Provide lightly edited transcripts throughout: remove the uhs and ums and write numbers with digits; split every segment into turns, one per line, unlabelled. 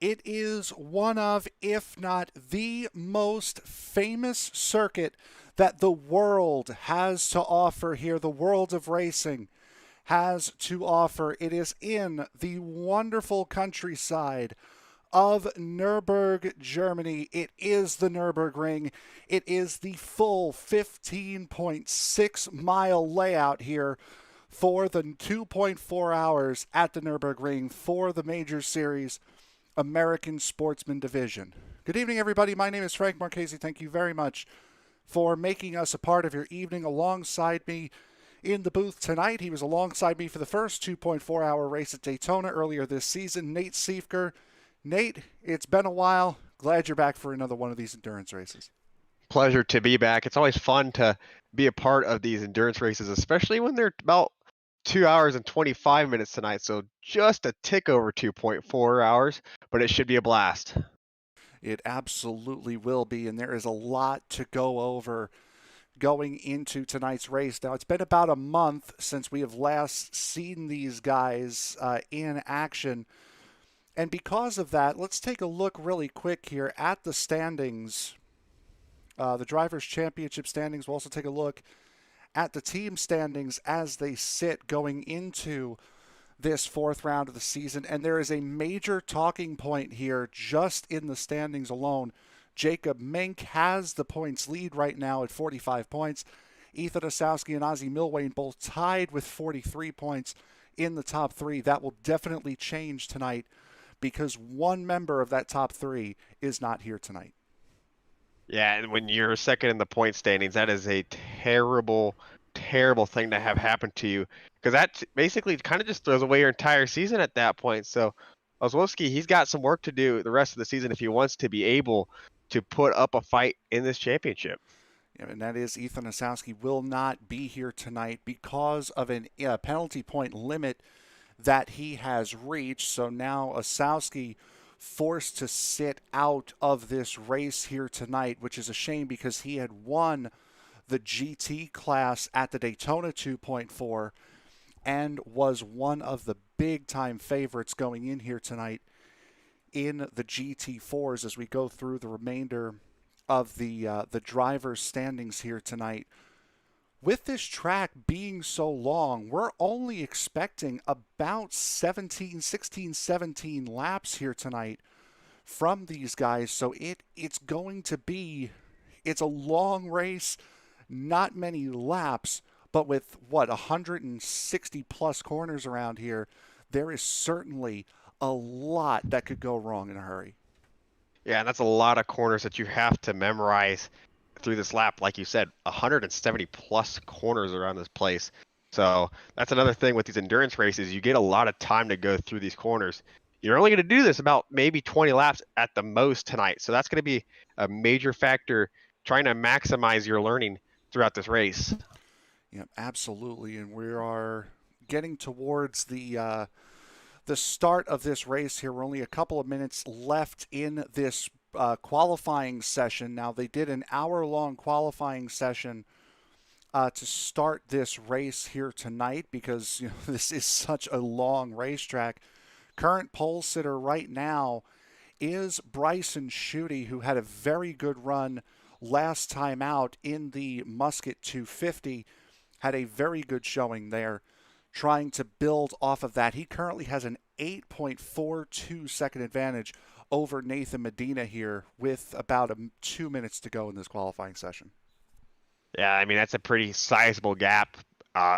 It is one of, if not the most famous circuit that the world has to offer here, the world of racing has to offer. It is in the wonderful countryside of Nurburgring, Germany. It is the Nurburgring. It is the full 15.6-mile layout here for the 2.4 hours at the Nurburgring for the Major Series American Sportsman Division. Good evening, everybody. My name is Frank Marchese. Thank you very much for making us a part of your evening alongside me in the booth tonight. He was alongside me for the first 2.4-hour race at Daytona earlier this season, Nate Siefker. Nate, it's been a while. Glad you're back for another one of these endurance races.
Pleasure to be back. It's always fun to be a part of these endurance races, especially when they're about 2 hours and 25 minutes tonight. So just a tick over 2.4 hours, but it should be a blast.
It absolutely will be, and there is a lot to go over going into tonight's race. Now, it's been about a month since we have last seen these guys in action. And because of that, let's take a look really quick here at the standings, the Drivers' Championship standings. We'll also take a look at the team standings as they sit going into this fourth round of the season. And there is a major talking point here just in the standings alone. Jacob Mink has the points lead right now at 45 points. Ethan Osowski and Ozzie Milwane both tied with 43 points in the top three. That will definitely change tonight because one member of that top three is not here tonight.
Yeah, and when you're second in the point standings, that is a terrible, terrible thing to have happen to you because that basically kind of just throws away your entire season at that point. So Ozlowski, he's got some work to do the rest of the season if he wants to be able to put up a fight in this championship.
Yeah, and that is Ethan Osowski will not be here tonight because of a penalty point limit that he has reached. So now Osowski forced to sit out of this race here tonight, which is a shame because he had won the GT class at the Daytona 2.4 and was one of the big time favorites going in here tonight in the GT4s as we go through the remainder of the drivers' standings here tonight. With this track being so long, we're only expecting about 16, 17 laps here tonight from these guys. So it's going to be, it's a long race, not many laps, but with 160 plus corners around here, there is certainly a lot that could go wrong in a hurry.
Yeah, and that's a lot of corners that you have to memorize through this lap. Like you said, 170 plus corners around this place. So that's another thing with these endurance races. You get a lot of time to go through these corners. You're only going to do this about maybe 20 laps at the most tonight. So that's going to be a major factor trying to maximize your learning throughout this race.
Yeah, absolutely. And we are getting towards the start of this race here. We're only a couple of minutes left in this qualifying session. Now, they did an hour-long qualifying session to start this race here tonight because this is such a long racetrack. Current pole sitter right now is Bryson Schutte, who had a very good run last time out in the Musket 250. Had a very good showing there, trying to build off of that. He currently has an 8.42 second advantage over Nathan Medina here with about 2 minutes to go in this qualifying session.
Yeah, I mean, that's a pretty sizable gap,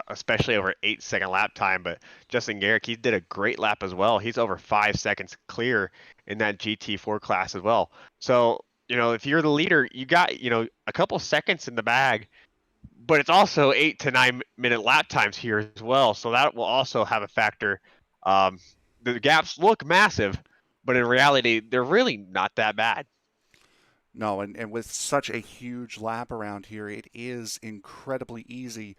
especially over 8 second lap time. But Justin Garrick, he did a great lap as well. He's over 5 seconds clear in that GT4 class as well. So, if you're the leader, you got, a couple seconds in the bag, but it's also 8 to 9 minute lap times here as well. So that will also have a factor. The gaps look massive, but in reality, they're really not that bad.
No, and with such a huge lap around here, it is incredibly easy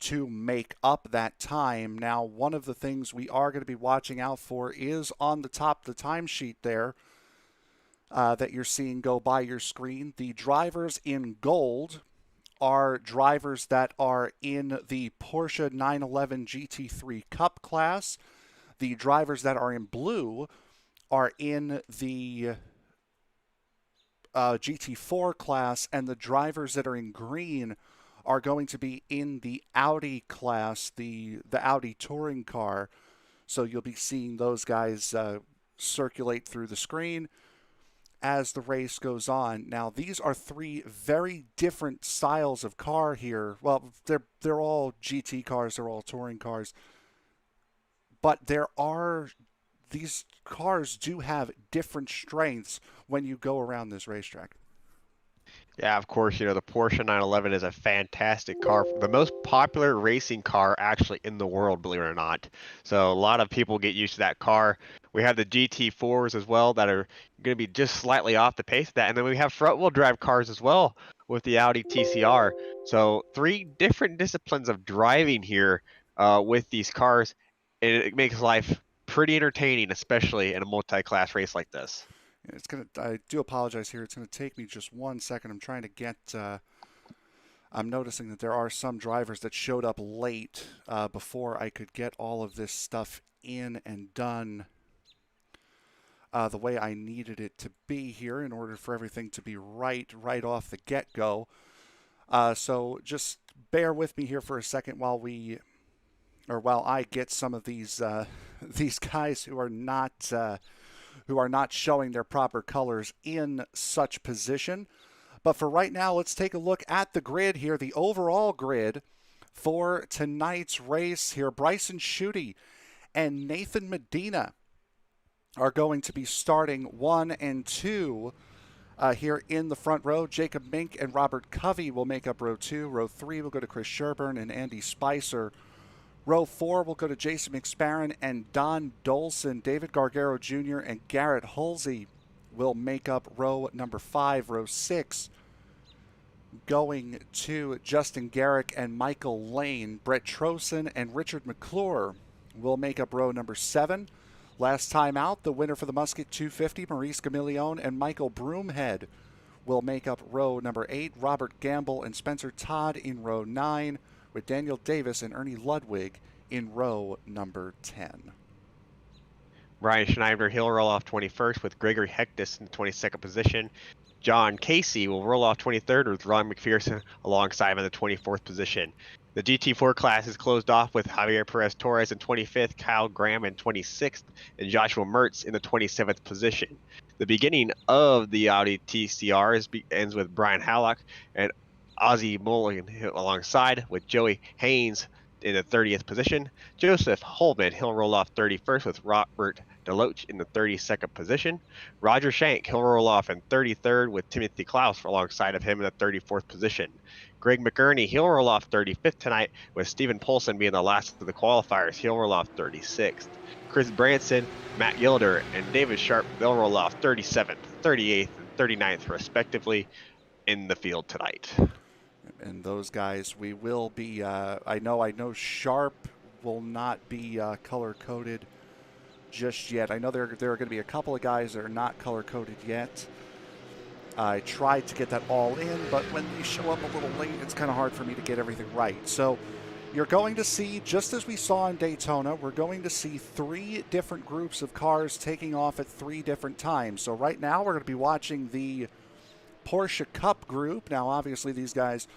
to make up that time. Now, one of the things we are going to be watching out for is on the top of the timesheet there that you're seeing go by your screen. The drivers in gold are drivers that are in the Porsche 911 GT3 Cup class. The drivers that are in blue are in the GT4 class, and the drivers that are in green are going to be in the Audi class, the Audi touring car. So you'll be seeing those guys circulate through the screen as the race goes on. Now, these are three very different styles of car here. Well, they're all GT cars, they're all touring cars, but these cars do have different strengths when you go around this racetrack.
Yeah, of course, the Porsche 911 is a fantastic car, the most popular racing car actually in the world, believe it or not. So a lot of people get used to that car. We have the GT4s as well that are going to be just slightly off the pace of that. And then we have front-wheel drive cars as well with the Audi TCR. So three different disciplines of driving here with these cars. And it makes life pretty entertaining, especially in a multi-class race like this.
I do apologize here. It's gonna take me just 1 second. I'm trying to get. I'm noticing that there are some drivers that showed up late before I could get all of this stuff in and done the way I needed it to be here in order for everything to be right off the get-go. So just bear with me here for a second while I get some of these these guys who are not showing their proper colors in such position. But for right now, let's take a look at the grid here, the overall grid for tonight's race here. Bryson Schutte and Nathan Medina are going to be starting 1 and 2 here in the front row. Jacob Mink and Robert Covey will make up row 2. Row 3 will go to Chris Sherburne and Andy Spicer. Row 4 will go to Jason McSparron and Don Dolson. David Gargaro Jr. and Garrett Hulsey will make up row number 5. Row 6 going to Justin Garrick and Michael Lane. Brett Trosen and Richard McClure will make up row number 7. Last time out, the winner for the Musket 250, Maurice Gamillion and Michael Broomhead will make up row number 8. Robert Gamble and Spencer Todd in row 9. With Daniel Davis and Ernie Ludwig in row number 10.
Ryan Schneider, he'll roll off 21st with Gregory Hectus in the 22nd position. John Casey will roll off 23rd with Ron McPherson alongside him in the 24th position. The GT4 class is closed off with Javier Perez Torres in 25th, Kyle Graham in 26th, and Joshua Mertz in the 27th position. The beginning of the Audi TCR ends with Brian Hallock and Ozzie Mulligan alongside with Joey Haynes in the 30th position. Joseph Holman, he'll roll off 31st with Robert Deloach in the 32nd position. Roger Shank, he'll roll off in 33rd with Timothy Klaus alongside of him in the 34th position. Greg McGurney, he'll roll off 35th tonight with Stephen Polson being the last of the qualifiers. He'll roll off 36th. Chris Branson, Matt Gilder, and David Sharp, they'll roll off 37th, 38th, and 39th respectively in the field tonight.
And those guys, we will be, I know Sharp will not be color-coded just yet. I know there are going to be a couple of guys that are not color-coded yet. I tried to get that all in, but when they show up a little late, it's kind of hard for me to get everything right. So you're going to see, just as we saw in Daytona, we're going to see 3 different groups of cars taking off at 3 different times. So right now we're going to be watching the Porsche Cup group. Now, obviously, these guys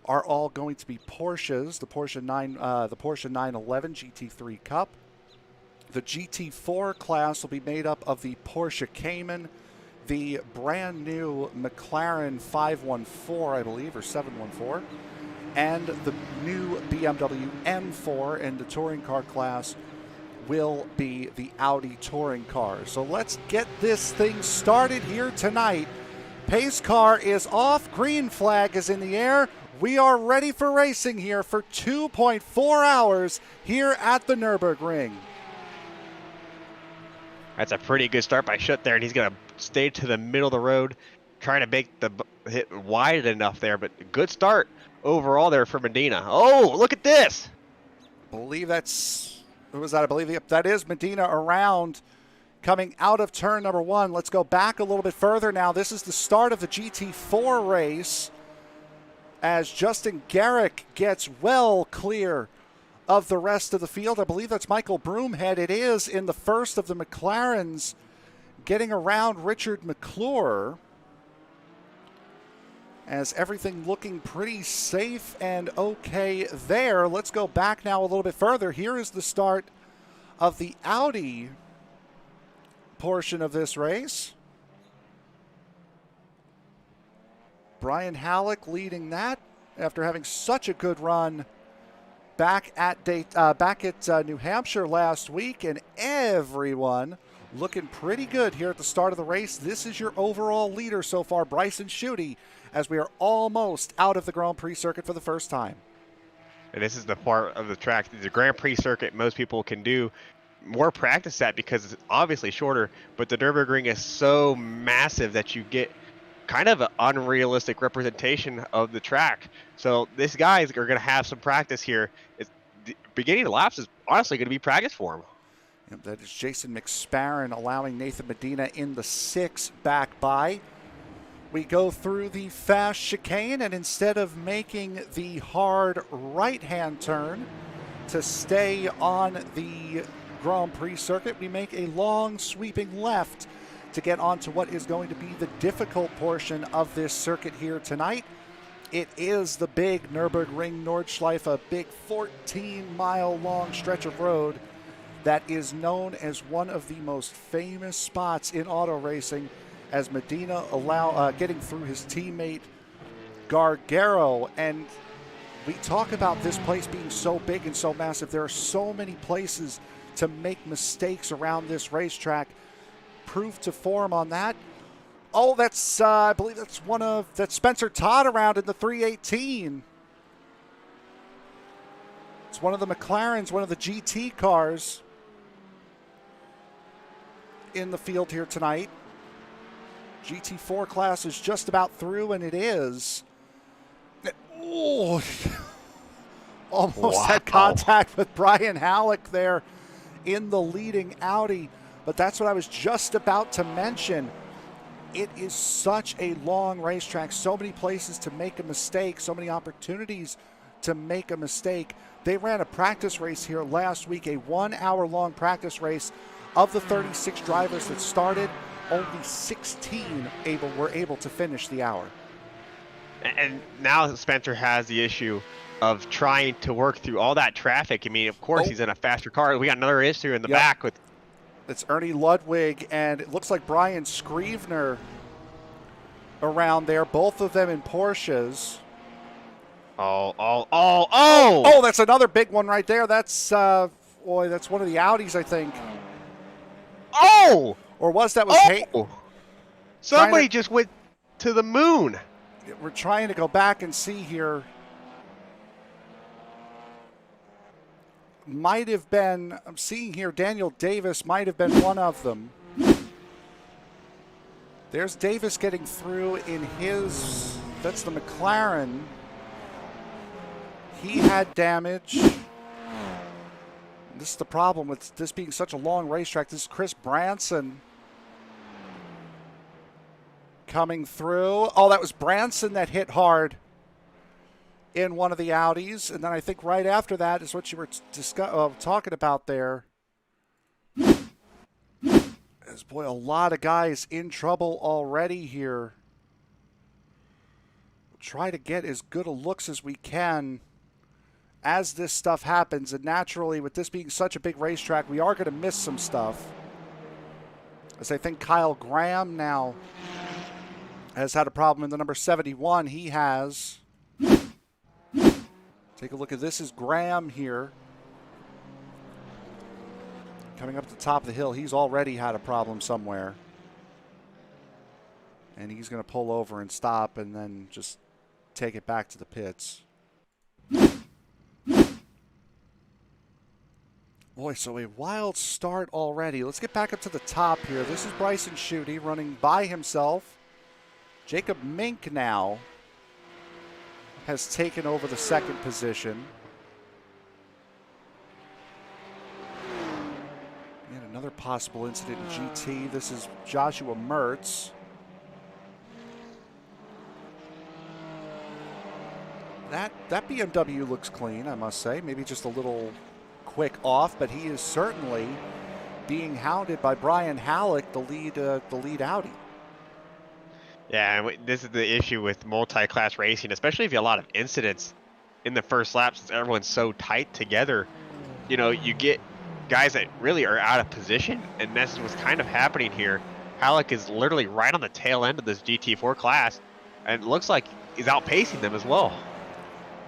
are all going to be Porsches. The Porsche 911 GT3 Cup. The GT4 class will be made up of the Porsche Cayman, the brand new McLaren 514, I believe, or 714, and the new BMW M4, and the touring car class will be the Audi touring car. So let's get this thing started here tonight. Pace car is off, green flag is in the air. We are ready for racing here for 2.4 hours here at the Nurburgring.
That's a pretty good start by Schutt there, and he's going to stay to the middle of the road, trying to make the hit wide enough there, but good start overall there for Medina. Oh, look at this.
I believe that is Medina around coming out of turn number 1. Let's go back a little bit further now. This is the start of the GT4 race as Justin Garrick gets well clear of the rest of the field. I believe that's Michael Broomhead. It is in the first of the McLarens getting around Richard McClure, as everything looking pretty safe and okay there. Let's go back now a little bit further. Here is the start of the Audi portion of this race. Brian Halleck leading that after having such a good run back at New Hampshire last week, and everyone looking pretty good here at the start of the race. This is your overall leader so far, Bryson Schutte, as we are almost out of the Grand Prix circuit for the first time.
And this is the part of the track, the Grand Prix circuit, most people can do more practice at because it's obviously shorter, but the Nurburgring is so massive that you get kind of an unrealistic representation of the track. So these guys are going to have some practice here. The beginning of the laps is honestly going to be practice for them.
Yep, that is Jason McSparron allowing Nathan Medina in the 6 back by. We go through the fast chicane, and instead of making the hard right-hand turn to stay on the Grand Prix circuit, we make a long sweeping left to get onto what is going to be the difficult portion of this circuit here tonight. It is the big Nürburgring Nordschleife, a big 14-mile long stretch of road that is known as one of the most famous spots in auto racing, as Medina getting through his teammate Gargaro. And we talk about this place being so big and so massive. There are so many places to make mistakes around this racetrack. Proof to form on that. Oh, that's I believe that's Spencer Todd around in the 318. It's one of the McLarens, one of the GT cars in the field here tonight. GT4 class is just about through, and it is. Oh, almost had contact with Brian Halleck there in the leading Audi. But that's what I was just about to mention. It is such a long racetrack, so many places to make a mistake, so many opportunities to make a mistake. They ran a practice race here last week, a 1-hour-long practice race. Of the 36 drivers that started, only 16 were able to finish the hour.
And now Spencer has the issue of trying to work through all that traffic. I mean, of course, he's in a faster car. We got another issue in the back with.
It's Ernie Ludwig, and it looks like Brian Scrivener around there, both of them in Porsches.
Oh,
that's another big one right there. That's, that's one of the Audis, I think.
Oh!
Or was that
Somebody just went to the moon.
We're trying to go back and see here. Might have been, I'm seeing here, Daniel Davis might have been one of them. There's Davis getting through in his, that's the McLaren. He had damage. This is the problem with this being such a long racetrack. This is Chris Branson coming through. Oh, that was Branson that hit hard in one of the Audis. And then I think right after that is what you were talking about there. As, boy, a lot of guys in trouble already here. We'll try to get as good a looks as we can as this stuff happens. And naturally, with this being such a big racetrack, we are going to miss some stuff. As I think Kyle Graham now has had a problem in the number 71. He has. Take a look at this. Is Graham here. Coming up the top of the hill. He's already had a problem somewhere. And he's going to pull over and stop and then just take it back to the pits. Boy, so a wild start already. Let's get back up to the top here. This is Bryson Schutte running by himself. Jacob Mink now has taken over the second position. And another possible incident in GT. This is Joshua Mertz. That BMW looks clean, I must say. Maybe just a little quick off, but he is certainly being hounded by Brian Halleck, the lead Audi.
Yeah, and this is the issue with multi-class racing, especially if you have a lot of incidents in the first lap since everyone's so tight together. You get guys that really are out of position, and that's what's kind of happening here. Halleck is literally right on the tail end of this GT4 class, and it looks like he's outpacing them as well.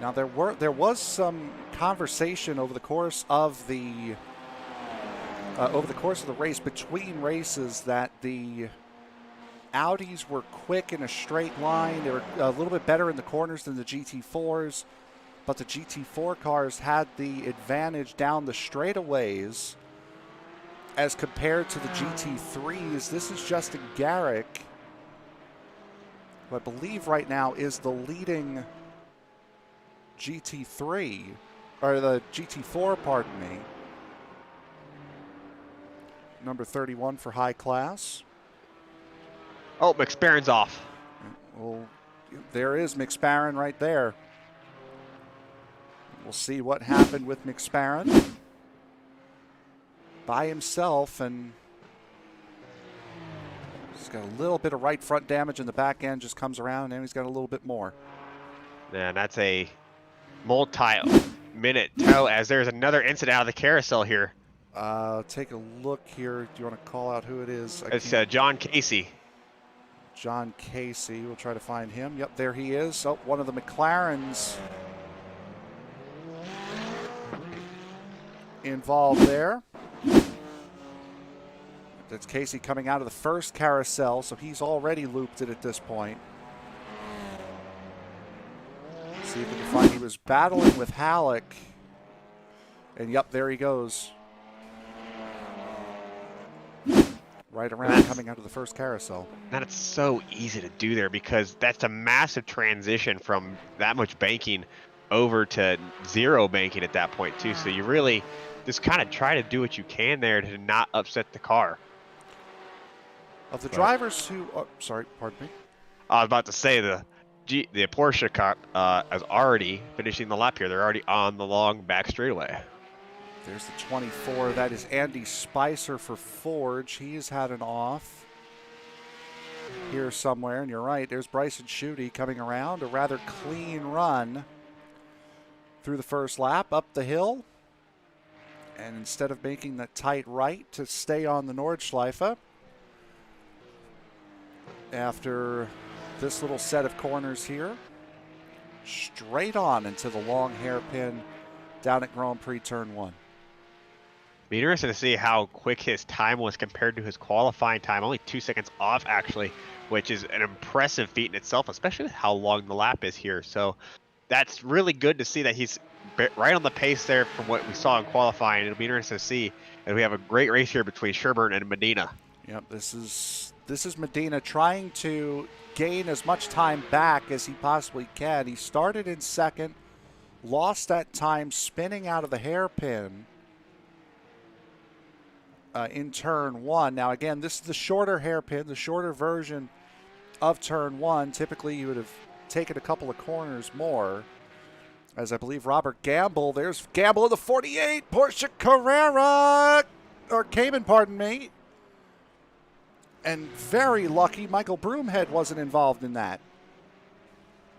Now there was some conversation over the course of the race, between races, that the Audis were quick in a straight line. They were a little bit better in the corners than the GT4s, but the GT4 cars had the advantage down the straightaways as compared to the GT3s. This is Justin Garrick, who I believe right now is the leading GT3, or the GT4, pardon me. Number 31 for high class.
Oh, McSparron's off.
Well, there is McSparron right there. We'll see what happened with McSparron by himself, and he's got a little bit of right front damage in the back end, just comes around, and he's got a little bit more.
And that's a multi-minute tow, as there's another incident out of the carousel here.
Take a look here. Do you want to call out who it is?
It's John Casey.
John Casey. We'll try to find him. Yep, there he is. Oh, one of the McLarens involved there. That's Casey coming out of the first carousel, so he's already looped it at this point. See if we can find. He was battling with Halleck, and yep, there he goes. Right around coming out of the first carousel.
That's so easy to do there, because that's a massive transition from that much banking over to zero banking at that point too. So you really just kind of try to do what you can there to not upset the car.
Of the drivers who, sorry, pardon me.
I was about to say the Porsche car is already finishing the lap here. They're already on the long back straightaway.
There's the 24. That is Andy Spicer for Forge. He's had an off here somewhere, and you're right. There's Bryson Schutte coming around. A rather clean run through the first lap, up the hill. And instead of making the tight right to stay on the Nordschleife, after this little set of corners here, straight on into the long hairpin down at Grand Prix Turn 1.
Be interesting to see how quick his time was compared to his qualifying time. Only 2 seconds off, actually, which is an impressive feat in itself, especially with how long the lap is here. So that's really good to see that he's right on the pace there from what we saw in qualifying. It'll be interesting to see. And we have a great race here between Sherburne and Medina.
Yep, this is Medina trying to gain as much time back as he possibly can. He started in second, lost that time spinning out of the hairpin in turn 1. Now again, this is the shorter hairpin, the shorter version of turn 1. Typically you would have taken a couple of corners more, as I believe Robert Gamble, there's Gamble in the 48, Porsche Carrera, or Cayman, pardon me. And very lucky Michael Broomhead wasn't involved in that.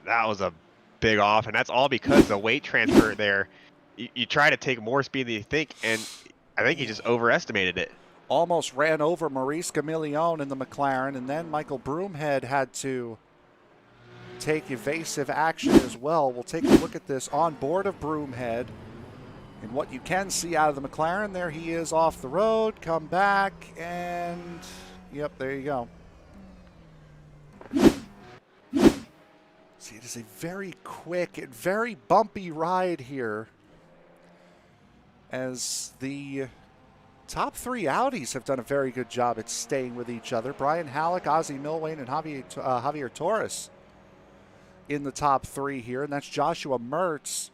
That was a big off, and that's all because the weight transfer there. You try to take more speed than you think, and I think he just overestimated it.
Almost ran over Maurice Gamillion in the McLaren, and then Michael Broomhead had to take evasive action as well. We'll take a look at this on board of Broomhead. And what you can see out of the McLaren, there he is off the road, come back, and yep, there you go. See, it is a very quick and very bumpy ride here, as the top three Audis have done a very good job at staying with each other. Brian Halleck, Ozzie Milwane, and Javier Torres in the top three here, and that's Joshua Mertz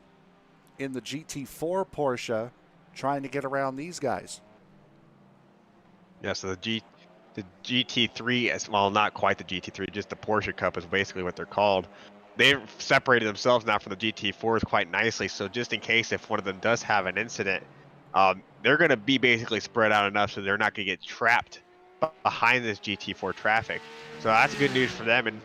in the GT4 Porsche trying to get around these guys.
Yeah, so the GT3, as well, not quite the GT3, just the Porsche Cup is basically what they're called. They've separated themselves now from the GT4s quite nicely, so just in case if one of them does have an incident, they're going to be basically spread out enough so they're not going to get trapped behind this GT4 traffic. So that's good news for them. And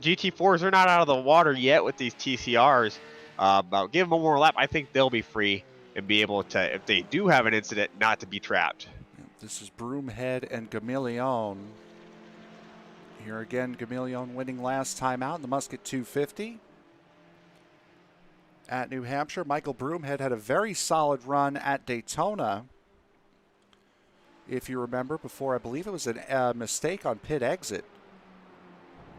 GT4s are not out of the water yet with these TCRs. But give them one more lap. I think they'll be free and be able to, if they do have an incident, not to be trapped.
This is Broomhead and Gamillion. Here again, Gamillion winning last time out in the Musket 250 at New Hampshire. Michael Broomhead had a very solid run at Daytona. If you remember before, I believe it was a mistake on pit exit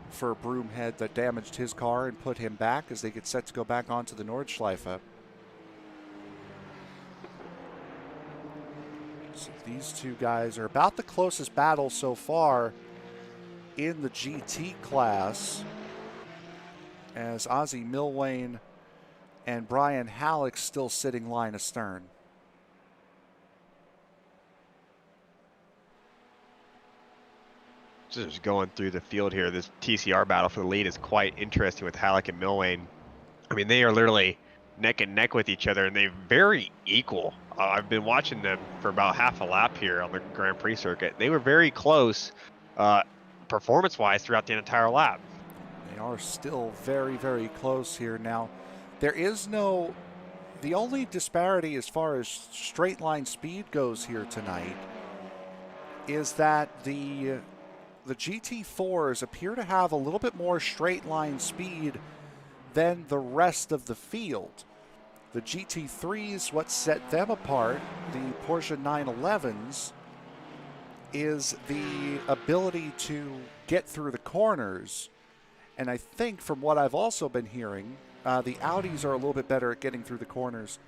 for Broomhead that damaged his car and put him back as they get set to go back onto the Nordschleife. So these two guys are about the closest battle so far in the GT class, as Ozzie Milwane and Brian Halleck still sitting line astern.
Just going through the field here, this TCR battle for the lead is quite interesting with Halleck and Milwane. I mean, they are literally neck and neck with each other, and they're very equal. I've been watching them for about half a lap here on the Grand Prix circuit. They were very close performance-wise throughout the entire lap.
They are still very, very close here. Now, there is no... The only disparity as far as straight line speed goes here tonight is that the GT4s appear to have a little bit more straight line speed than the rest of the field. The GT3s, what set them apart, the Porsche 911s, is the ability to get through the corners. And I think from what I've also been hearing, the Audis are a little bit better at getting through the corners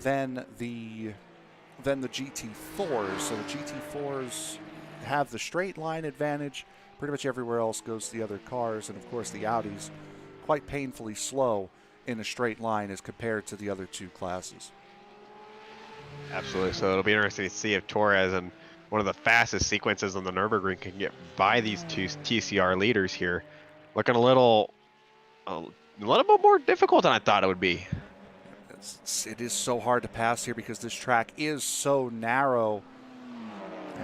than the GT4s. So the GT4s have the straight line advantage. Pretty much everywhere else goes to the other cars. And of course the Audis quite painfully slow in a straight line as compared to the other two classes.
Absolutely. So it'll be interesting to see if Torres and one of the fastest sequences on the Nurburgring can get by these two TCR leaders here. Looking a little bit more difficult than I thought it would be.
It is so hard to pass here because this track is so narrow,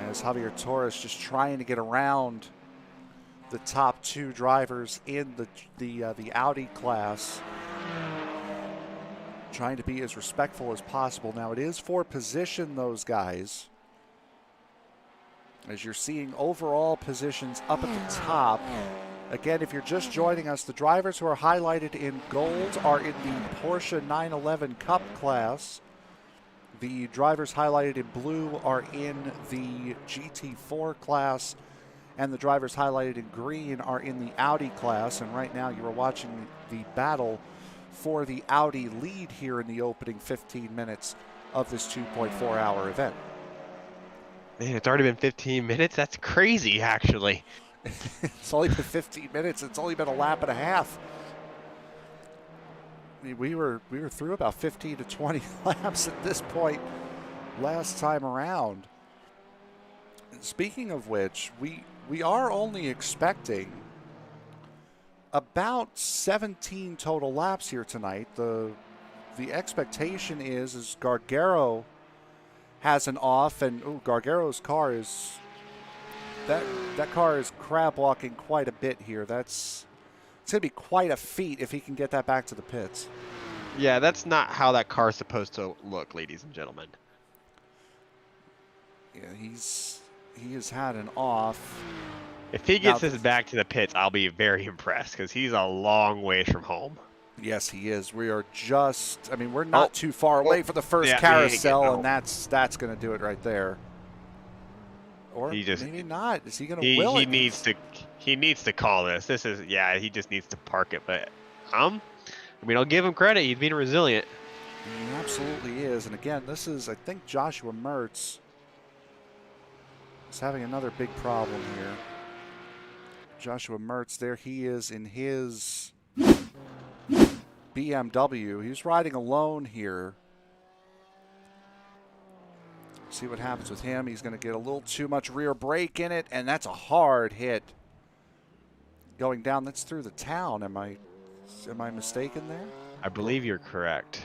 as Javier Torres just trying to get around the top two drivers in the Audi class, trying to be as respectful as possible. Now it is for position, those guys, as you're seeing overall positions up at the top. Again, if you're just joining us, the drivers who are highlighted in gold are in the Porsche 911 Cup class. The drivers highlighted in blue are in the GT4 class, and the drivers highlighted in green are in the Audi class. And right now you are watching the battle for the Audi lead here in the opening 15 minutes of this 2.4-hour event.
Man, it's already been 15 minutes? That's crazy, actually.
It's only been 15 minutes. It's only been a lap and a half. I mean, we were through about 15 to 20 laps at this point last time around. And speaking of which, we are only expecting about 17 total laps here tonight. The expectation is Gargaro has an off, and Gargaro's car is that car is crab walking quite a bit here. It's gonna be quite a feat if he can get that back to the pits.
Yeah, that's not how that car is supposed to look, ladies and gentlemen.
Yeah, he has had an off.
If he gets this back to the pits, I'll be very impressed because he's a long ways from home.
Yes, he is. We are just, I mean, we're not too far away for the first carousel, and that's going to do it right there. Or maybe not. Is he going to will it?
He needs to call this. He just needs to park it. But I mean, I'll give him credit. He's being resilient.
He absolutely is. And again, this is, I think, Joshua Mertz is having another big problem here. Joshua Mertz, there he is in his BMW. He's riding alone here. See what happens with him. He's going to get a little too much rear brake in it, and that's a hard hit going down. That's through the town. Am I mistaken there?
I believe you're correct.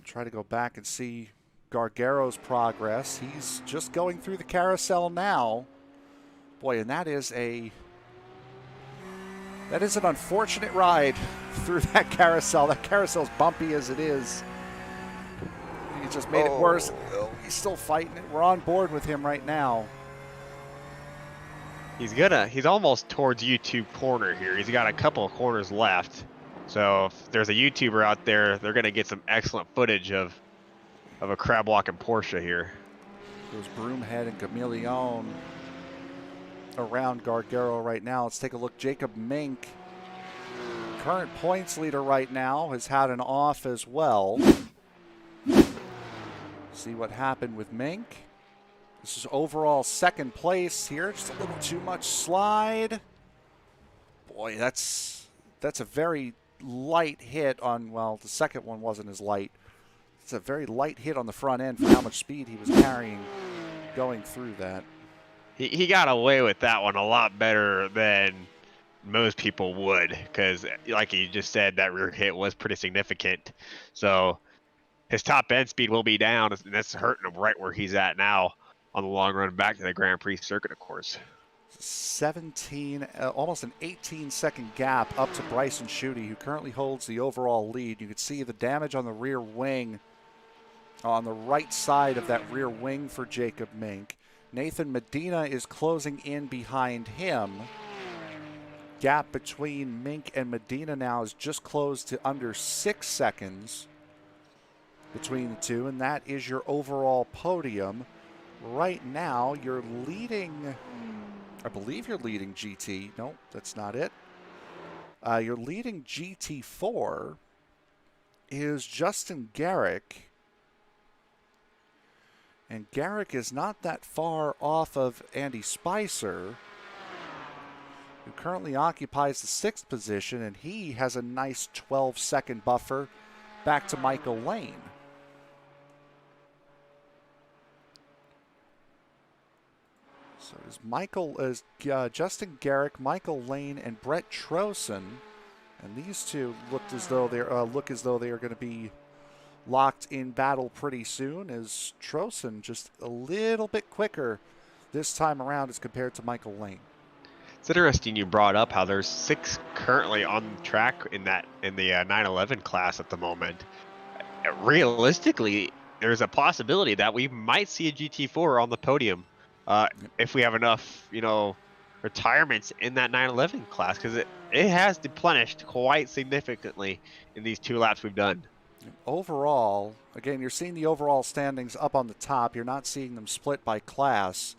try to go back and see Gargaro's progress. He's just going through the carousel now. Boy, and that is an unfortunate ride through that carousel. That carousel's bumpy as it is. He just made it worse. Oh, he's still fighting it. We're on board with him right now.
He's almost towards YouTube corner here. He's got a couple of corners left. So if there's a YouTuber out there, they're gonna get some excellent footage of a crab walking Porsche here.
There's Broomhead and Chameleon around Gargaro right now. Let's take a look. Jacob Mink, current points leader right now, has had an off as well. See what happened with Mink. This is overall second place here. Just a little too much slide. Boy, that's a very light hit on, well, the second one wasn't as light. It's a very light hit on the front end for how much speed he was carrying going through that.
He got away with that one a lot better than most people would, because like you just said, that rear hit was pretty significant. So his top end speed will be down, and that's hurting him right where he's at now on the long run back to the Grand Prix circuit, of course.
17, almost an 18-second gap up to Bryson Schutte, who currently holds the overall lead. You can see the damage on the rear wing, on the right side of that rear wing for Jacob Mink. Nathan Medina is closing in behind him. Gap between Mink and Medina now is just closed to under 6 seconds between the two, and that is your overall podium. Right now, you're leading, I believe you're leading GT. No, that's not it. You're leading GT4 is Justin Garrick. And Garrick is not that far off of Andy Spicer, who currently occupies the 6th position, and he has a nice 12-second buffer back to Michael Lane. So is Justin Garrick, Michael Lane, and Brett Trosen, and these two look as though they are going to be locked in battle pretty soon, as Trosen just a little bit quicker this time around as compared to Michael Lane.
It's interesting you brought up how there's 6 currently on track in the 911 class at the moment. Realistically, there's a possibility that we might see a GT4 on the podium if we have enough, retirements in that 911 class, because it has deplenished quite significantly in these 2 laps we've done.
Overall, again, you're seeing the overall standings up on the top. You're not seeing them split by class.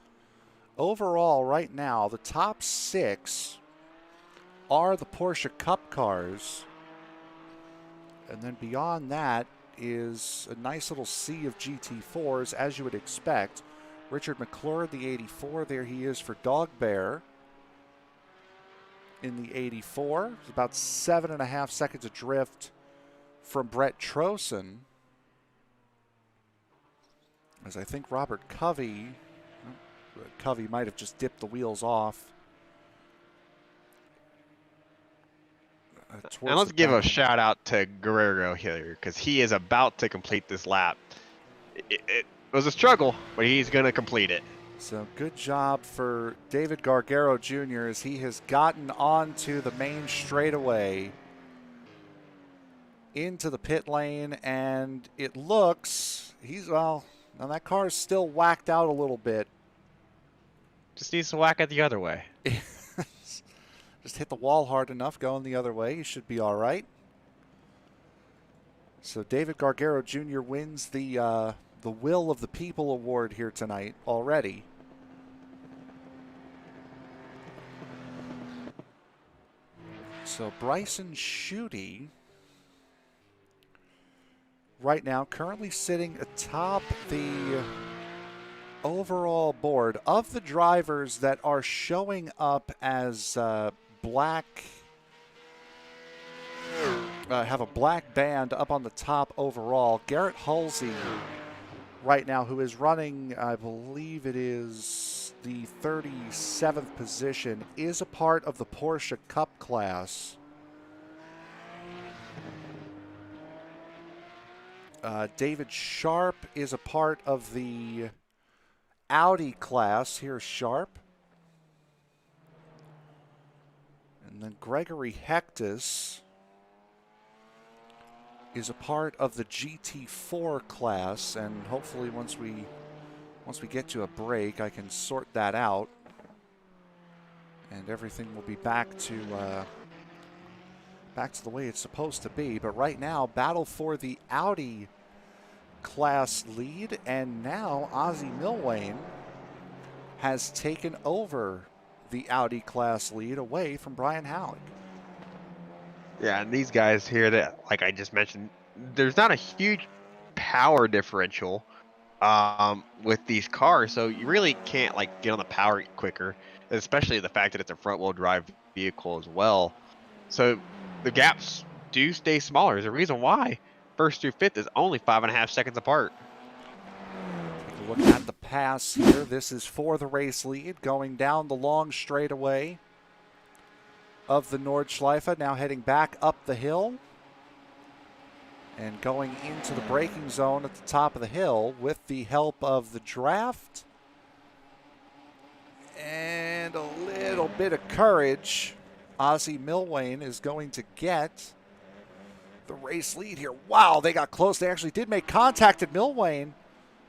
Overall, right now, the top 6 are the Porsche Cup cars. And then beyond that is a nice little sea of GT4s, as you would expect. Richard McClure, the 84, there he is for Dog Bear in the 84. It's about 7.5 seconds adrift from Brett Trosen, as I think Robert Covey might have just dipped the wheels off.
And let's give a shout out to Guerrero here, because he is about to complete this lap. It was a struggle, but he's going to complete it.
So good job for David Gargaro Jr. as he has gotten onto the main straightaway into the pit lane, and it looks, now that car is still whacked out a little bit.
Just needs to whack it the other way.
Just hit the wall hard enough going the other way. He should be all right. So David Gargaro Jr. wins the Will of the People award here tonight already. So Bryson Schutte right now currently sitting atop the overall board of the drivers that are showing up as black, have a black band up on the top overall. Garrett Halsey right now, who is running, I believe it is the 37th position, is a part of the Porsche Cup class. David Sharp is a part of the Audi class. Here's Sharp. And then Gregory Hectus is a part of the GT4 class, and hopefully once we get to a break, I can sort that out, and everything will be back to the way it's supposed to be. But right now, battle for the Audi class lead, and now Ozzie Milwane has taken over the Audi class lead away from Brian Halleck.
Yeah, and these guys here that, like I just mentioned, there's not a huge power differential with these cars, so you really can't like get on the power quicker, especially the fact that it's a front-wheel drive vehicle as well. So the gaps do stay smaller. There's a reason why first through fifth is only 5.5 seconds apart.
Take a look at the pass here. This is for the race lead, going down the long straightaway of the Nordschleife, now heading back up the hill and going into the braking zone at the top of the hill with the help of the draft and a little bit of courage. Ozzie Milwane is going to get the race lead here. Wow, they got close. They actually did make contact at Milwane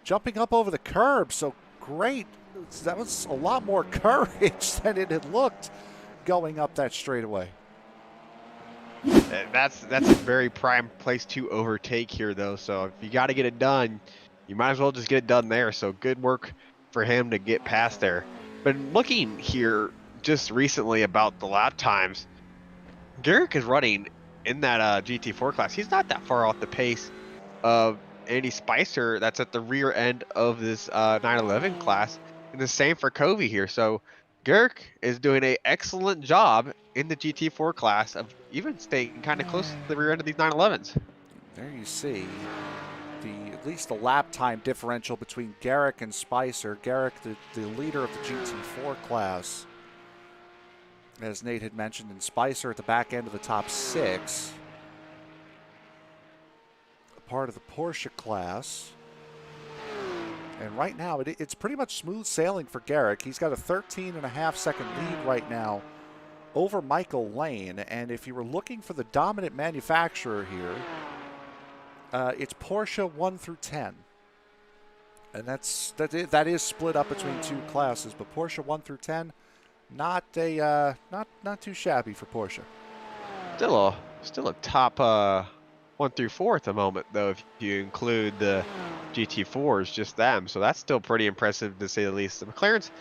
jumping up over the curb. So great. That was a lot more courage than it had looked going up that straightaway.
That's a very prime place to overtake here, though. So if you got to get it done, you might as well just get it done there. So good work for him to get past there. But looking here just recently about the lap times, Garrick is running in that GT4 class. He's not that far off the pace of Andy Spicer that's at the rear end of this 911 class. And the same for Covey here. So Garrick is doing an excellent job in the GT4 class of even staying kind of close to the rear end of these 911s.
There you see at least the lap time differential between Garrick and Spicer. Garrick, the leader of the GT4 class, as Nate had mentioned, and Spicer at the back end of the top six. A part of the Porsche class. And right now, it's pretty much smooth sailing for Garrick. He's got a 13.5-second lead right now over Michael Lane. And if you were looking for the dominant manufacturer here, it's Porsche 1 through 10. And that is split up between two classes. But Porsche 1 through 10, not too shabby for Porsche.
Still a top 1 through 4 at the moment, though, if you include the GT4s, just them. So that's still pretty impressive, to say the least. The McLarens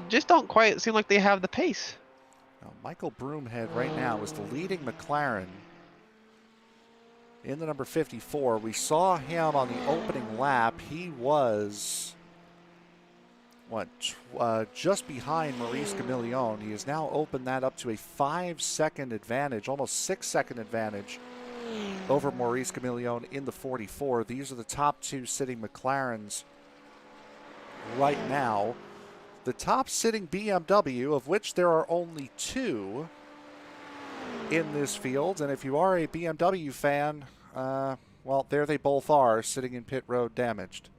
just don't quite seem like they have the pace.
Now, Michael Broomhead right now is the leading McLaren in the number 54. We saw him on the opening lap. He was just behind Maurice Gamillion. He has now opened that up to a 5-second advantage, almost 6-second advantage over Maurice Gamillion in the 44. These are the top two sitting McLarens right now. The top sitting BMW, of which there are only two in this field, and if you are a BMW fan, well, there they both are, sitting in pit road damaged.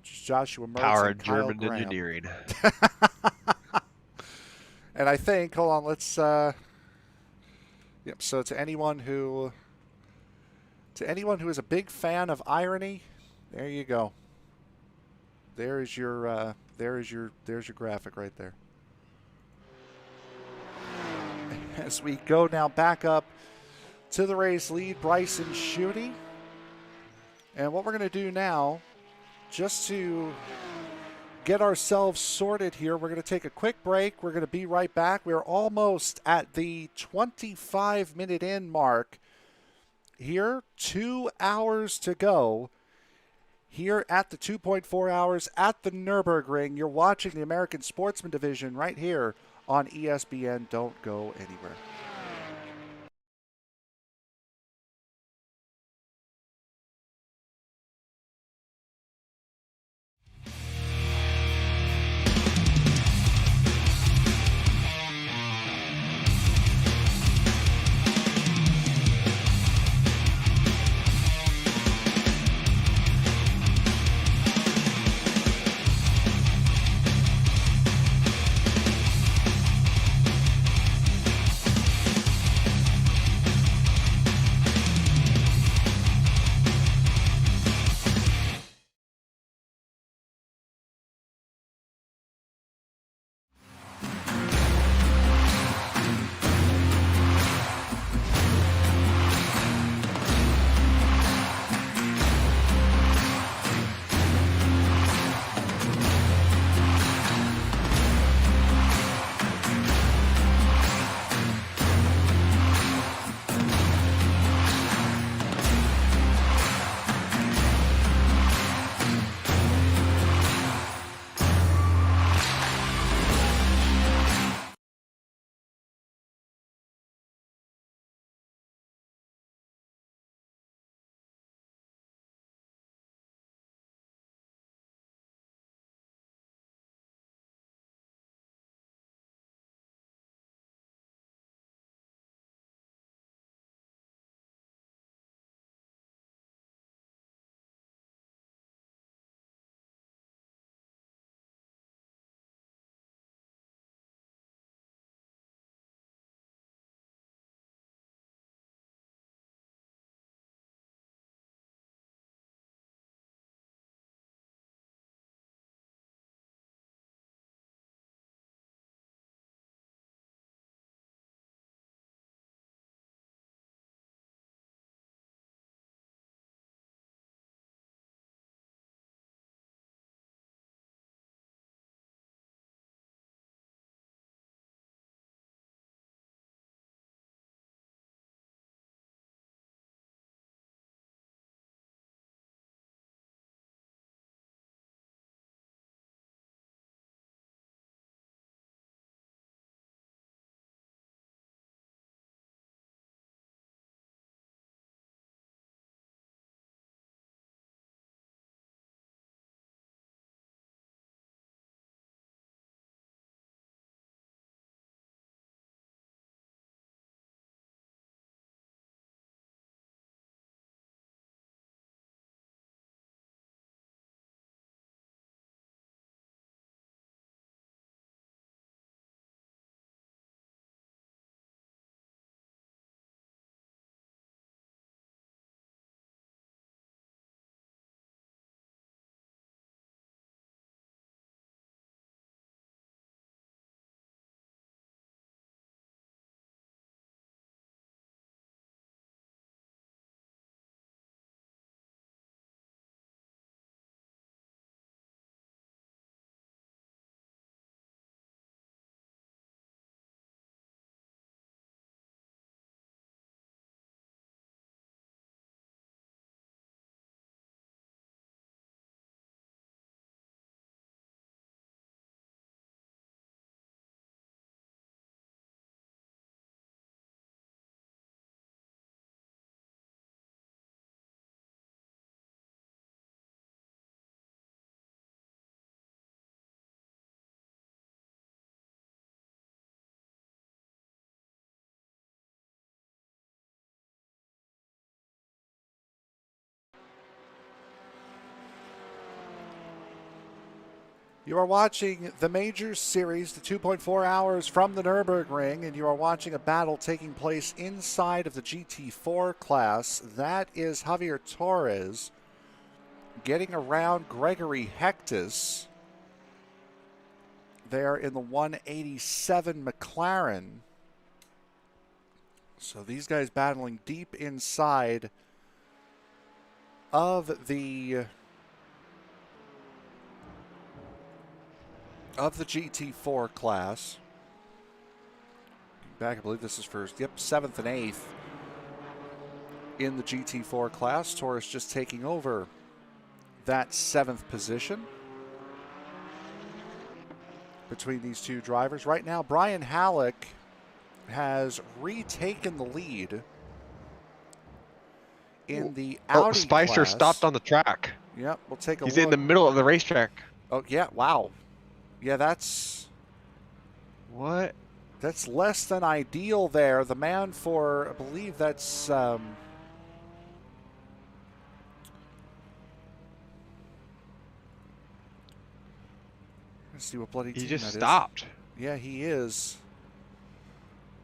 Joshua Mertz
Power
and
of
Kyle
German
Graham.
engineering.
And I think, hold on, let's yep, so to anyone who is a big fan of irony, there you go. There's your graphic right there. As we go now back up to the race lead, Bryson Schutte. And what we're going to do now, just to get ourselves sorted here, we're going to take a quick break. We're going to be right back. We're almost at the 25-minute in mark here. 2 hours to go here at the 2.4 hours at the Nurburgring. You're watching the American Sportsman Division right here on ESPN. Don't go anywhere. You are watching the Majors Series, the 2.4 hours from the Nurburgring, and you are watching a battle taking place inside of the GT4 class. That is Javier Torres getting around Gregory Hectus there in the 187 McLaren. So these guys battling deep inside of the GT4 class. Back, I believe this is for, 7th and 8th in the GT4 class. Torres just taking over that 7th position between these two drivers. Right now, Brian Halleck has retaken the lead in the Audi
Spicer
class.
stopped on the track.
Yep, we'll take a look.
He's in the middle of the racetrack.
Oh, yeah, wow. Yeah, that's...
What?
That's less than ideal there. The man for, I believe that's... let's see what bloody team
He just
that
stopped.
is. Yeah, he is.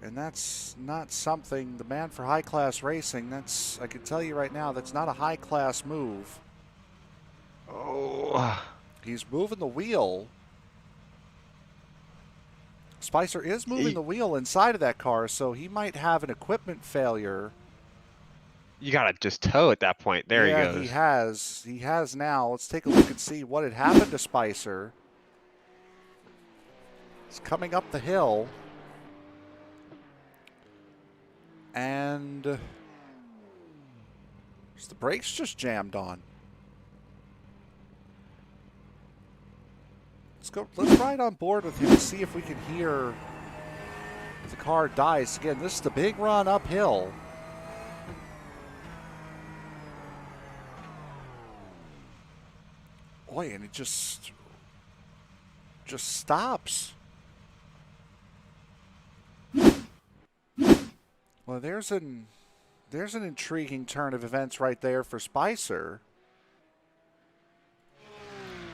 And that's not something, the man for high-class racing, that's, I can tell you right now, that's not a high-class move.
Oh.
He's moving the wheel. Spicer is moving the wheel inside of that car, so he might have an equipment failure.
You gotta just tow at that point. There he goes.
Yeah, he has. He has now. Let's take a look and see what had happened to Spicer. He's coming up the hill. And the brakes just jammed on. Let's ride on board with him and see if we can hear if the car dies. Again, this is the big run uphill. Boy, and it just stops. Well, there's an intriguing turn of events right there for Spicer.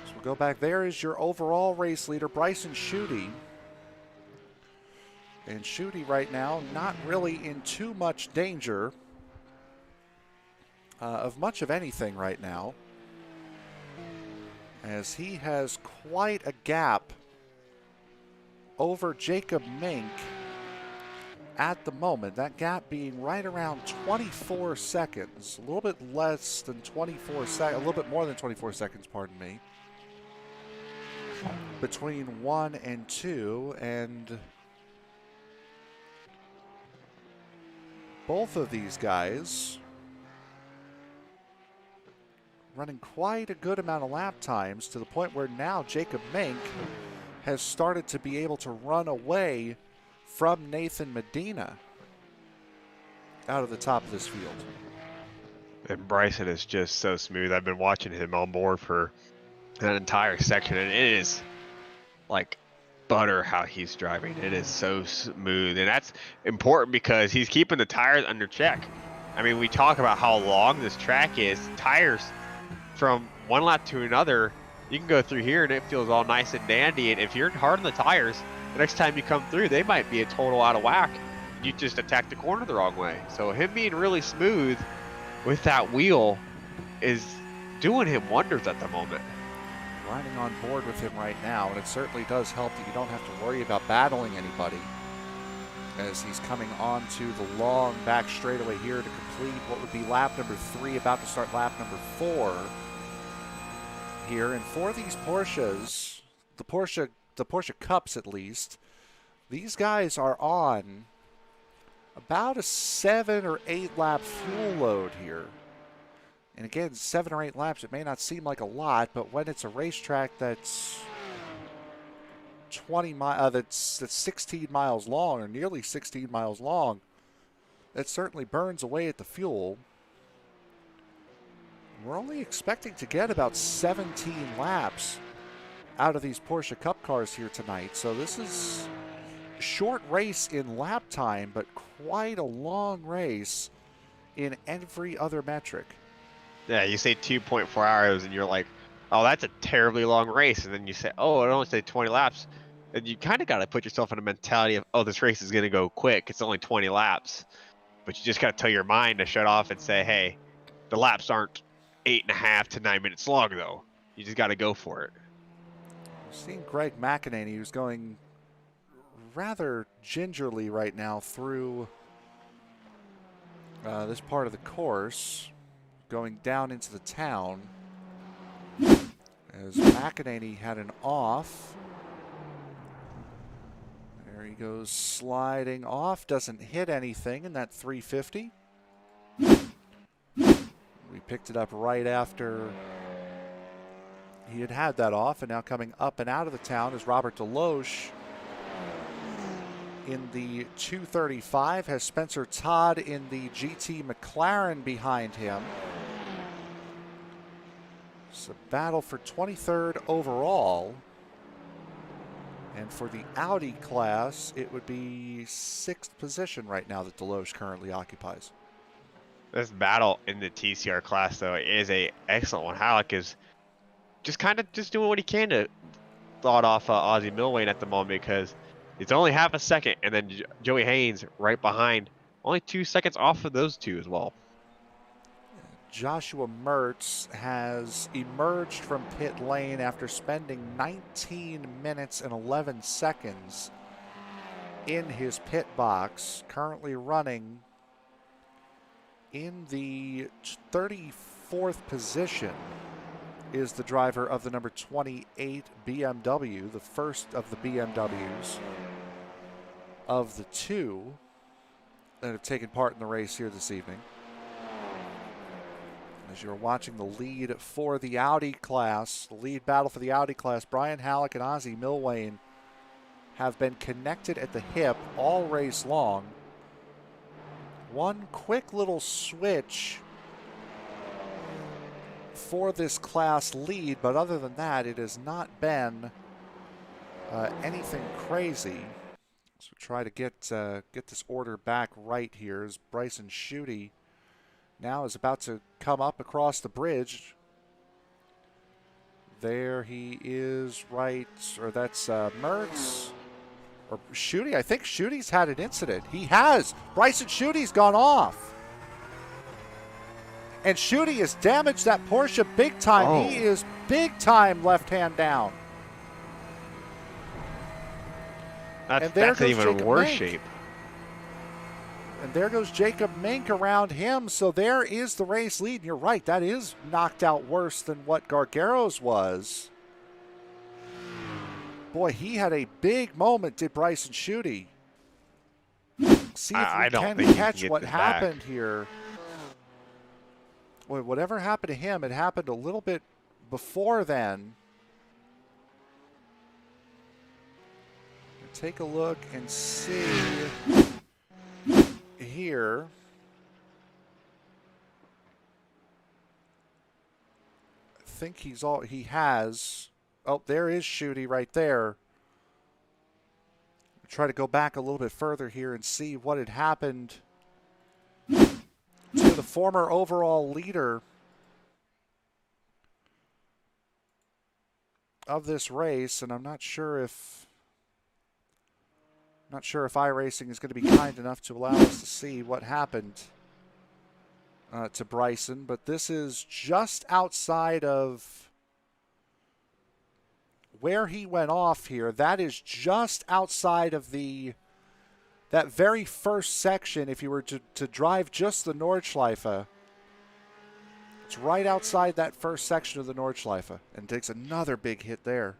So we'll go back. There is your overall race leader, Bryson Schutte. And Schutte right now not really in too much danger of much of anything right now, as he has quite a gap over Jacob Mink at the moment. That gap being right around 24 seconds. A little bit less than 24 seconds, a little bit more than 24 seconds, pardon me, between 1 and 2. And both of these guys running quite a good amount of lap times, to the point where now Jacob Mink has started to be able to run away from Nathan Medina out of the top of this field.
And Bryson is just so smooth. I've been watching him on board for that entire section, and it is like butter how he's driving. It is so smooth, and that's important because he's keeping the tires under check. I mean, we talk about how long this track is. Tires from one lap to another, you can go through here and it feels all nice and dandy, and if you're hard on the tires, the next time you come through, they might be a total out of whack. You just attack the corner the wrong way. So him being really smooth with that wheel is doing him wonders at the moment.
Riding on board with him right now, and it certainly does help that you don't have to worry about battling anybody, as he's coming onto the long back straightaway here to complete what would be lap number 3, about to start lap number 4 here. And for these Porsches, the Porsche Cups at least, these guys are on about a 7 or 8 lap fuel load here. And again, 7 or 8 laps, it may not seem like a lot, but when it's a racetrack that's that's 16 miles long, or nearly 16 miles long, it certainly burns away at the fuel. We're only expecting to get about 17 laps out of these Porsche Cup cars here tonight. So this is a short race in lap time, but quite a long race in every other metric.
Yeah, you say 2.4 hours and you're like, oh, that's a terribly long race. And then you say, oh, it only takes 20 laps. And you kind of got to put yourself in a mentality of, oh, this race is going to go quick. It's only 20 laps. But you just got to tell your mind to shut off and say, hey, the laps aren't 8.5 to 9 minutes long, though. You just got to go for it.
We're seeing Greg McEnany, who's going rather gingerly right now through this part of the course, going down into the town. As McEnany had an off. There he goes sliding off, doesn't hit anything in that 350. We picked it up right after he had that off, and now coming up and out of the town is Robert DeLoche in the 235, has Spencer Todd in the GT McLaren behind him. It's a battle for 23rd overall. And for the Audi class, it would be 6th position right now that DeLoche currently occupies.
This battle in the TCR class, though, is a excellent one. Halleck is just kind of just doing what he can to thought off Ozzie Milwain at the moment, because it's only half a second, and then Joey Haynes right behind, only 2 seconds off of those two as well.
Joshua Mertz has emerged from pit lane after spending 19 minutes and 11 seconds in his pit box, currently running in the 34th position is the driver of the number 28 BMW, the first of the BMWs of the two that have taken part in the race here this evening. As you're watching the lead for the Audi class, the lead battle for the Audi class, Brian Halleck and Ozzie Milwain have been connected at the hip all race long. One quick little switch for this class lead, but other than that, it has not been anything crazy. So try to get this order back right here as Bryson Schutte now is about to come up across the bridge. There he is, right, or that's Mertz. Or Schutte. I think Schutte's had an incident. He has. Bryson Schutte's gone off. And Schutte has damaged that Porsche big time.
Oh.
He is big time left hand down.
That's even worse shape.
And there goes Jacob Mink around him. So there is the race lead. And you're right, that is knocked out worse than what Gargaro's was. Boy, he had a big moment, did Bryson Schutte. See if we can catch what happened here. Boy, whatever happened to him, it happened a little bit before then. Take a look and see here. I think he has. Oh, there is Schutte right there. Try to go back a little bit further here and see what had happened to the former overall leader of this race, and I'm not sure if iRacing is going to be kind enough to allow us to see what happened to Bryson, but this is just outside of where he went off here. That is just outside of that very first section. If you were to drive just the Nordschleife, it's right outside that first section of the Nordschleife, and takes another big hit there.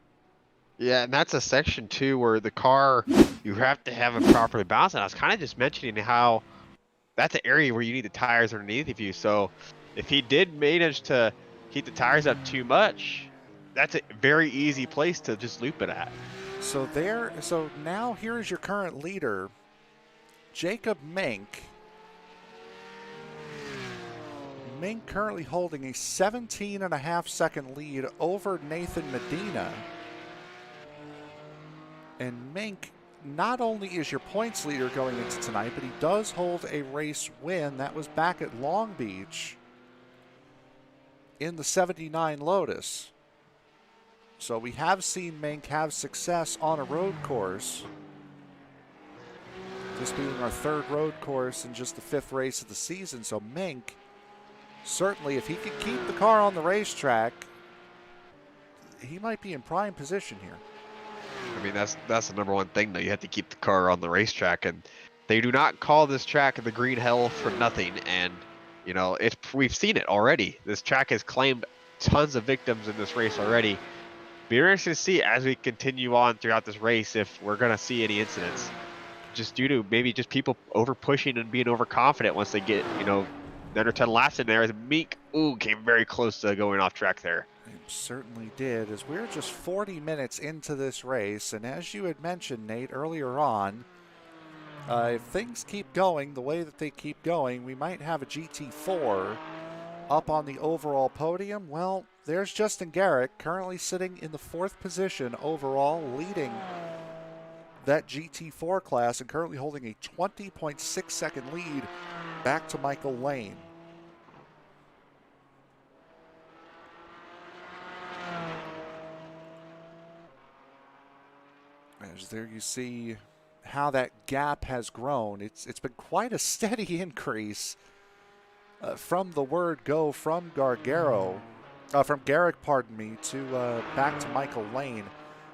Yeah, and that's a section too where the car, you have to have it properly balanced. And I was kind of just mentioning how that's an area where you need the tires underneath of you. So if he did manage to heat the tires up too much, that's a very easy place to just loop it at.
So now here is your current leader, Jacob Mink. Mink currently holding a 17.5 second lead over Nathan Medina. And Mink not only is your points leader going into tonight, but he does hold a race win. That was back at Long Beach in the 79 Lotus. So we have seen Mink have success on a road course. This being our third road course and just the fifth race of the season. So Mink, certainly if he could keep the car on the racetrack, he might be in prime position here.
I mean, that's the number one thing, though. You have to keep the car on the racetrack, and they do not call this track the Green Hell for nothing. And we've seen it already. This track has claimed tons of victims in this race already. Be interesting to see as we continue on throughout this race if we're gonna see any incidents, just due to maybe just people over pushing and being overconfident once they get 9 or 10 laps in there. As Meek came very close to going off track there.
It certainly did, as we're just 40 minutes into this race, and as you had mentioned, Nate, earlier on, if things keep going the way that they keep going, we might have a GT4 up on the overall podium. Well, there's Justin Garrick, currently sitting in the 4th position overall, leading that GT4 class and currently holding a 20.6 second lead back to Michael Lane. As there you see how that gap has grown. It's been quite a steady increase from the word go from Garrick, pardon me, to back to Michael Lane.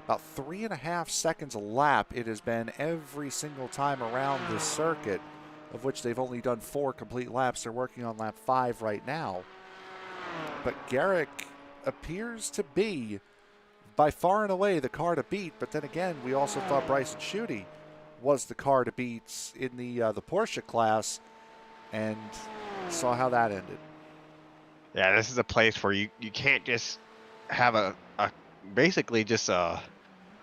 About 3.5 seconds a lap it has been every single time around this circuit, of which they've only done 4 complete laps. They're working on lap 5 right now. But Garrick appears to be by far and away the car to beat, but then again, we also thought Bryson Schutte was the car to beat in the Porsche class, and saw how that ended.
Yeah, this is a place where you can't just have a basically just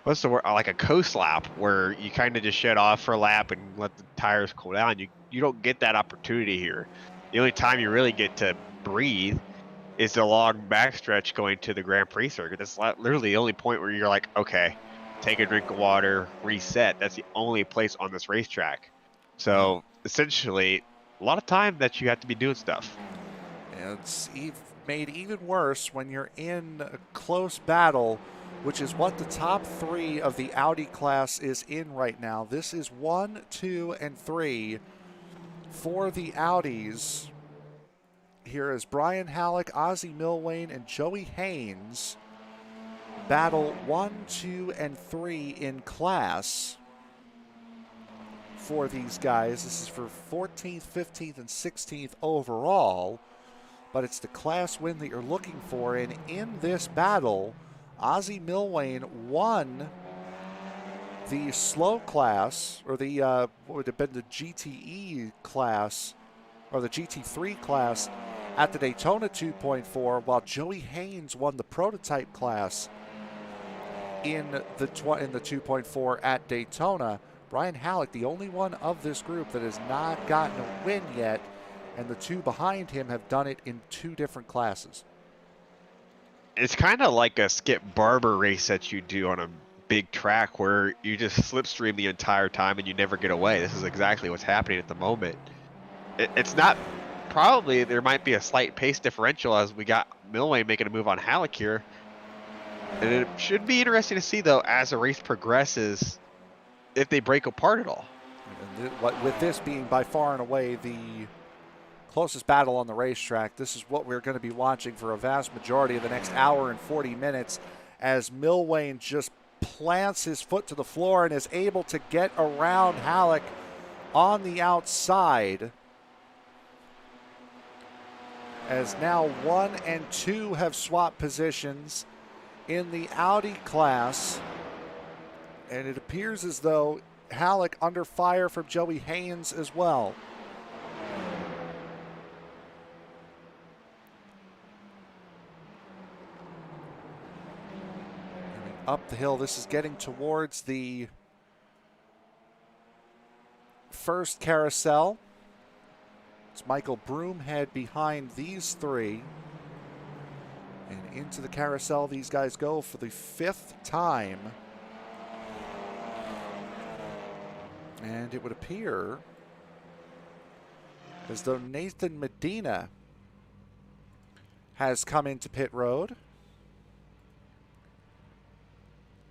what's the word, like a coast lap where you kind of just shut off for a lap and let the tires cool down. You don't get that opportunity here. The only time you really get to breathe is the long backstretch going to the Grand Prix circuit. That's literally the only point where you're like, okay, take a drink of water, reset. That's the only place on this racetrack. So essentially, a lot of time that you have to be doing stuff.
And it's made even worse when you're in a close battle, which is what the top 3 of the Audi class is in right now. This is 1, 2, and 3 for the Audis. Here is Brian Halleck, Ozzie Milwane, and Joey Haynes battle 1, 2, and 3 in class for these guys. This is for 14th, 15th, and 16th overall, but it's the class win that you're looking for. And in this battle, Ozzie Milwane won the slow class, or the what would have been the GTE class, or the GT3 class at the Daytona 2.4, while Joey Haynes won the prototype class in the 2.4 at Daytona. Brian Halleck, the only one of this group that has not gotten a win yet, and the 2 behind him have done it in 2 different classes.
It's kind of like a Skip Barber race that you do on a big track where you just slipstream the entire time and you never get away. This is exactly what's happening at the moment. It's not, probably there might be a slight pace differential as we got Milway making a move on Halleck here. And it should be interesting to see, though, as the race progresses, if they break apart at all.
And with this being by far and away the closest battle on the racetrack, this is what we're going to be watching for a vast majority of the next hour and 40 minutes, as Milwane just plants his foot to the floor and is able to get around Halleck on the outside, as now 1 and 2 have swapped positions in the Audi class, and it appears as though Halleck under fire from Joey Haynes as well. Up the hill, this is getting towards the first carousel. It's Michael Broomhead behind these 3. And into the carousel these guys go for the 5th time. And it would appear as though Nathan Medina has come into pit road.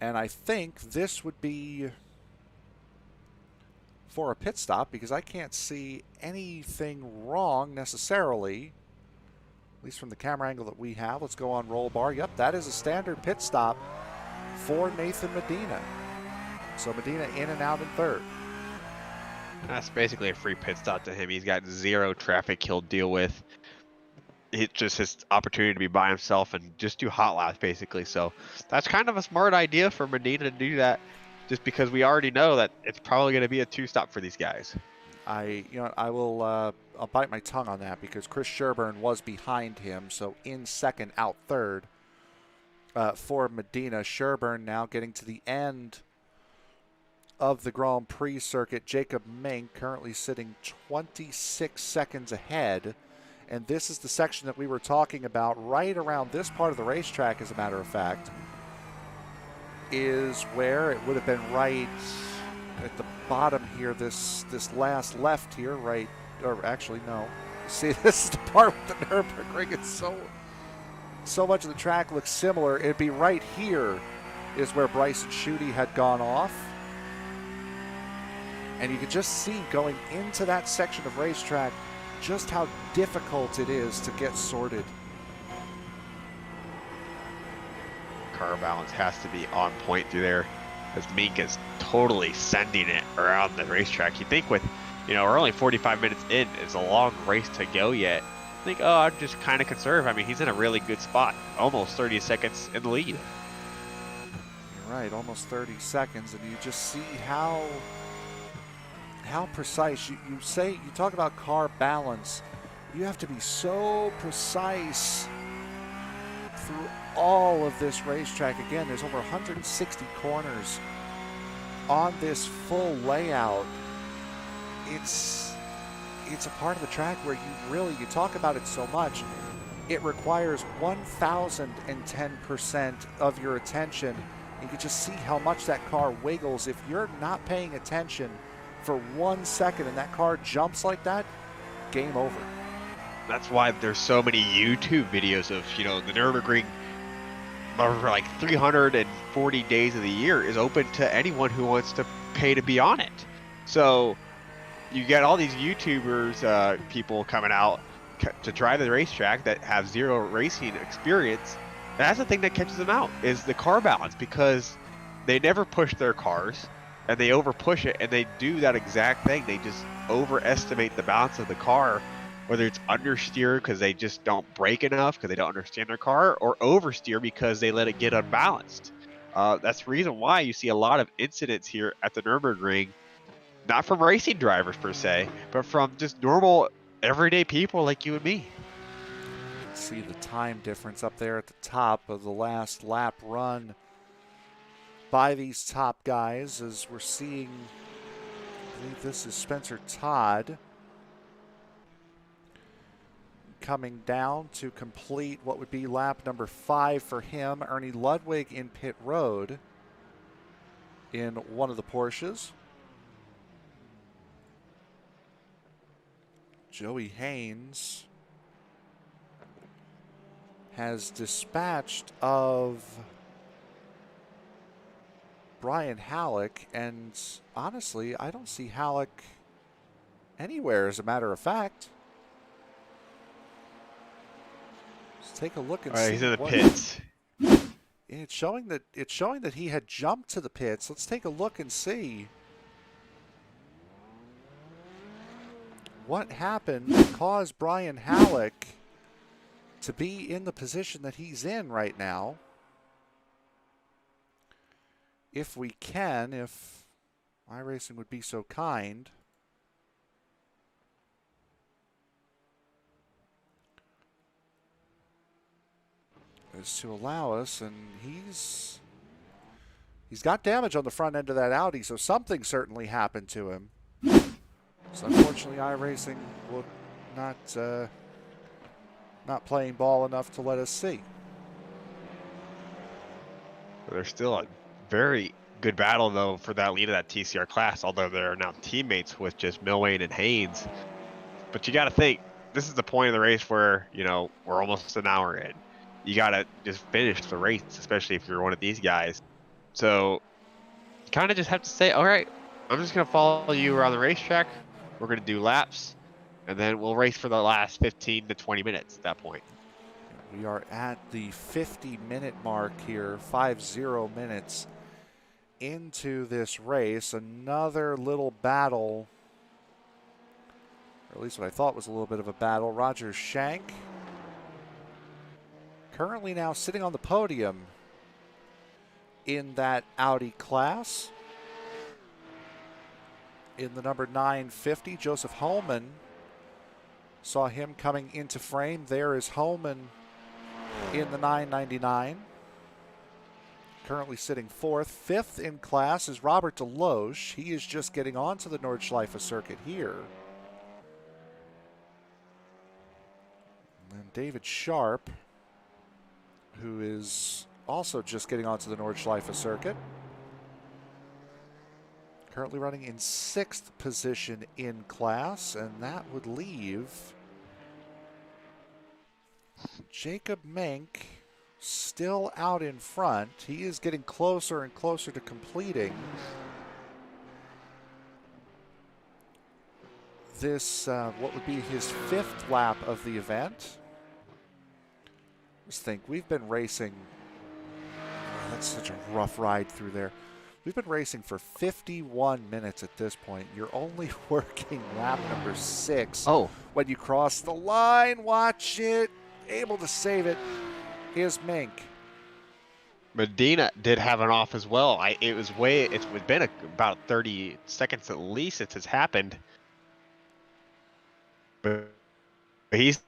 And I think this would be for a pit stop because I can't see anything wrong necessarily, at least from the camera angle that we have. Let's go on roll bar. Yep, that is a standard pit stop for Nathan Medina. So Medina in and out in third.
That's basically a free pit stop to him. He's got 0 traffic he'll deal with. It's just his opportunity to be by himself and just do hot laps, basically. So that's kind of a smart idea for Medina to do that, just because we already know that it's probably going to be a 2-stop for these guys.
I will I'll bite my tongue on that because Chris Sherburne was behind him, so in second, out third for Medina. Sherburne now getting to the end of the Grand Prix circuit. Jacob Mink currently sitting 26 seconds ahead. And this is the section that we were talking about right around this part of the racetrack, as a matter of fact, is where it would have been right at the bottom here, this last left here, right, or actually, no. See, this is the part with the Nurburgring. It's so much of the track looks similar. It'd be right here is where Bryson Schutte had gone off. And you could just see going into that section of racetrack just how difficult it is to get sorted.
Car balance has to be on point through there, as Mink is totally sending it around the racetrack. You think with, we're only 45 minutes in, it's a long race to go yet. I think, I'd just kind of conserve. I mean, he's in a really good spot, almost 30 seconds in the lead.
You're right, almost 30 seconds, and you just see how precise. You talk about car balance. You have to be so precise through all of this racetrack. Again, there's over 160 corners on this full layout. It's a part of the track where you talk about it so much. It requires 1,010% of your attention. You can just see how much that car wiggles. If you're not paying attention for 1 second and that car jumps like that, game over.
That's why there's so many YouTube videos of, the Nurburgring over like 340 days of the year is open to anyone who wants to pay to be on it. So you get all these YouTubers, people coming out to drive the racetrack that have 0 racing experience. That's the thing that catches them out, is the car balance, because they never push their cars. And they over push it, and they do that exact thing. They just overestimate the balance of the car, whether it's understeer because they just don't brake enough because they don't understand their car, or oversteer because they let it get unbalanced. That's the reason why you see a lot of incidents here at the Nürburgring, not from racing drivers per se, but from just normal, everyday people like you and me.
See the time difference up there at the top of the last lap run by these top guys, as we're seeing, I believe this is Spencer Todd coming down to complete what would be lap number 5 for him. Ernie Ludwig in pit road in one of the Porsches. Joey Haynes has dispatched of Brian Halleck, and honestly, I don't see Halleck anywhere, as a matter of fact. Let's take a look and see.
He's in the pits.
It's showing that he had jumped to the pits. Let's take a look and see what happened to cause Brian Halleck to be in the position that he's in right now. If we can, if iRacing would be so kind. Is to allow us, and he's got damage on the front end of that Audi, so something certainly happened to him. So unfortunately, iRacing will not playing ball enough to let us see.
There's still a very good battle, though, for that lead of that TCR class, although they're now teammates with just Milwain and Haynes. But you got to think, this is the point of the race where, we're almost an hour in. You got to just finish the race, especially if you're one of these guys. So you kind of just have to say, all right, I'm just going to follow you around the racetrack. We're going to do laps, and then we'll race for the last 15 to 20 minutes at that point.
We are at the 50-minute mark here, 50 minutes into this race. Another little battle, or at least what I thought was a little bit of a battle. Roger Shank, currently now sitting on the podium in that Audi class. In the number 950, Joseph Holman, saw him coming into frame. There is Holman in the 999. Currently sitting fourth. Fifth in class is Robert Deloche. He is just getting onto the Nordschleife circuit here. And David Sharp, who is also just getting onto the Nordschleife circuit. Currently running in sixth position in class, and that would leave Jacob Menk still out in front. He is getting closer and closer to completing this, what would be his fifth lap of the event. Just think, we've been racing, that's such a rough ride through there. We've been racing for 51 minutes at this point. You're only working lap number 6.
Oh,
When you cross the line, watch it. Able to save it is Mink.
Medina did have an off as well. It's been about 30 seconds at least since it's happened. But he's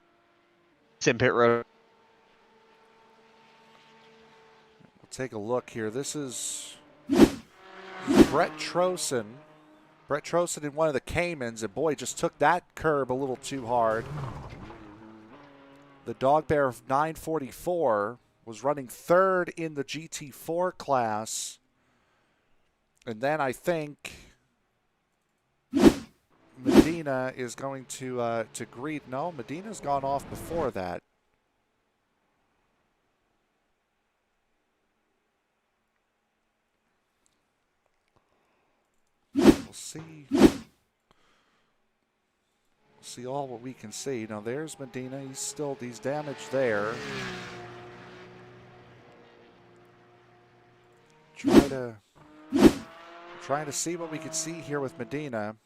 in pit road.
We'll take a look here. This is Brett Trosen. Brett Trosen in one of the Caymans, and boy, just took that curb a little too hard. The Dog Bear of 944 was running third in the GT4 class. And then I think Medina is going to greet. No, Medina's gone off before that. We'll see. See all what we can see. Now there's Medina. He's damaged there. Trying to see what we can see here with Medina.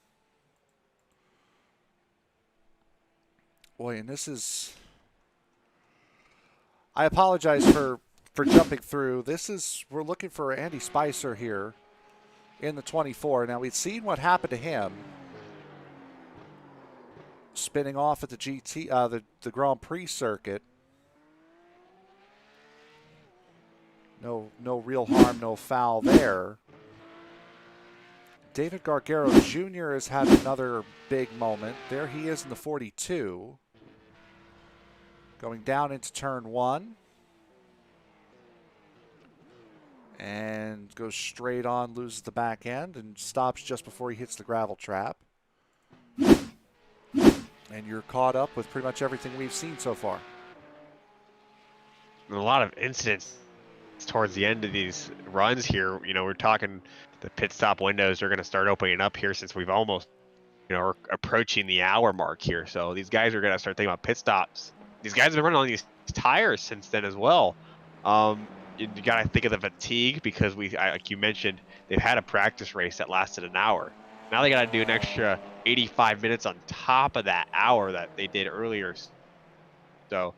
Boy, and this is, I apologize for jumping through. We're looking for Andy Spicer here in the 24. Now we've seen what happened to him. Spinning off at the the Grand Prix circuit. No real harm, no foul there. David Gargaro Jr. has had another big moment. There he is in the 42. Going down into turn 1. And goes straight on, loses the back end, and stops just before he hits the gravel trap. And you're caught up with pretty much everything we've seen so far.
A lot of incidents towards the end of these runs here. We're talking the pit stop windows are going to start opening up here since we've almost, are approaching the hour mark here. So these guys are going to start thinking about pit stops. These guys have been running on these tires since then as well. You got to think of the fatigue because like you mentioned, they've had a practice race that lasted an hour. Now they got to do an extra 85 minutes on top of that hour that they did earlier. So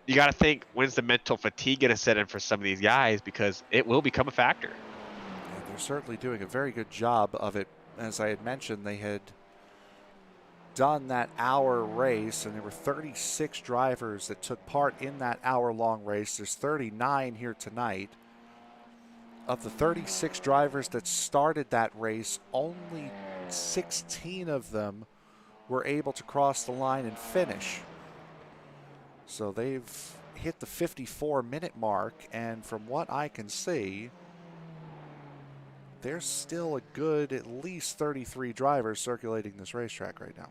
you got to think, when's the mental fatigue going to set in for some of these guys, because it will become a factor.
Yeah, they're certainly doing a very good job of it. As I had mentioned, they had done that hour race, and there were 36 drivers that took part in that hour-long race. There's 39 here tonight. Of the 36 drivers that started that race, only 16 of them were able to cross the line and finish. So they've hit the 54-minute mark, and from what I can see, there's still a good at least 33 drivers circulating this racetrack right now.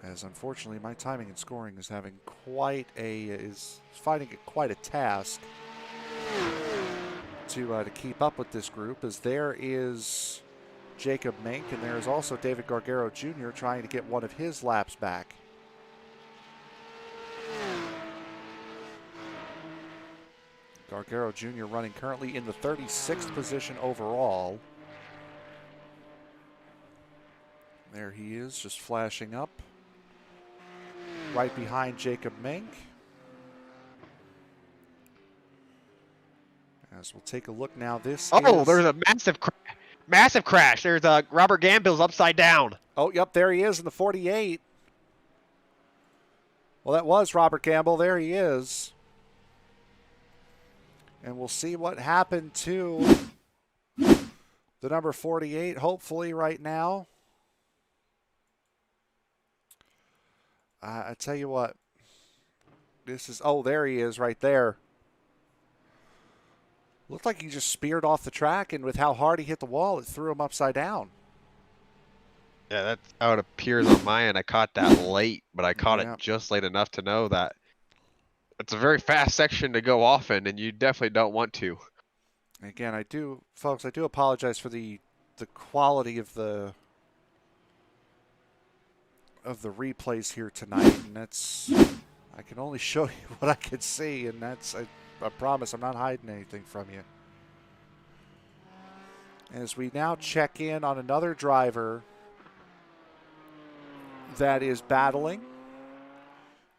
As unfortunately, my timing and scoring is finding it quite a task to keep up with this group. As there is Jacob Mink, and there is also David Gargaro Jr. trying to get one of his laps back. Gargaro Jr. running currently in the 36th position overall. There he is, just flashing up. Right behind Jacob Mink. As we'll take a look now, there's
a massive crash. There's Robert Gambill's upside down.
Oh, yep, there he is in the 48. Well, that was Robert Gamble. There he is. And we'll see what happened to the number 48, hopefully right now. I tell you what, there he is right there. Looked like he just speared off the track, and with how hard he hit the wall, it threw him upside down.
Yeah, that's how it appears on my end. I caught that late, but I caught it just late enough to know that it's a very fast section to go off in, and you definitely don't want to.
Again, I do apologize for the quality of the replays here tonight, and I can only show you what I can see, and I promise I'm not hiding anything from you. As we now check in on another driver that is battling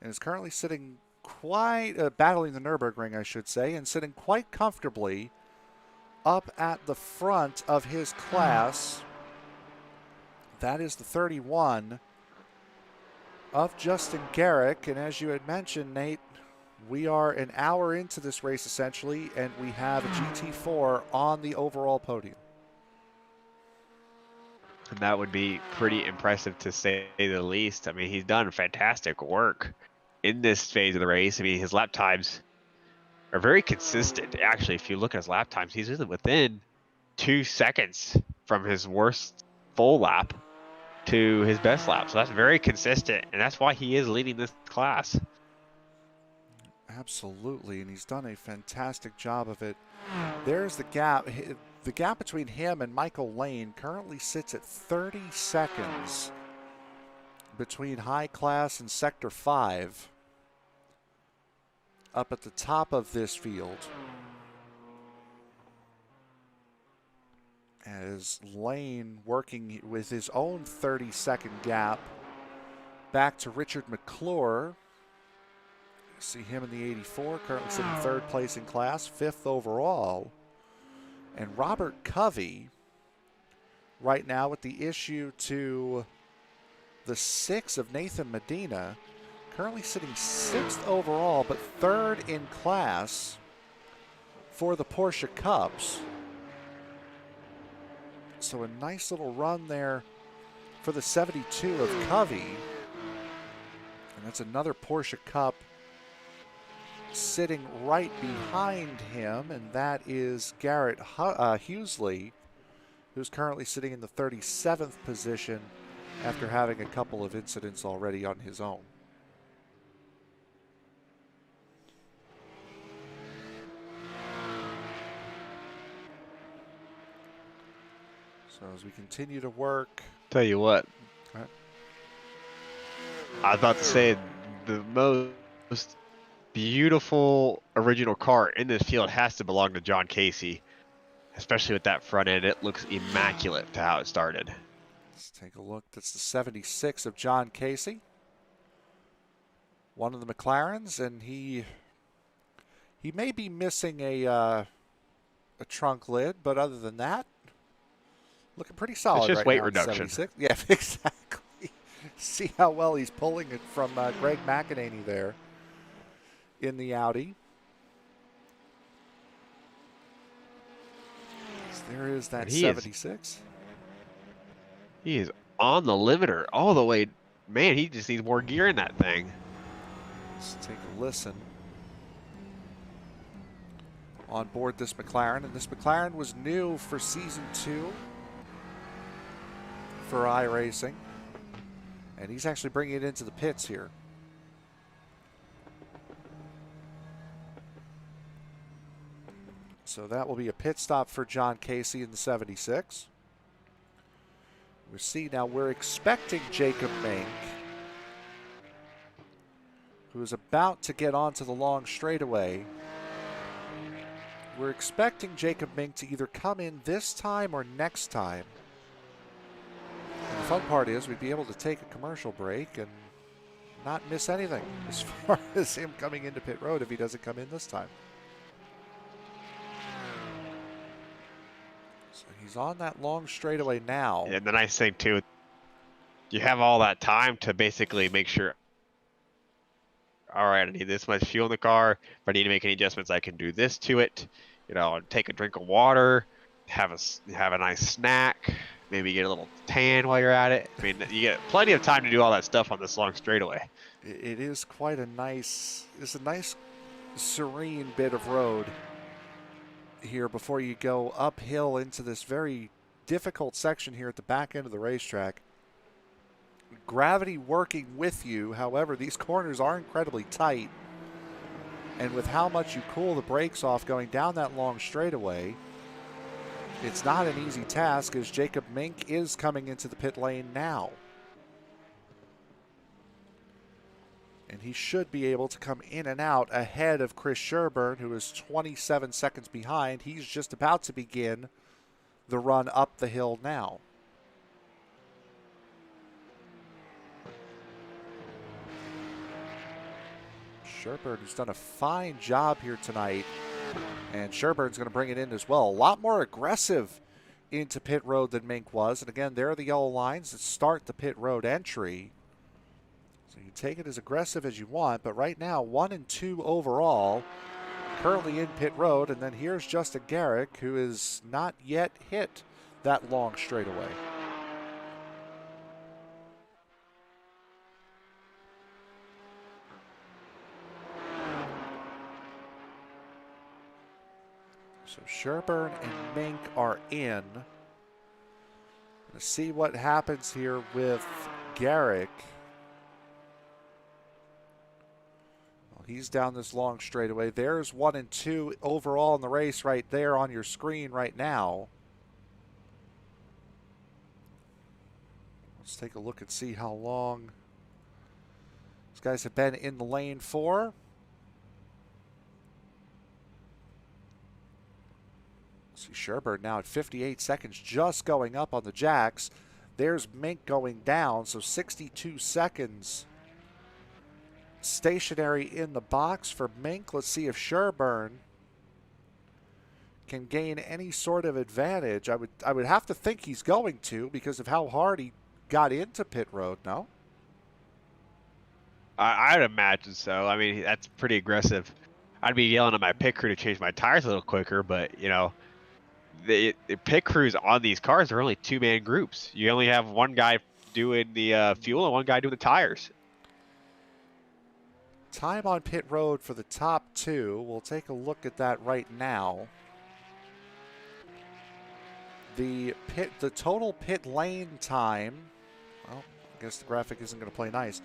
and is currently sitting battling the Nurburgring, I should say, and sitting quite comfortably up at the front of his class. That is the 31 of Justin Garrick. And as you had mentioned, Nate, we are an hour into this race essentially, and we have a GT4 on the overall podium.
And that would be pretty impressive to say the least. I mean, he's done fantastic work in this phase of the race. I mean, his lap times are very consistent. Actually, if you look at his lap times, he's really within 2 seconds from his worst full lap to his best lap. So that's very consistent, and that's why he is leading this class.
Absolutely, and he's done a fantastic job of it. There's the gap. The gap between him and Michael Lane currently sits at 30 seconds between high class and sector 5 up at the top of this field. As Lane working with his own 30-second gap back to Richard McClure. See him in the 84, currently sitting third place in class, 5th overall. And Robert Covey, right now with the issue to the 6 of Nathan Medina, currently sitting 6th overall, but 3rd in class for the Porsche Cups. So a nice little run there for the 72 of Covey. And that's another Porsche Cup sitting right behind him, and that is Garrett Hughesley, who's currently sitting in the 37th position after having a couple of incidents already on his own. So as we continue to work.
Tell you what.
Right.
I was about to say the most beautiful original car in this field has to belong to John Casey, especially with that front end. It looks immaculate to how it started.
Let's take a look. That's the 76 of John Casey, one of the McLarens, and he may be missing a trunk lid, but other than that, looking pretty solid.
It's just
right
weight
now
reduction.
76. Yeah, exactly. See how well he's pulling it from Greg McEnany there in the Audi. There is that 76.
He is on the limiter all the way. Man, he just needs more gear in that thing.
Let's take a listen. On board this McLaren, and this McLaren was new for season 2 for iRacing. And he's actually bringing it into the pits here. So that will be a pit stop for John Casey in the 76. We see now we're expecting Jacob Mink, who is about to get onto the long straightaway. We're expecting Jacob Mink to either come in this time or next time. And the fun part is we'd be able to take a commercial break and not miss anything as far as him coming into pit road if he doesn't come in this time. So he's on that long straightaway now.
And the nice thing too, you have all that time to basically make sure, all right, I need this much fuel in the car. If I need to make any adjustments, I can do this to it. You know, take a drink of water, have a nice snack, maybe get a little tan while you're at it. I mean, you get plenty of time to do all that stuff on this long straightaway.
It is quite a nice, it's a nice serene bit of road here before you go uphill into this very difficult section here at the back end of the racetrack. Gravity working with you. However, these corners are incredibly tight. And with how much you cool the brakes off going down that long straightaway, it's not an easy task as Jacob Mink is coming into the pit lane now. And he should be able to come in and out ahead of Chris Sherburne, who is 27 seconds behind. He's just about to begin the run up the hill now. Sherburne, who's done a fine job here tonight. And Sherburne's going to bring it in as well. A lot more aggressive into pit road than Mink was. And again, there are the yellow lines that start the pit road entry. So you take it as aggressive as you want. But right now, 1 and 2 overall. Currently in pit road. And then here's Justin Garrick, who is not yet hit that long straightaway. So Sherburne and Mink are in. Let's see what happens here with Garrick. Well, he's down this long straightaway. There's 1 and 2 overall in the race right there on your screen right now. Let's take a look and see how long these guys have been in the lane for. See Sherburne now at 58 seconds, just going up on the jacks. There's Mink going down, so 62 seconds stationary in the box for Mink. Let's see if Sherburne can gain any sort of advantage. I would have to think he's going to because of how hard he got into pit road, no?
I'd imagine so. I mean, that's pretty aggressive. I'd be yelling at my pit crew to change my tires a little quicker, but, you know, the pit crews on these cars are only 2-man groups. You only have one guy doing the fuel and one guy doing the tires.
Time on pit road for the top 2. We'll take a look at that right now. The total pit lane time, well, I guess the graphic isn't going to play nice.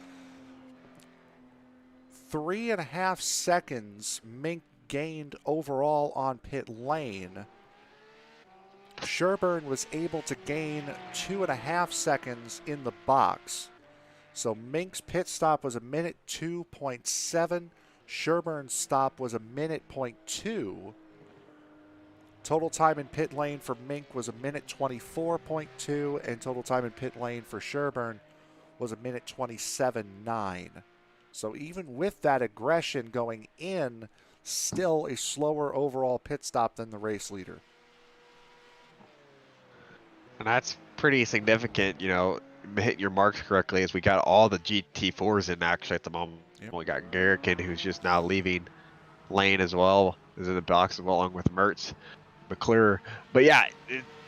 3.5 seconds Mink gained overall on pit lane. Sherburne was able to gain 2.5 seconds in the box. So Mink's pit stop was a minute 2.7. Sherburne's stop was a minute 0.2. Total time in pit lane for Mink was a minute 24.2, and total time in pit lane for Sherburne was a minute 27.9. So even with that aggression going in, still a slower overall pit stop than the race leader.
And that's pretty significant, you know, hitting your marks correctly as we got all the GT4s in actually at the moment.
Yep.
We got Garrick in, who's just now leaving lane as well, is in the box as well, along with Mertz, McClure. But yeah,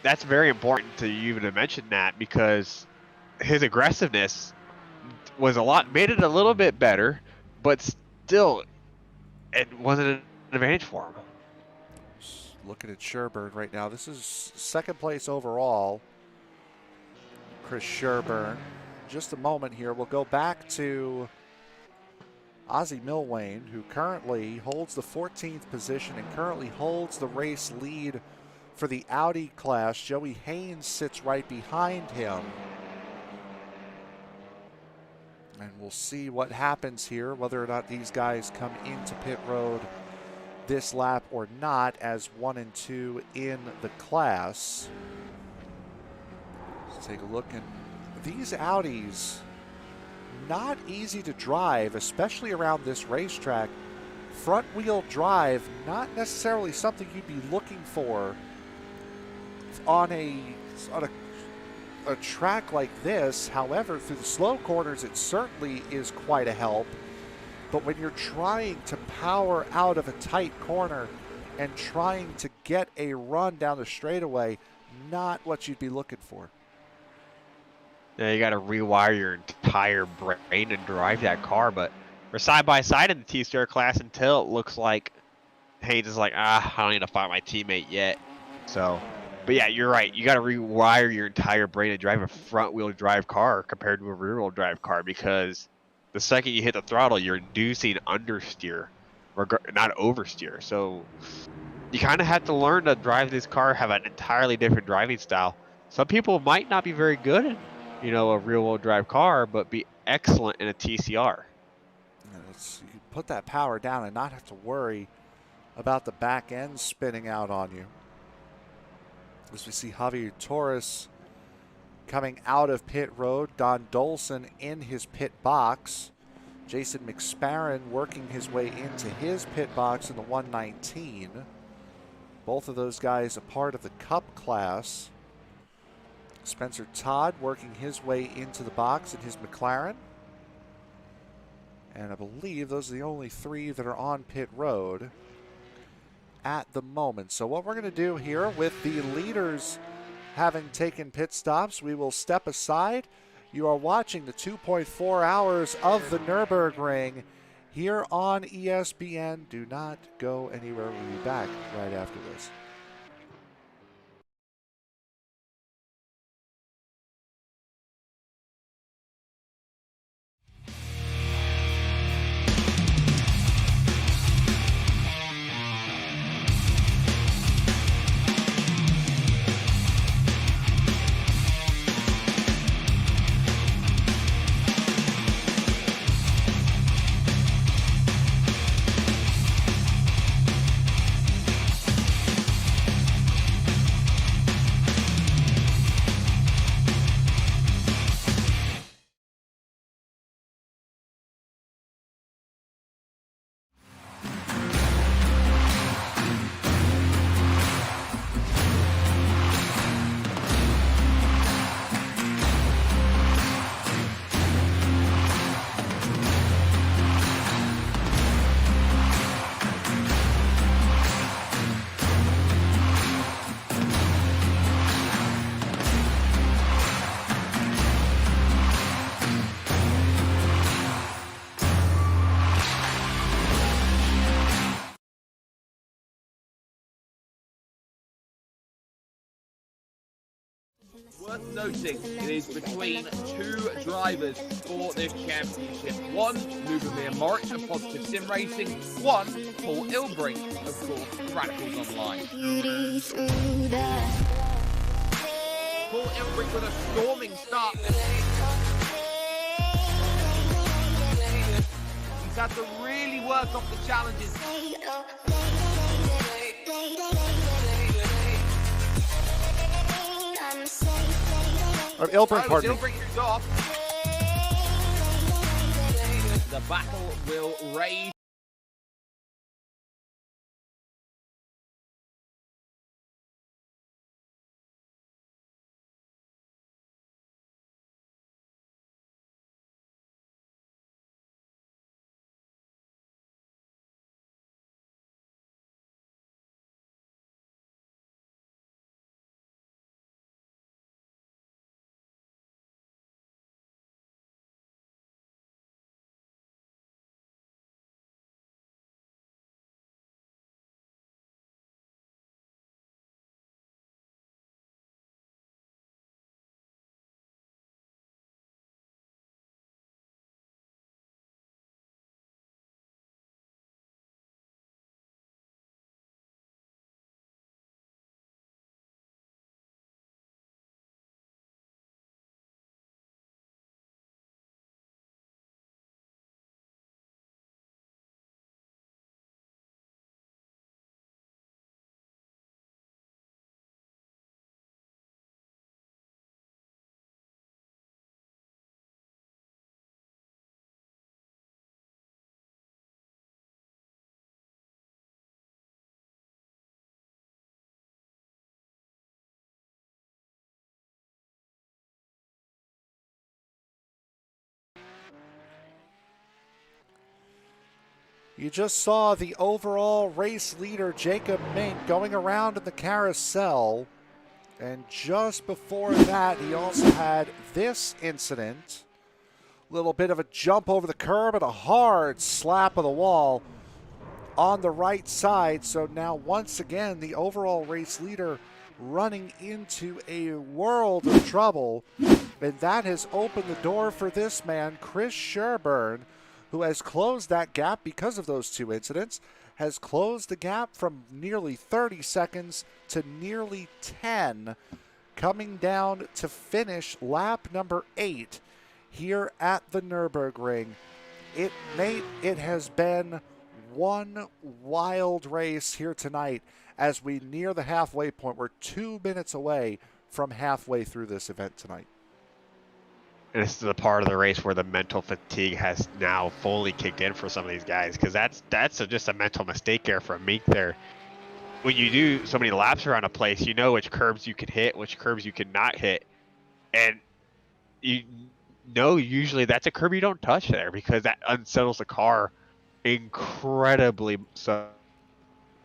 that's very important to you even to mention that, because his aggressiveness was made it a little bit better, but still it wasn't an advantage for him.
Looking at Sherburne right now. This is second place overall. Chris Sherburne. just a moment here. We'll go back to Ozzie Milwane, who currently holds the 14th position and currently holds the race lead for the Audi class. Joey Haynes sits right behind him. And we'll see what happens here, whether or not these guys come into pit road this lap or not, as 1 and 2 in the class. Let's take a look. And these Audis, not easy to drive, especially around this racetrack. Front wheel drive, not necessarily something you'd be looking for on a track like this. However, through the slow corners, it certainly is quite a help. But when you're trying to power out of a tight corner and trying to get a run down the straightaway, not what you'd be looking for.
Yeah, you got to rewire your entire brain to drive that car. But we're side by side in the TCR class until it looks like Haynes is like, I don't need to fight my teammate yet. So, but yeah, you're right. You got to rewire your entire brain to drive a front wheel drive car compared to a rear wheel drive car, because the second you hit the throttle, you're inducing understeer, not oversteer. So you kind of have to learn to drive this car, have an entirely different driving style. Some people might not be very good in, a rear wheel drive car, but be excellent in a TCR.
You can put that power down and not have to worry about the back end spinning out on you. As we see Javier Torres coming out of pit road, Don Dolson in his pit box, Jason McSparron working his way into his pit box in the 119. Both of those guys a part of the Cup class. Spencer Todd working his way into the box in his McLaren. And I believe those are the only 3 that are on pit road at the moment. So what we're going to do here, with the leaders having taken pit stops, we will step aside. You are watching the 2.4 hours of the Nurburgring here on ESPN. Do not go anywhere. We'll be back right after this.
Worth noting, it is between 2 drivers for this championship. One, Lubomir Moritz of Positive Sim Racing. One, Paul Ilbrink, of course, Radicals Online. Paul Ilbrink with a storming start. He's had to really work off the challenges.
Ilbrink, pardon me.
Ilbrink is off. The battle will rage.
You just saw the overall race leader, Jacob Mink, going around in the carousel. And just before that, he also had this incident. Little bit of a jump over the curb and a hard slap of the wall on the right side. So now once again, the overall race leader running into a world of trouble. And that has opened the door for this man, Chris Sherburne, who has closed that gap because of those two incidents, has closed the gap from nearly 30 seconds to nearly 10, coming down to finish lap number 8 here at the Nurburgring. It has been one wild race here tonight as we near the halfway point. We're 2 minutes away from halfway through this event tonight.
And this is the part of the race where the mental fatigue has now fully kicked in for some of these guys, because that's just a mental mistake there for a Meek there. When you do so many laps around a place, you know which curbs you can hit, which curbs you cannot hit, and you know usually that's a curb you don't touch there because that unsettles the car incredibly. So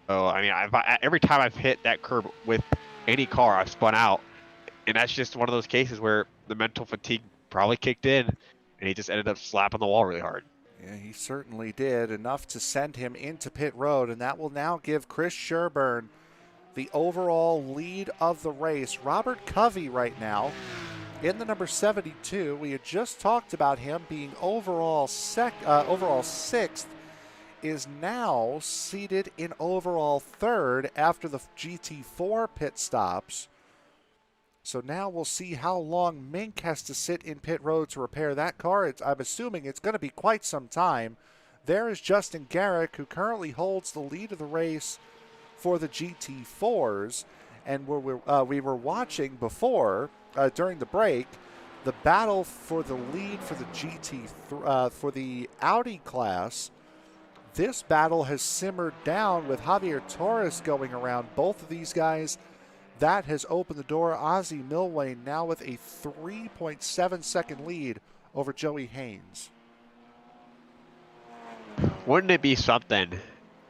I mean, every time I've hit that curb with any car, I've spun out, and that's just one of those cases where the mental fatigue probably kicked in, and he just ended up slapping the wall really hard.
Yeah, he certainly did, enough to send him into pit road, and that will now give Chris Sherburne the overall lead of the race. Robert Covey right now in the number 72. We had just talked about him being overall sixth, is now seated in overall third after the GT4 pit stops. So now we'll see how long Mink has to sit in pit road to repair that car. I'm assuming it's going to be quite some time. There is Justin Garrick, who currently holds the lead of the race for the GT4s. And we were watching before, during the break, the battle for the lead for the for the Audi class. This battle has simmered down with Javier Torres going around both of these guys. That has opened the door. Ozzie Milway now with a 3.7 second lead over Joey Haynes.
Wouldn't it be something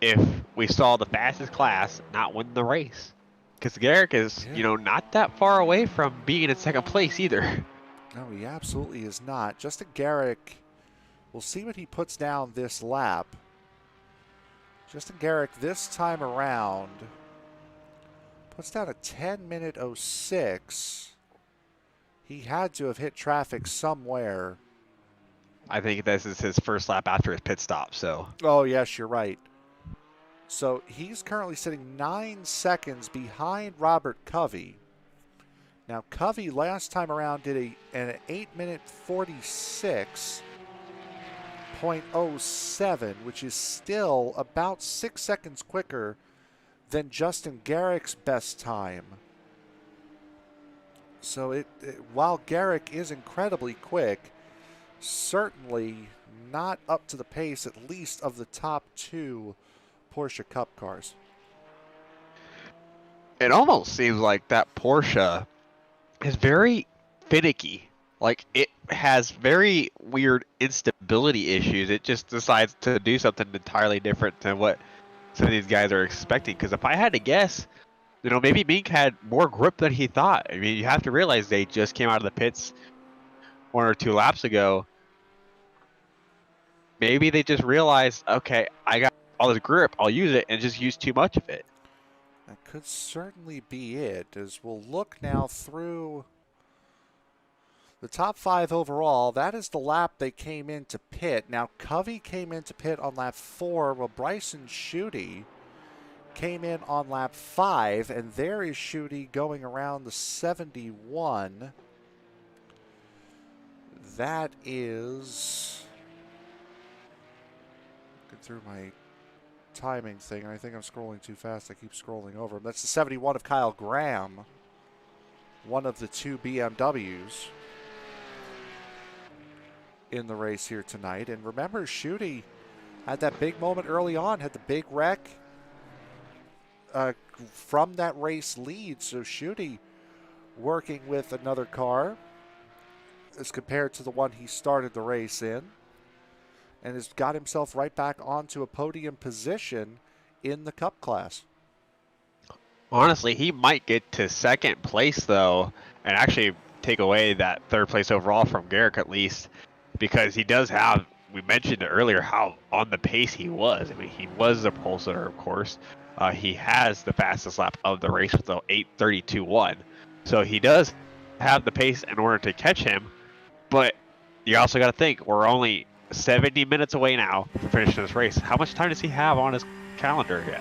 if we saw the fastest class not win the race? Because Garrick is, not that far away from being in second place either.
No, he absolutely is not. Justin Garrick, we'll see what he puts down this lap. Justin Garrick this time around puts down a 10-minute 06. He had to have hit traffic somewhere.
I think this is his first lap after his pit stop, so.
Oh, yes, you're right. So he's currently sitting 9 seconds behind Robert Covey. Now, Covey last time around did an 8-minute 46.07, which is still about 6 seconds quicker than Justin Garrick's best time. So while Garrick is incredibly quick, certainly not up to the pace, at least of the top two Porsche Cup cars.
It almost seems like that Porsche is very finicky. Like, it has very weird instability issues. It just decides to do something entirely different than what some of these guys are expecting. Because if I had to guess, maybe Mink had more grip than he thought. I mean, you have to realize they just came out of the pits 1 or 2 laps ago. Maybe they just realized, okay, I got all this grip, I'll use it, and just use too much of it.
That could certainly be it, as we'll look now through the top 5 overall. That is the lap they came into pit. Now, Covey came into pit on lap 4, while Bryson Schutte came in on lap 5, and there is Schutte going around the 71. That is... Get through my timing thing. I think I'm scrolling too fast. I keep scrolling over him. That's the 71 of Kyle Graham, one of the 2 BMWs in the race here tonight. And remember, Schutte had that big moment early on, had the big wreck from that race lead. So Schutte working with another car as compared to the one he started the race in. and has got himself right back onto a podium position in the Cup class.
Honestly, he might get to second place, though, and actually take away that third place overall from Garrick at least, because he does have, we mentioned earlier, how on the pace he was. I mean, he was the pole sitter, of course. He has the fastest lap of the race with the 8:32.1. So he does have the pace in order to catch him, but you also got to think, we're only 70 minutes away now from finishing this race. How much time does he have on his calendar yet?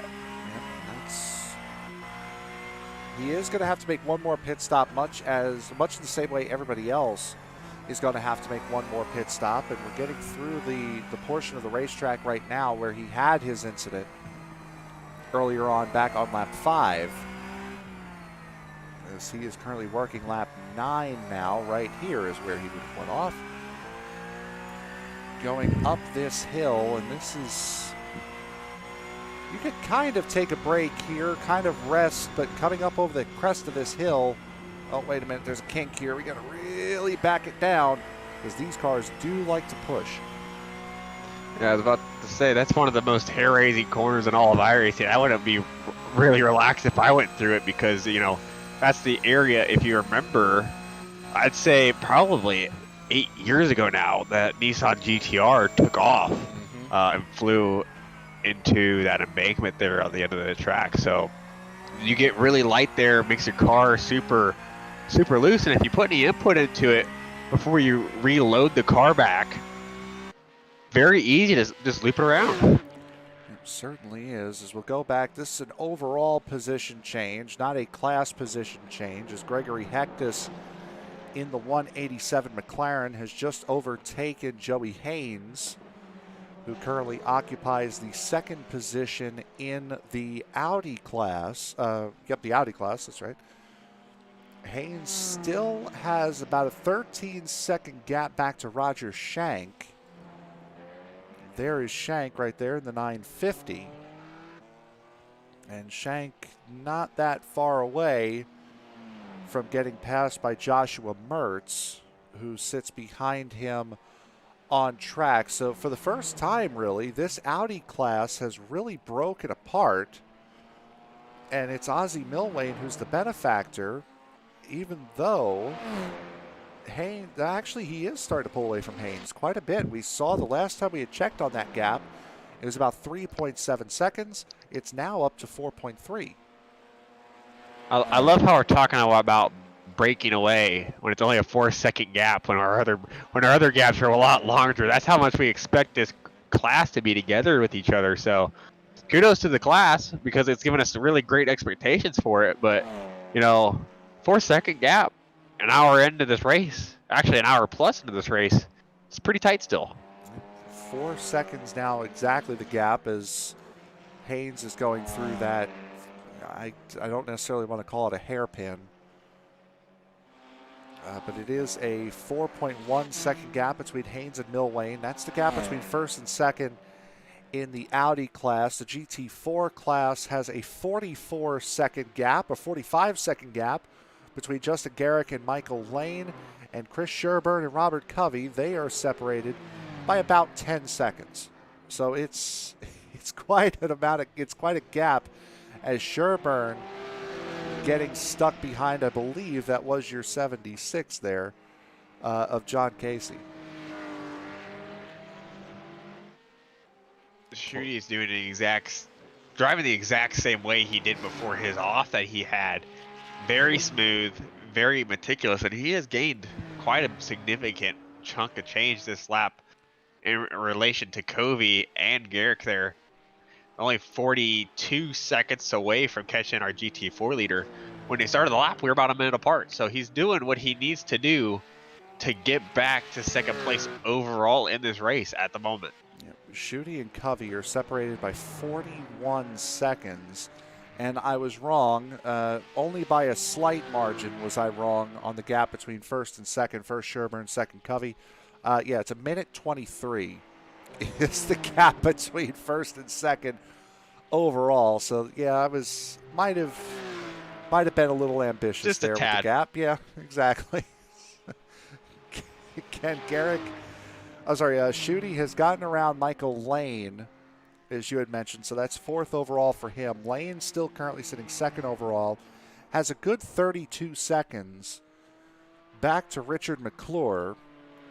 He is going to have to make one more pit stop, much in the same way everybody else is going to have to make one more pit stop. And we're getting through the portion of the racetrack right now where he had his incident earlier on, back on lap 5. As he is currently working lap 9 now. Right here is where he would have went off. Going up this hill, and this is... You could kind of take a break here, kind of rest, but coming up over the crest of this hill, oh, wait a minute, there's a kink here. We got to really back it down because these cars do like to push.
Yeah, I was about to say, that's one of the most hair-raising corners in all of iRacing. I wouldn't be really relaxed if I went through it because, you know, that's the area, if you remember, I'd say probably 8 years ago now, that Nissan GTR took off and flew into that embankment there on the end of the track. So you get really light there, makes your car super loose, and if you put any input into it before you reload the car back, very easy to just loop it around.
It certainly is. As we'll go back, this is an overall position change, not a class position change, as Gregory Hectus in the 187 McLaren has just overtaken Joey Haynes, who currently occupies the second position in the Audi class. The Audi class, that's right. Haynes still has about a 13-second gap back to Roger Shank. There is Shank right there in the 950. And Shank not that far away from getting passed by Joshua Mertz, who sits behind him on track. So for the first time, really, this Audi class has really broken apart, and it's Ozzie Milwane who's the benefactor, even though Haynes, actually he is starting to pull away from Haynes quite a bit. We saw the last time we had checked on that gap, it was about 3.7 seconds. It's now up to 4.3.
I love how we're talking a lot about breaking away when it's only a 4-second gap when our other gaps are a lot longer. That's how much we expect this class to be together with each other. So kudos to the class because it's given us really great expectations for it. But, you know, 4-second gap, an hour into this race, actually an hour plus into this race, it's pretty tight still.
4 seconds now exactly the gap as Haynes is going through that. I don't necessarily want to call it a hairpin. But it is a 4.1 second gap between Haynes and Milwane. That's the gap between first and second in the Audi class. The GT4 class has a 44-second gap, a 45-second gap between Justin Garrick and Michael Lane, and Chris Sherburne and Robert Covey. They are separated by about 10 seconds. So it's quite a gap as Sherburne getting stuck behind, I believe that was your 76 there, of John Casey.
Schutte is doing driving the exact same way he did before his off that he had. Very smooth, very meticulous, and he has gained quite a significant chunk of change this lap in relation to Covey and Garrick there. Only 42 seconds away from catching our GT4 leader. When they started the lap, we were about a minute apart. So he's doing what he needs to do to get back to second place overall in this race at the moment.
Yep. Schutte and Covey are separated by 41 seconds. And I was wrong. Only by a slight margin was I wrong on the gap between first and second. First Sherburne, second Covey. Yeah, it's a minute 23. Is the gap between first and second overall. So yeah, I might have been a little ambitious
just
there
a tad.
with the gap. Yeah, exactly. Ken Garrick Schutte has gotten around Michael Lane, as you had mentioned, so that's 4th overall for him. Lane still currently sitting 2nd overall, has a good 32 seconds back to Richard McClure.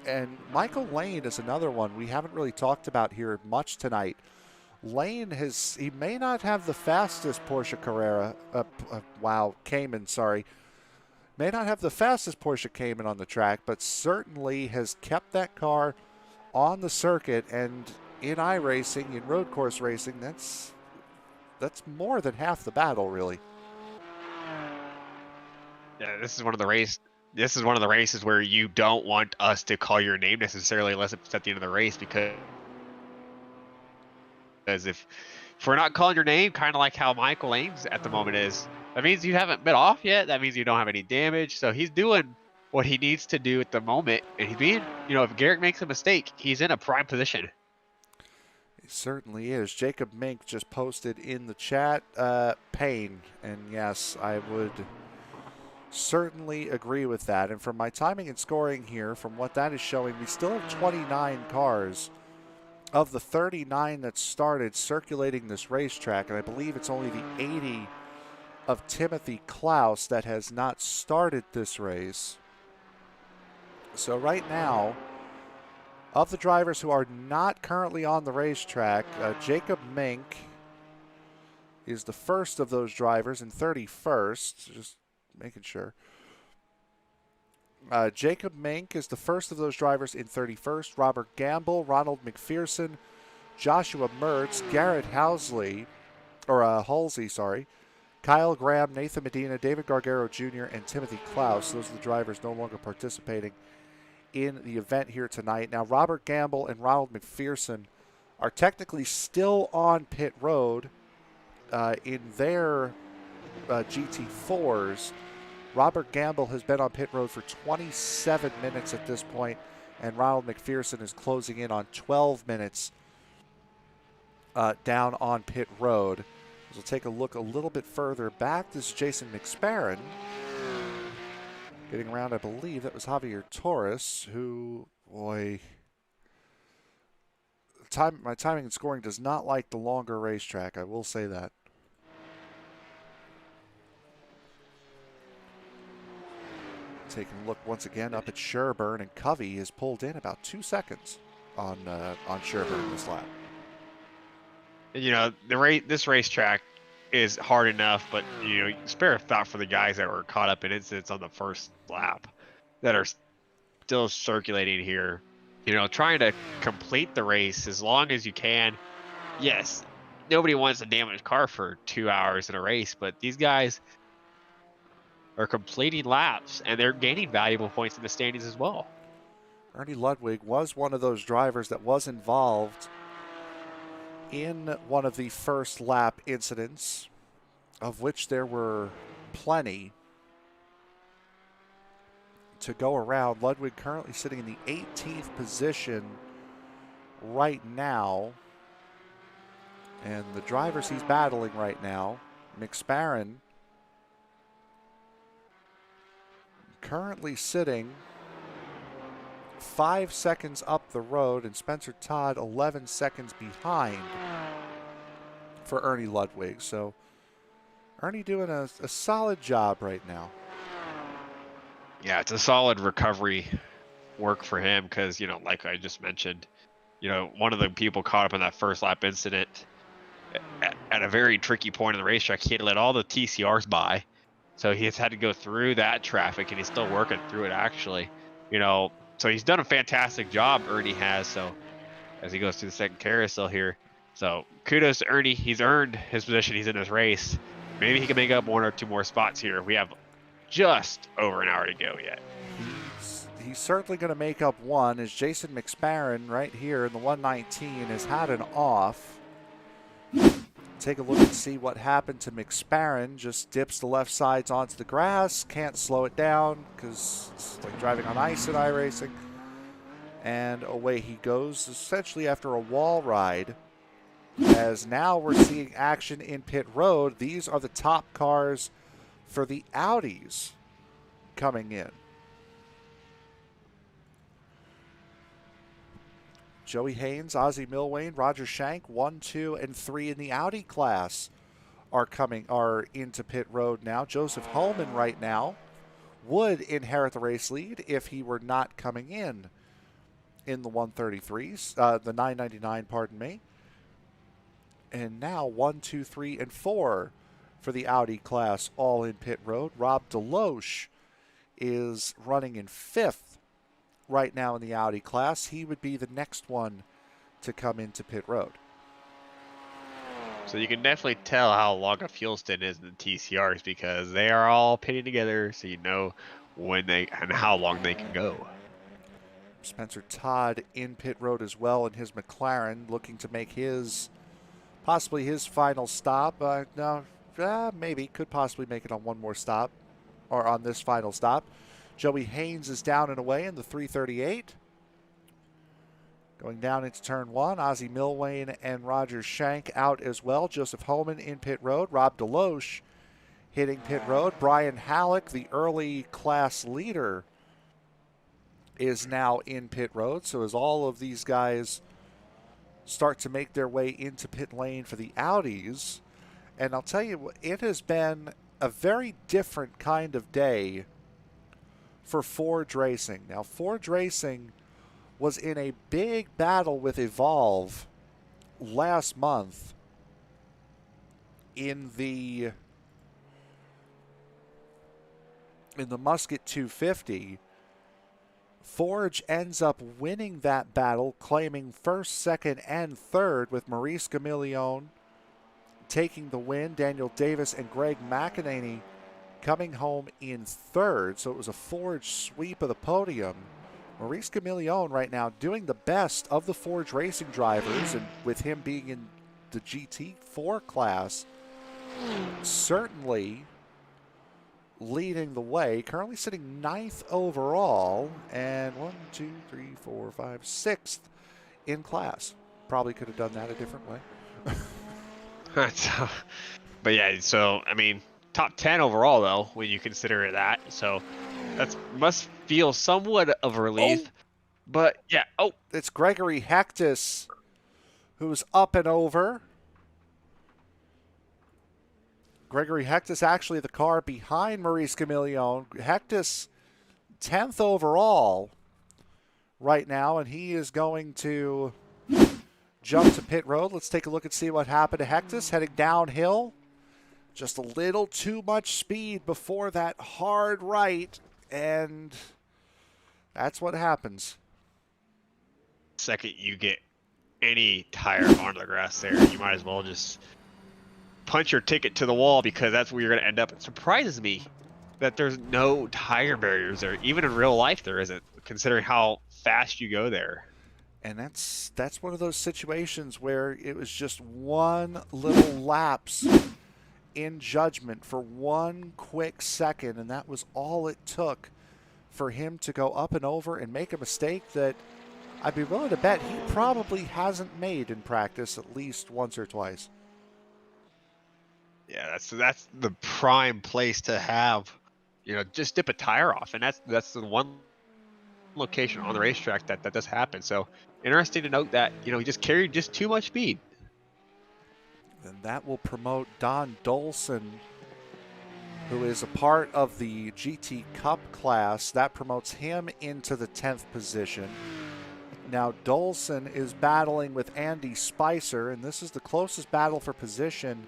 And Michael Lane is another one we haven't really talked about here much tonight. Lane he may not have the fastest Porsche Carrera, Cayman, sorry. May not have the fastest Porsche Cayman on the track, but certainly has kept that car on the circuit. And in iRacing, in road course racing, that's more than half the battle, really.
Yeah, this is one of the races where you don't want us to call your name necessarily unless it's at the end of the race, because if we're not calling your name, kind of like how Michael Ames at the moment is, that means you haven't been off yet. That means you don't have any damage. So he's doing what he needs to do at the moment, and he's being, if Garrett makes a mistake, he's in a prime position.
He certainly is. Jacob Mink just posted in the chat, pain, and yes, I would certainly agree with that. And from my timing and scoring here, from what that is showing, we still have 29 cars of the 39 that started circulating this racetrack, and I believe it's only the 80 of Timothy Klaus that has not started this race. So right now, of the drivers who are not currently on the racetrack, Jacob Mink is the first of those drivers in 31st, just making sure. Jacob Mink is the first of those drivers in 31st. Robert Gamble, Ronald McPherson, Joshua Mertz, Garrett Halsey, Kyle Graham, Nathan Medina, David Gargaro Jr., and Timothy Klaus. Those are the drivers no longer participating in the event here tonight. Now, Robert Gamble and Ronald McPherson are technically still on pit road in their GT4s. Robert Gamble has been on pit road for 27 minutes at this point, and Ronald McPherson is closing in on 12 minutes down on pit road. We'll take a look a little bit further back. This is Jason McSparren getting around, I believe that was Javier Torres, who, boy, my timing and scoring does not like the longer racetrack, I will say that. Taking a look once again up at Sherburne, and Covey has pulled in about 2 seconds on Sherburne this lap.
This racetrack is hard enough, but spare a thought for the guys that were caught up in incidents on the first lap that are still circulating here. Trying to complete the race as long as you can. Yes, nobody wants a damaged car for 2 hours in a race, but these guys are completing laps, and they're gaining valuable points in the standings as well.
Ernie Ludwig was one of those drivers that was involved in one of the first lap incidents, of which there were plenty to go around. Ludwig currently sitting in the 18th position right now. And the drivers he's battling right now, McSparren currently sitting 5 seconds up the road, and Spencer Todd 11 seconds behind for Ernie Ludwig. So Ernie doing a solid job right now.
Yeah, it's a solid recovery work for him because, like I just mentioned, one of the people caught up in that first lap incident at a very tricky point in the racetrack. He had to let all the TCRs by. So he's had to go through that traffic, and he's still working through it, actually. So he's done a fantastic job, Ernie has, so as he goes through the second carousel here. So kudos to Ernie. He's earned his position. He's in this race. Maybe he can make up 1 or 2 more spots here. We have just over an hour to go yet.
He's certainly going to make up 1, as Jason McSparren right here in the 119 has had an off. Take a look and see what happened to McSparren. Just dips the left sides onto the grass. Can't slow it down because it's like driving on ice in iRacing. And away he goes, essentially after a wall ride. As now we're seeing action in pit road. These are the top cars for the Audis coming in. Joey Haynes, Ozzie Milwane, Roger Shank, 1, 2, and 3 in the Audi class are into pit road now. Joseph Holman right now would inherit the race lead if he were not coming in the 133s, the 999, pardon me. And now 1, 2, 3, and 4 for the Audi class, all in pit road. Rob Deloche is running in 5th right now in the Audi class. He would be the next one to come into pit road.
So you can definitely tell how long a fuel stint is in the TCRs because they are all pitting together, so you know when they and how long they can go.
Spencer Todd in pit road as well in his McLaren, looking to make possibly his final stop. Maybe could possibly make it on one more stop, or on this final stop. Joey Haynes is down and away in the 338. Going down into turn 1, Ozzie Milwane and Roger Shank out as well. Joseph Holman in pit road. Rob Deloche hitting pit road. Brian Halleck, the early class leader, is now in pit road. So as all of these guys start to make their way into pit lane for the Audis, and I'll tell you, it has been a very different kind of day for Forge Racing. Now, Forge Racing was in a big battle with Evolve last month in the Musket 250. Forge ends up winning that battle, claiming first, second, and third, with Maurice Gamillion taking the win. Daniel Davis and Greg McEnany coming home in third. So it was a Forge sweep of the podium. Maurice Gamillion right now doing the best of the Forge Racing drivers, and with him being in the GT4 class, certainly leading the way. Currently sitting 9th overall, and 1, 2, 3, 4, 5, 6th in class. Probably could have done that a different way.
But yeah, so I mean, top 10 overall though, when you consider that. So that must feel somewhat of a relief.
Oh.
But yeah,
It's Gregory Hectus who's up and over. Gregory Hectus actually the car behind Maurice Gamillion. Hectus 10th overall right now, and he is going to jump to pit road. Let's take a look and see what happened to Hectus heading downhill. Just a little too much speed before that hard right, and that's what happens.
Second you get any tire on the grass there, you might as well just punch your ticket to the wall, because that's where you're going to end up. It surprises me that there's no tire barriers there. Even in real life there isn't, considering how fast you go there.
And that's one of those situations where it was just one little lapse in judgment for one quick second, and that was all it took for him to go up and over and make a mistake that I'd be willing to bet he probably hasn't made in practice at least once or twice.
Yeah, that's the prime place to have, just dip a tire off, and that's the one location on the racetrack that does happen. So interesting to note that he just carried just too much speed.
And that will promote Don Dolson, who is a part of the GT Cup class. That promotes him into the 10th position. Now Dolson is battling with Andy Spicer, and this is the closest battle for position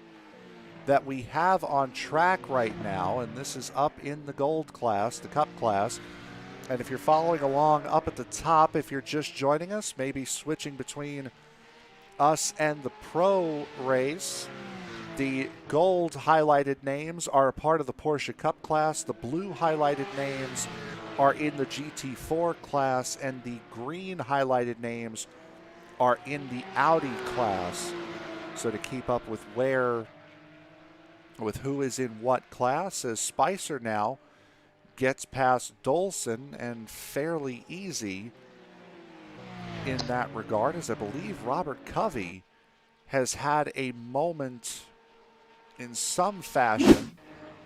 that we have on track right now, and this is up in the gold class, the Cup class. And if you're following along up at the top, if you're just joining us, maybe switching between us and the pro race, the gold highlighted names are a part of the Porsche Cup class. The blue highlighted names are in the GT4 class, and the green highlighted names are in the Audi class. So to keep up with who is in what class, as Spicer now gets past Dolson, and fairly easy in that regard, as I believe Robert Covey has had a moment in some fashion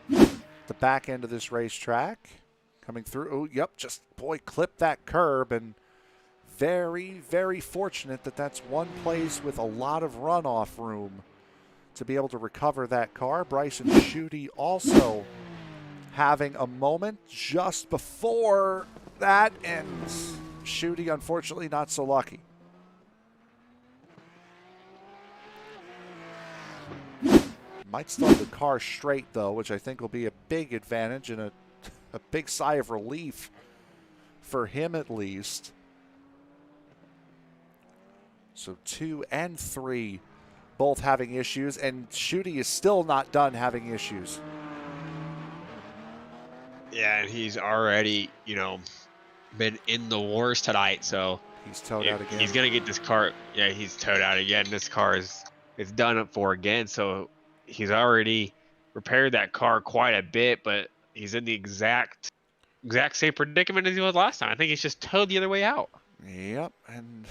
the back end of this racetrack coming through. Oh, yep, just clipped that curb and very, very fortunate that that's one place with a lot of runoff room to be able to recover that car. Bryson Schutte also having a moment just before that, and Schutte unfortunately not so lucky. Might still have the car straight though, which I think will be a big advantage and a big sigh of relief for him at least. So 2 and 3 both having issues, and Schutte is still not done having issues.
Yeah, and he's already, been in the wars tonight, so
He's towed out again.
he's gonna get this car. Yeah, he's towed out again. This car it's done up for again, so he's already repaired that car quite a bit, but he's in the exact same predicament as he was last time. I think he's just towed the other way out.
Yep, and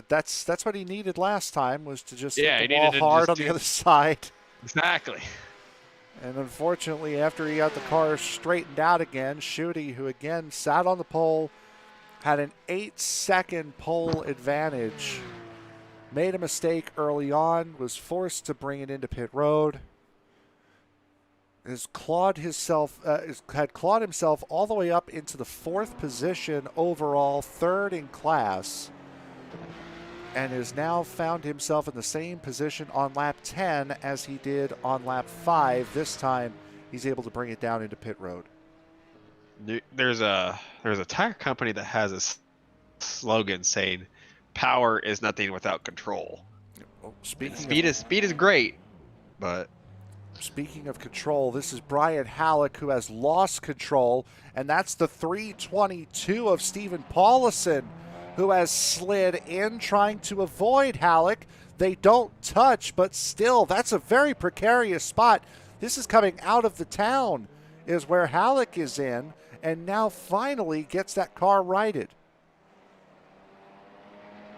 that's what he needed last time, was to just
Yeah,
hit
he
the wall
needed to
hard
just
on the other side.
Exactly.
And unfortunately, after he got the car straightened out again, Schutte, who again sat on the pole, had an 8-second pole advantage, made a mistake early on, was forced to bring it into pit road, had clawed himself all the way up into the 4th position overall, 3rd in class, and has now found himself in the same position on lap 10 as he did on lap 5. This time, he's able to bring it down into pit road.
There's a tire company that has a slogan saying, "Power is nothing without control."
Oh,
Speed is great, but
speaking of control, this is Brian Halleck who has lost control, and that's the 322 of Stephen Paulison, who has slid in trying to avoid Halleck. They don't touch, but still, that's a very precarious spot. This is coming out of the town, is where Halleck is in, and now finally gets that car righted.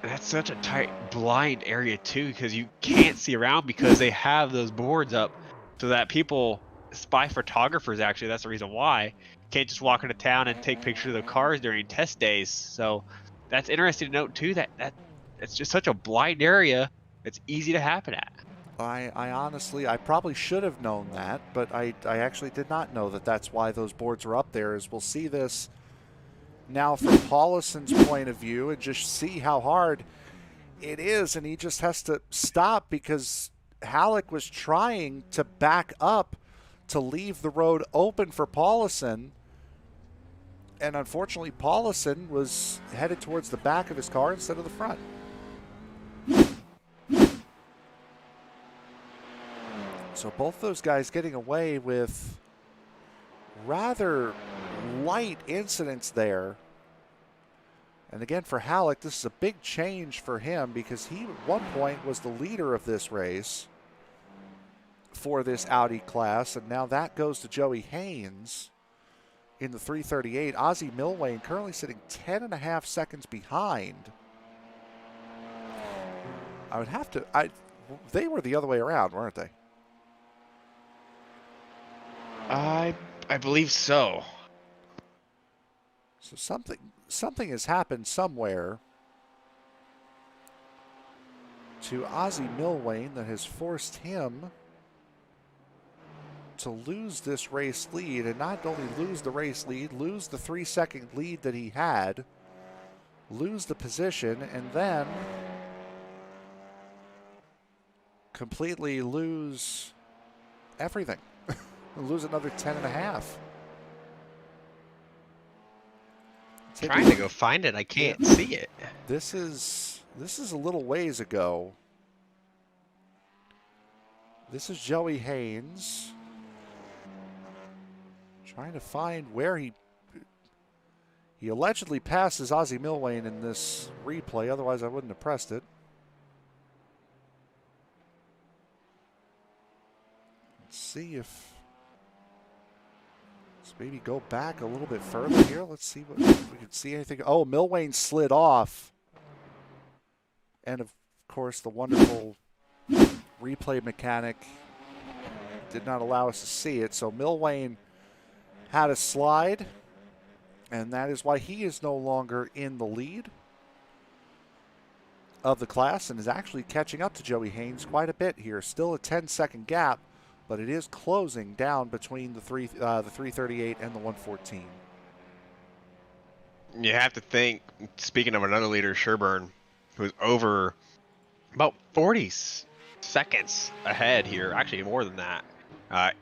that's such a tight, blind area too, because you can't see around because they have those boards up so that people, spy photographers actually, that's the reason why, can't just walk into town and take pictures of the cars during test days. So that's interesting to note too, that it's just such a blind area. It's easy to happen at.
I honestly, I probably should have known that, but I actually did not know that that's why those boards are up there. As we'll see this now from Paulison's point of view and just see how hard it is, and he just has to stop because Halleck was trying to back up to leave the road open for Paulison, and unfortunately Paulison was headed towards the back of his car instead of the front. So both those guys getting away with rather light incidents there. And again, for Halleck, this is a big change for him because he at one point was the leader of this race for this Audi class, and now that goes to Joey Haynes in the 338. Ozzie Milwane currently sitting 10.5 seconds behind. They were the other way around, weren't they?
I believe so.
So something has happened somewhere to Ozzie Milwane that has forced him to lose this race lead, and not only lose the race lead, lose the 3-second lead that he had, lose the position, and then completely lose everything. Lose another 10.5.
Trying to go find it, I can't see it.
This is a little ways ago. This is Joey Haynes trying to find where he allegedly passes Ozzie Milwane in this replay. Otherwise, I wouldn't have pressed it. Let's see if. Maybe go back a little bit further here. Let's see if we can see anything. Oh, Milwane slid off. And of course, the wonderful replay mechanic did not allow us to see it. So Milwane had a slide, and that is why he is no longer in the lead. of the class and is actually catching up to Joey Haynes quite a bit here. Still a 10-second gap, but it is closing down between the 338 and the 114.
You have to think, speaking of another leader, Sherburne, who's over about 40 seconds ahead here. Actually, more than that.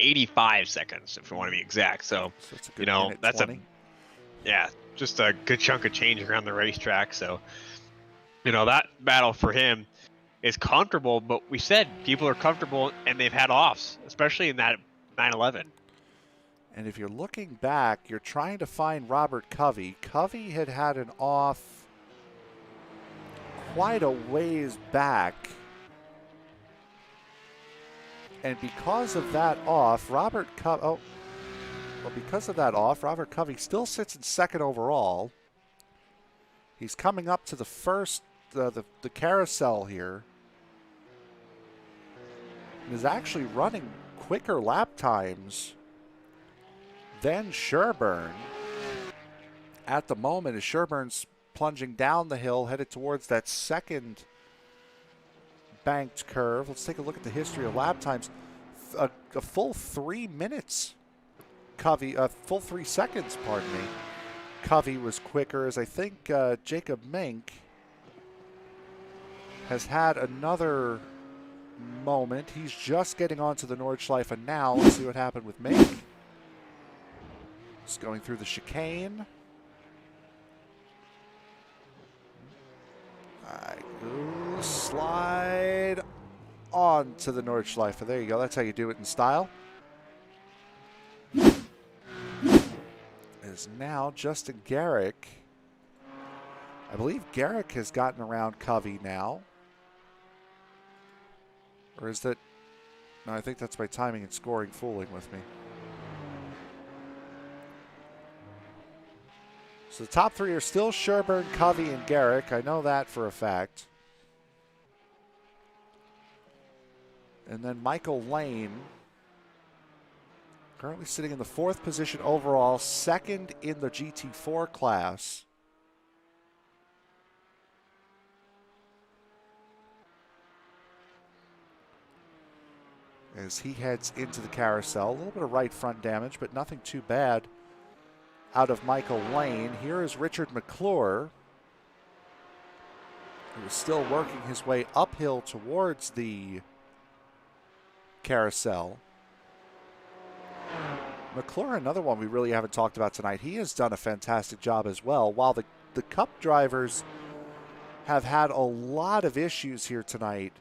85 seconds, if you want to be exact. So
it's a good minute
that's
20.
just a good chunk of change around the racetrack. So, that battle for him is comfortable, but we said people are comfortable and they've had offs, especially in that 911.
And if you're looking back, you're trying to find Robert Covey. Covey had an off quite a ways back. And because of that off, Robert Covey still sits in second overall. He's coming up to the first, the carousel here. And is actually running quicker lap times than Sherburne. At the moment, as Sherburne's plunging down the hill, headed towards that second banked curve. Let's take a look at the history of lap times. A full 3 minutes. Full 3 seconds, pardon me. Covey was quicker, as I think Jacob Mink has had another moment. He's just getting onto the Nordschleife now. Let's see what happened with Mink. Just going through the chicane. Slide on to the Nordschleife. There you go. That's how you do it in style. Is now Justin Garrick. I believe Garrick has gotten around Covey now. Or is that... No, I think that's my timing and scoring fooling with me. So the top three are still Sherburne, Covey, and Garrick. I know that for a fact. And then Michael Lane, currently sitting in the 4th position overall, 2nd in the GT4 class. As he heads into the carousel. A little bit of right front damage, but nothing too bad out of Michael Lane. Here is Richard McClure, who is still working his way uphill towards the carousel. McClure, another one we really haven't talked about tonight. He has done a fantastic job as well. While the Cup drivers have had a lot of issues here tonight,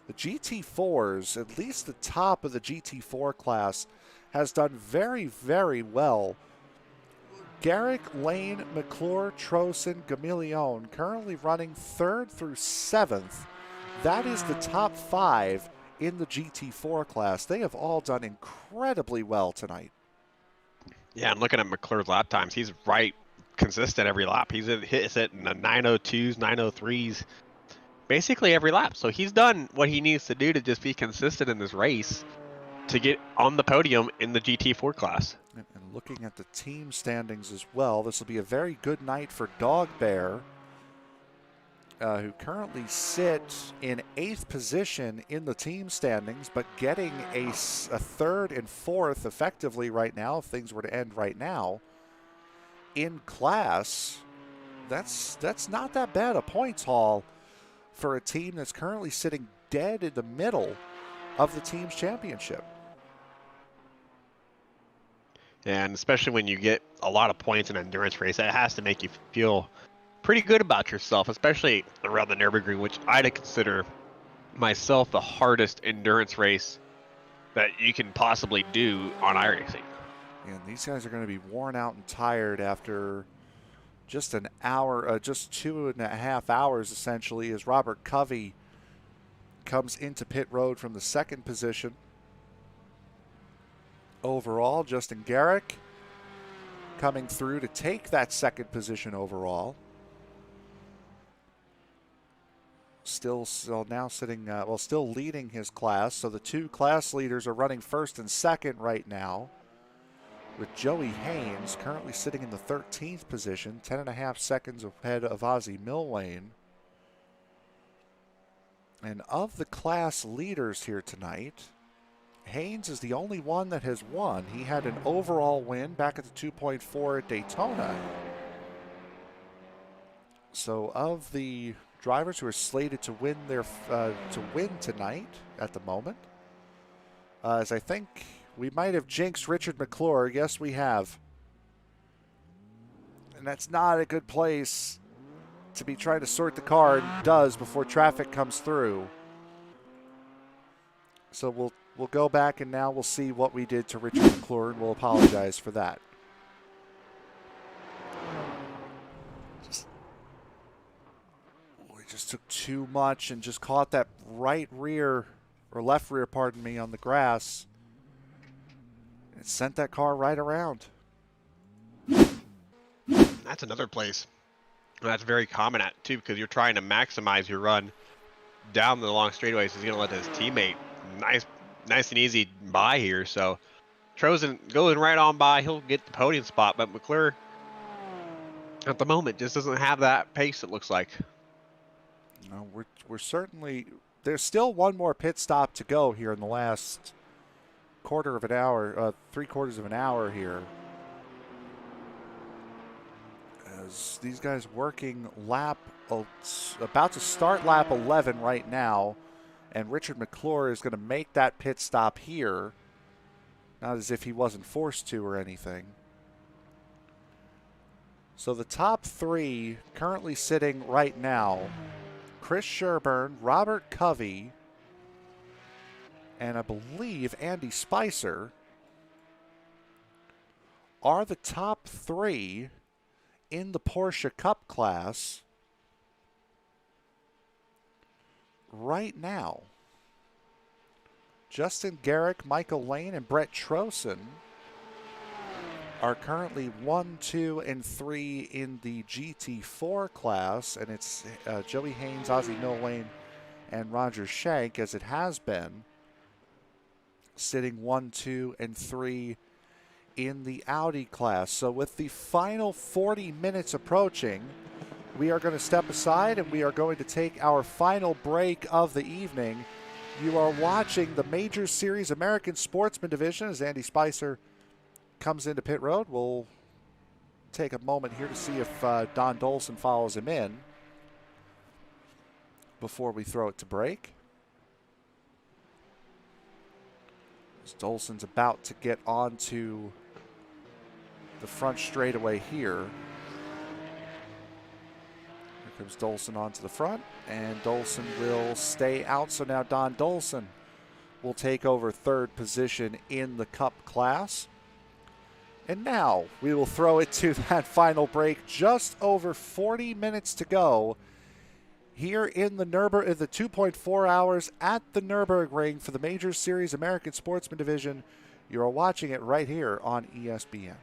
the GT4s, at least the top of the GT4 class, has done very, very well. Garrick, Lane, McClure, Trosen, Gamilion currently running 3rd through 7th. That is the top 5 in the GT4 class. They have all done incredibly well tonight.
Yeah, and looking at McClure's lap times, he's right consistent every lap. He's hits it in the 902s, 903s, basically every lap. So he's done what he needs to do to just be consistent in this race to get on the podium in the GT4 class.
And looking at the team standings as well, this will be a very good night for Dog Bear, who currently sit in 8th position in the team standings, but getting a 3rd and 4th effectively right now, if things were to end right now, in class. That's not that bad a points haul for a team that's currently sitting dead in the middle of the team's championship.
And especially when you get a lot of points in an endurance race, that has to make you feel pretty good about yourself, especially around the Nurburgring, which I'd consider myself the hardest endurance race that you can possibly do on iRacing.
And these guys are going to be worn out and tired after just an hour, just 2.5 hours essentially, as Robert Covey comes into pit road from the 2nd position. Overall, Justin Garrick coming through to take that 2nd position overall. Still now sitting, still leading his class. So the 2 class leaders are running 1st and 2nd right now, with Joey Haynes currently sitting in the 13th position, 10.5 seconds ahead of Ozzie Milwane. And of the class leaders here tonight, Haynes is the only one that has won. He had an overall win back at the 2.4 at Daytona. So of the drivers who are slated to win tonight at the moment, as I think we might have jinxed Richard McClure. Yes, we have. And that's not a good place to be trying to sort the car, and does before traffic comes through. So we'll go back and now we'll see what we did to Richard McClure, and we'll apologize for that. We just took too much and just caught that right rear, or left rear, pardon me, on the grass. It sent that car right around.
That's another place that's very common at too, because you're trying to maximize your run down the long straightaways. He's gonna let his teammate nice and easy by here. So Trozen going right on by, he'll get the podium spot, but McClure at the moment just doesn't have that pace, it looks like.
No, we're certainly, there's still one more pit stop to go here in the last quarter of an hour, 3/4 of an hour here. As these guys working lap, about to start lap 11 right now, and Richard McClure is going to make that pit stop here. Not as if he wasn't forced to or anything. So the top three currently sitting right now, Chris Sherburne, Robert Covey, and I believe Andy Spicer are the top three in the Porsche Cup class right now. Justin Garrick, Michael Lane, and Brett Trosen are currently 1, 2, and 3 in the GT4 class, and it's Joey Haynes, Ozzie Millane, and Roger Shank, as it has been, sitting 1, 2, and 3 in the Audi class. So with the final 40 minutes approaching, we are going to step aside and we are going to take our final break of the evening. You are watching the Major Series American Sportsman Division as Andy Spicer comes into pit road. We'll take a moment here to see if Don Dolson follows him in before we throw it to break. As Dolson's about to get onto the front straightaway here. Here comes Dolson onto the front, and Dolson will stay out. So now Don Dolson will take over third position in the Cup class. And now we will throw it to that final break. Just over 40 minutes to go here in the 2.4 hours at the Nurburgring for the Major Series American Sportsman Division. You are watching it right here on ESPN.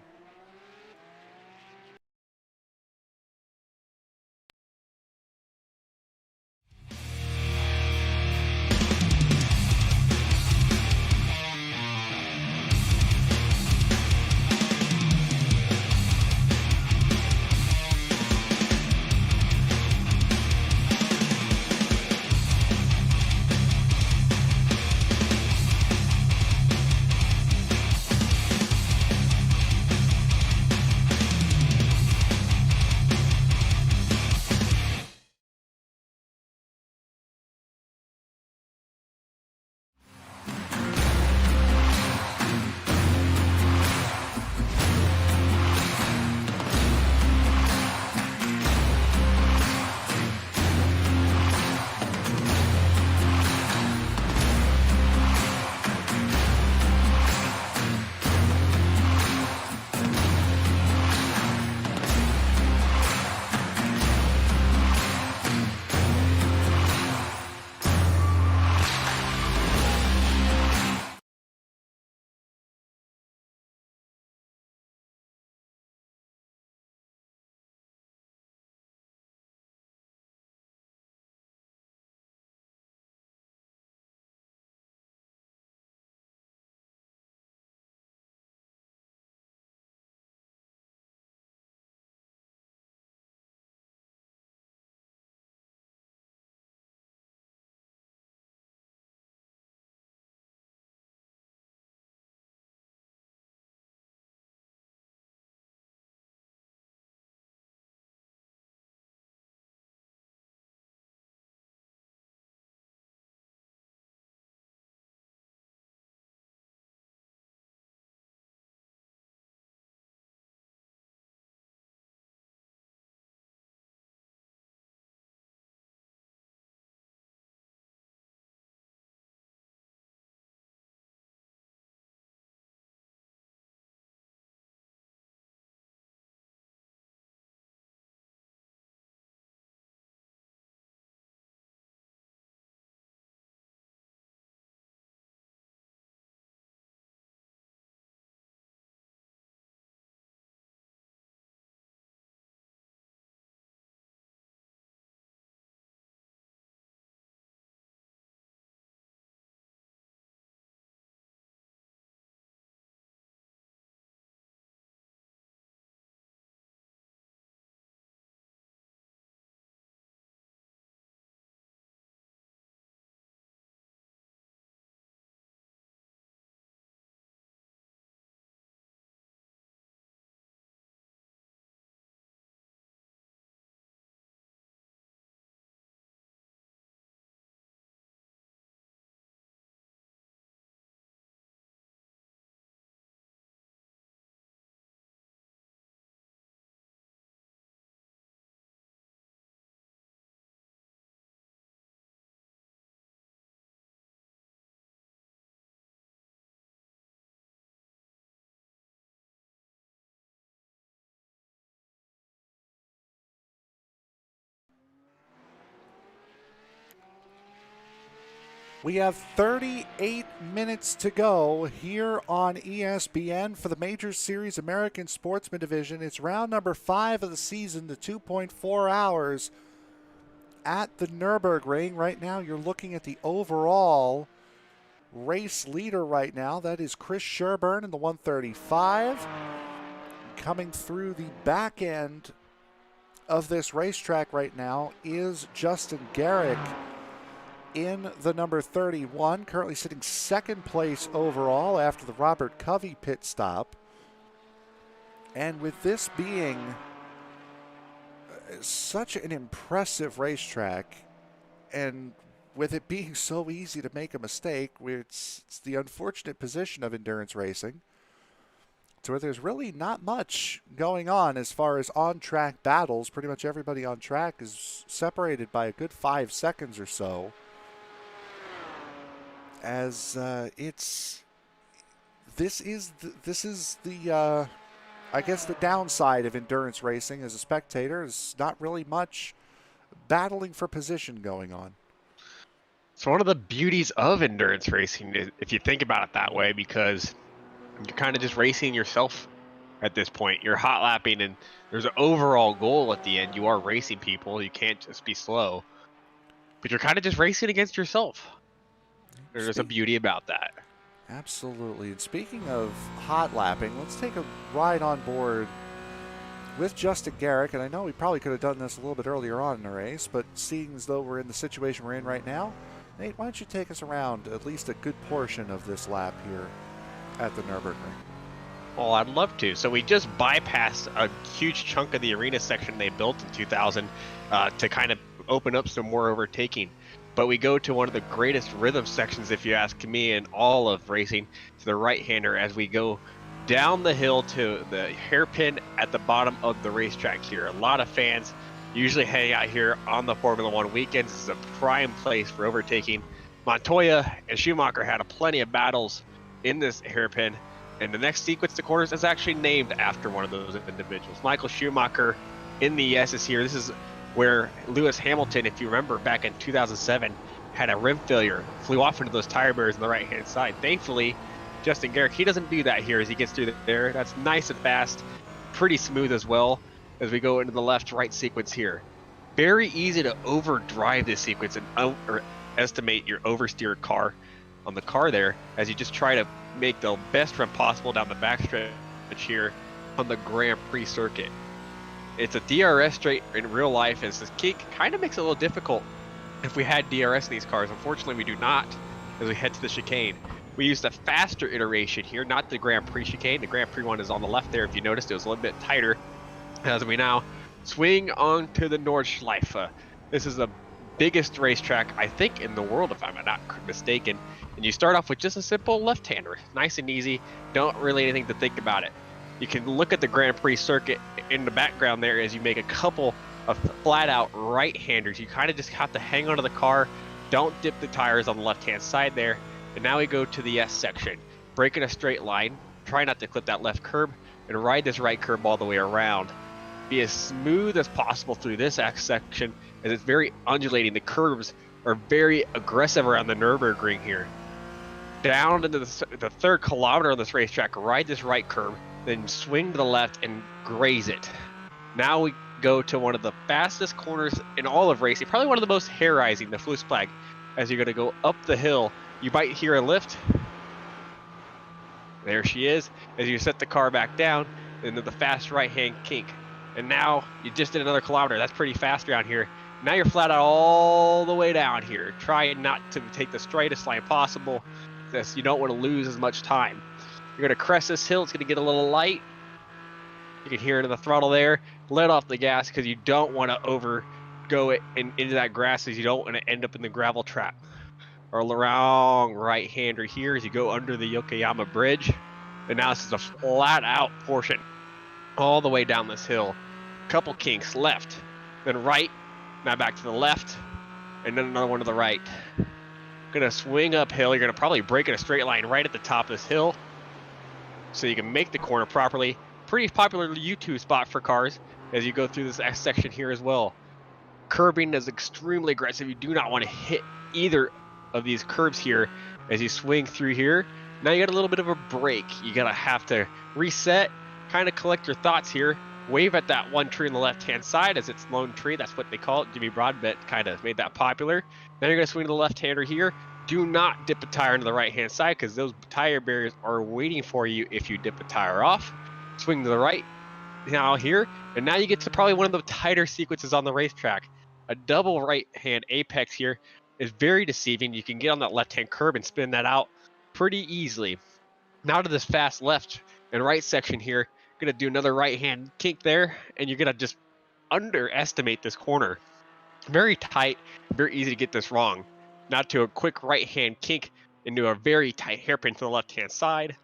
We have 38 minutes to go here on ESPN for the Major Series American Sportsman Division. It's round number 5 of the season, the 2.4 hours at the Nurburgring. Right now, you're looking at the overall race leader right now. That is Chris Sherburne in the 135. Coming through the back end of this racetrack right now is Justin Garrick in the number 31, currently sitting second place overall after the Robert Covey pit stop. And with this being such an impressive racetrack, and with it being so easy to make a mistake, it's the unfortunate position of endurance racing, to where there's really not much going on as far as on-track battles. Pretty much everybody on track is separated by a good 5 seconds or so. As this is the I guess the downside of endurance racing as a spectator is not really much battling for position going on.
It's one of the beauties of endurance racing, if you think about it that way, because you're kind of just racing yourself at this point. You're hot lapping, and there's an overall goal at the end. You are racing people. You can't just be slow, but you're kind of just racing against yourself. There's a beauty about that.
Absolutely. And speaking of hot lapping, let's take a ride on board with Justin Garrick. And I know we probably could have done this a little bit earlier on in the race, but seeing as though we're in the situation we're in right now, Nate, why don't you take us around at least a good portion of this lap here at the Nurburgring?
Well, I'd love to. So we just bypassed a huge chunk of the arena section they built in 2000 to kind of open up some more overtaking. But we go to one of the greatest rhythm sections, if you ask me, in all of racing, to the right-hander as we go down the hill to the hairpin at the bottom of the racetrack here. A lot of fans usually hang out here on the Formula One weekends. This is a prime place for overtaking. Montoya and Schumacher had plenty of battles in this hairpin, and the next sequence to corners is actually named after one of those individuals. Michael Schumacher in the S is here. This is where Lewis Hamilton, if you remember back in 2007, had a rim failure, flew off into those tire barriers on the right-hand side. Thankfully, Justin Garrick, he doesn't do that here as he gets through there. That's nice and fast, pretty smooth as well as we go into the left-right sequence here. Very easy to overdrive this sequence and estimate your oversteer car on the car there as you just try to make the best run possible down the backstretch here on the Grand Prix circuit. It's a DRS straight in real life, and this kink kind of makes it a little difficult if we had DRS in these cars. Unfortunately, we do not as we head to the chicane. We used a faster iteration here, not the Grand Prix chicane. The Grand Prix one is on the left there. If you noticed, it was a little bit tighter as we now swing on to the Nordschleife. This is the biggest racetrack, I think, in the world, if I'm not mistaken. And you start off with just a simple left-hander. Nice and easy. Don't really anything to think about it. You can look at the Grand Prix circuit in the background there as you make a couple of flat-out right-handers. You kind of just have to hang onto the car. Don't dip the tires on the left-hand side there. And now we go to the S section. Break in a straight line. Try not to clip that left curb and ride this right curb all the way around. Be as smooth as possible through this X section as it's very undulating. The curves are very aggressive around the Nurburgring here. Down into the third kilometer of this racetrack, ride this right curb, then swing to the left and graze it. Now we go to one of the fastest corners in all of racing, probably one of the most hair-raising, the Flussplag. As you're going to go up the hill, you might hear a lift. There she is. As you set the car back down into the fast right-hand kink. And now you just did another kilometer. That's pretty fast around here. Now you're flat out all the way down here. Try not to take the straightest line possible. You don't want to lose as much time. You're going to crest this hill. It's going to get a little light. You can hear it in the throttle there. Let off the gas because you don't want to overgo it into that grass, as you don't want to end up in the gravel trap. Or wrong right-hander here as you go under the Yokoyama Bridge. And now this is a flat-out portion all the way down this hill. Couple kinks left, then right, now back to the left, and then another one to the right. Gonna swing uphill. You're gonna probably break in a straight line right at the top of this hill so you can make the corner properly. Pretty popular U2 spot for cars as you go through this X section here as well. Curbing is extremely aggressive. You do not want to hit either of these curves here as you swing through here. Now you got a little bit of a break. You gotta have to reset, kind of collect your thoughts here. Wave at that one tree on the left-hand side as it's lone tree. That's what they call it. Jimmy Broadbent kind of made that popular. Now you're gonna swing to the left-hander here. Do not dip a tire into the right-hand side because those tire barriers are waiting for you if you dip a tire off. Swing to the right now here, and now you get to probably one of the tighter sequences on the racetrack. A double right-hand apex here is very deceiving. You can get on that left-hand curb and spin that out pretty easily. Now to this fast left and right section here, gonna do another right-hand kink there, and you're gonna just underestimate this corner. Very tight, very easy to get this wrong. Now to a quick right-hand kink into a very tight hairpin to the left-hand side.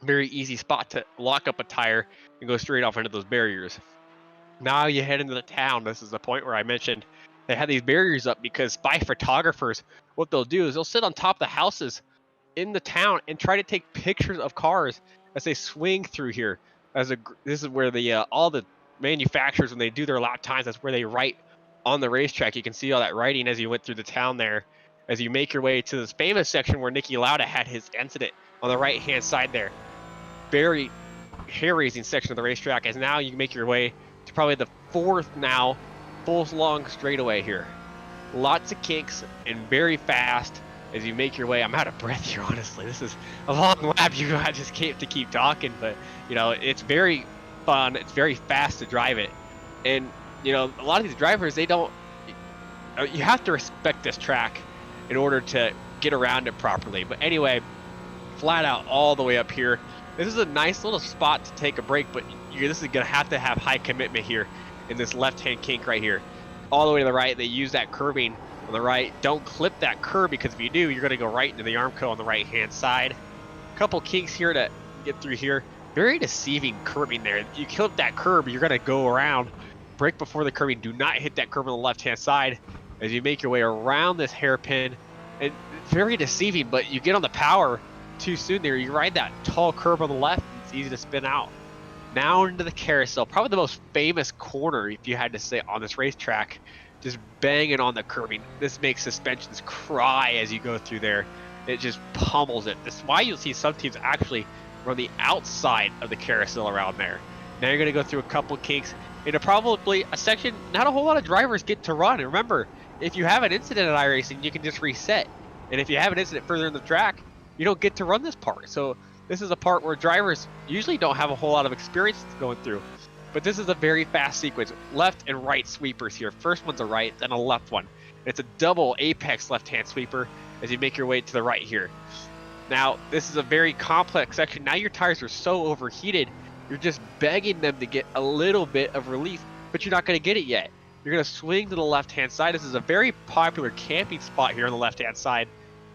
Very easy spot to lock up a tire and go straight off into those barriers. Now you head into the town. This is the point where I mentioned they had these barriers up because by photographers, what they'll do is they'll sit on top of the houses in the town and try to take pictures of cars as they swing through here. This is where the all the manufacturers, when they do their lap times, that's where they write on the racetrack. You can see all that writing as you went through the town there. As you make your way to this famous section where Nicky Lauda had his incident on the right-hand side there. Very hair-raising section of the racetrack, as now you make your way to probably the fourth now full long straightaway here. Lots of kinks and very fast as you make your way. I'm out of breath here, honestly. This is a long lap. I just can't to keep talking, but you know, it's very fun. It's very fast to drive it, and you know, a lot of these drivers, they don't. You have to respect this track in order to get around it properly. But anyway, flat out all the way up here. This is a nice little spot to take a break, but this is going to have high commitment here in this left-hand kink right here. All the way to the right, they use that curbing on the right. Don't clip that curb, because if you do, you're going to go right into the Armco on the right-hand side. A couple kinks here to get through here. Very deceiving curbing there. If you clip that curb, you're going to go around. Brake before the curbing. Do not hit that curb on the left-hand side as you make your way around this hairpin. And it's very deceiving, but you get on the power too soon there. You ride that tall curb on the left, it's easy to spin out. Now into the carousel, probably the most famous corner, if you had to say, on this racetrack. Just banging on the curbing. This makes suspensions cry as you go through there. It just pummels it. This is why you'll see some teams actually run the outside of the carousel around there. Now you're going to go through a couple kinks into probably a section not a whole lot of drivers get to run. And remember, if you have an incident at iRacing, you can just reset. And if you have an incident further in the track, you don't get to run this part. So this is a part where drivers usually don't have a whole lot of experience going through. But this is a very fast sequence. Left and right sweepers here. First one's a right, then a left one. It's a double apex left-hand sweeper as you make your way to the right here. Now, this is a very complex section. Now your tires are so overheated, you're just begging them to get a little bit of relief, but you're not going to get it yet. You're going to swing to the left-hand side. This is a very popular camping spot here on the left-hand side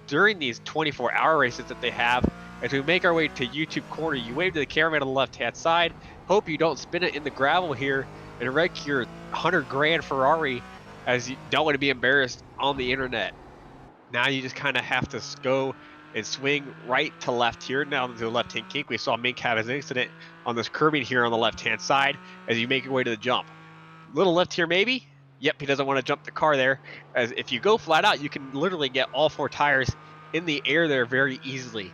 during these 24-hour races that they have. As we make our way to YouTube corner, you wave to the cameraman on the left-hand side. Hope you don't spin it in the gravel here and wreck your 100 grand Ferrari, as you don't want to be embarrassed on the internet. Now you just kind of have to go and swing right to left here. Now to the left-hand kink, we saw Mink have his incident on this curbing here on the left-hand side as you make your way to the jump. Little left here maybe. Yep, he doesn't want to jump the car there, as if you go flat out, you can literally get all four tires in the air there very easily.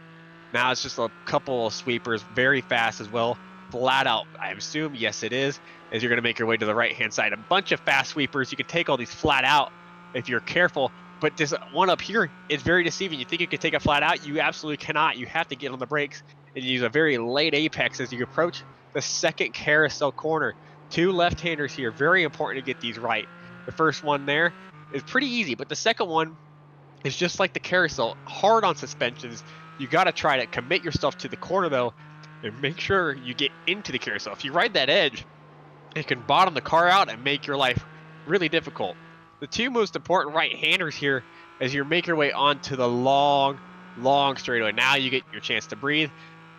Now it's just a couple of sweepers, very fast as well. Flat out, I assume, yes it is, as you're going to make your way to the right-hand side. A bunch of fast sweepers. You can take all these flat out if you're careful, but this one up here is very deceiving. You think you can take it flat out? You absolutely cannot. You have to get on the brakes and use a very late apex as you approach the second carousel corner. Two left-handers here. Very important to get these right. The first one there is pretty easy, but the second one is just like the carousel, hard on suspensions. You got to try to commit yourself to the corner though, and make sure you get into the carousel. If you ride that edge, it can bottom the car out and make your life really difficult. The two most important right-handers here as you make your way onto the long straightaway. Now you get your chance to breathe,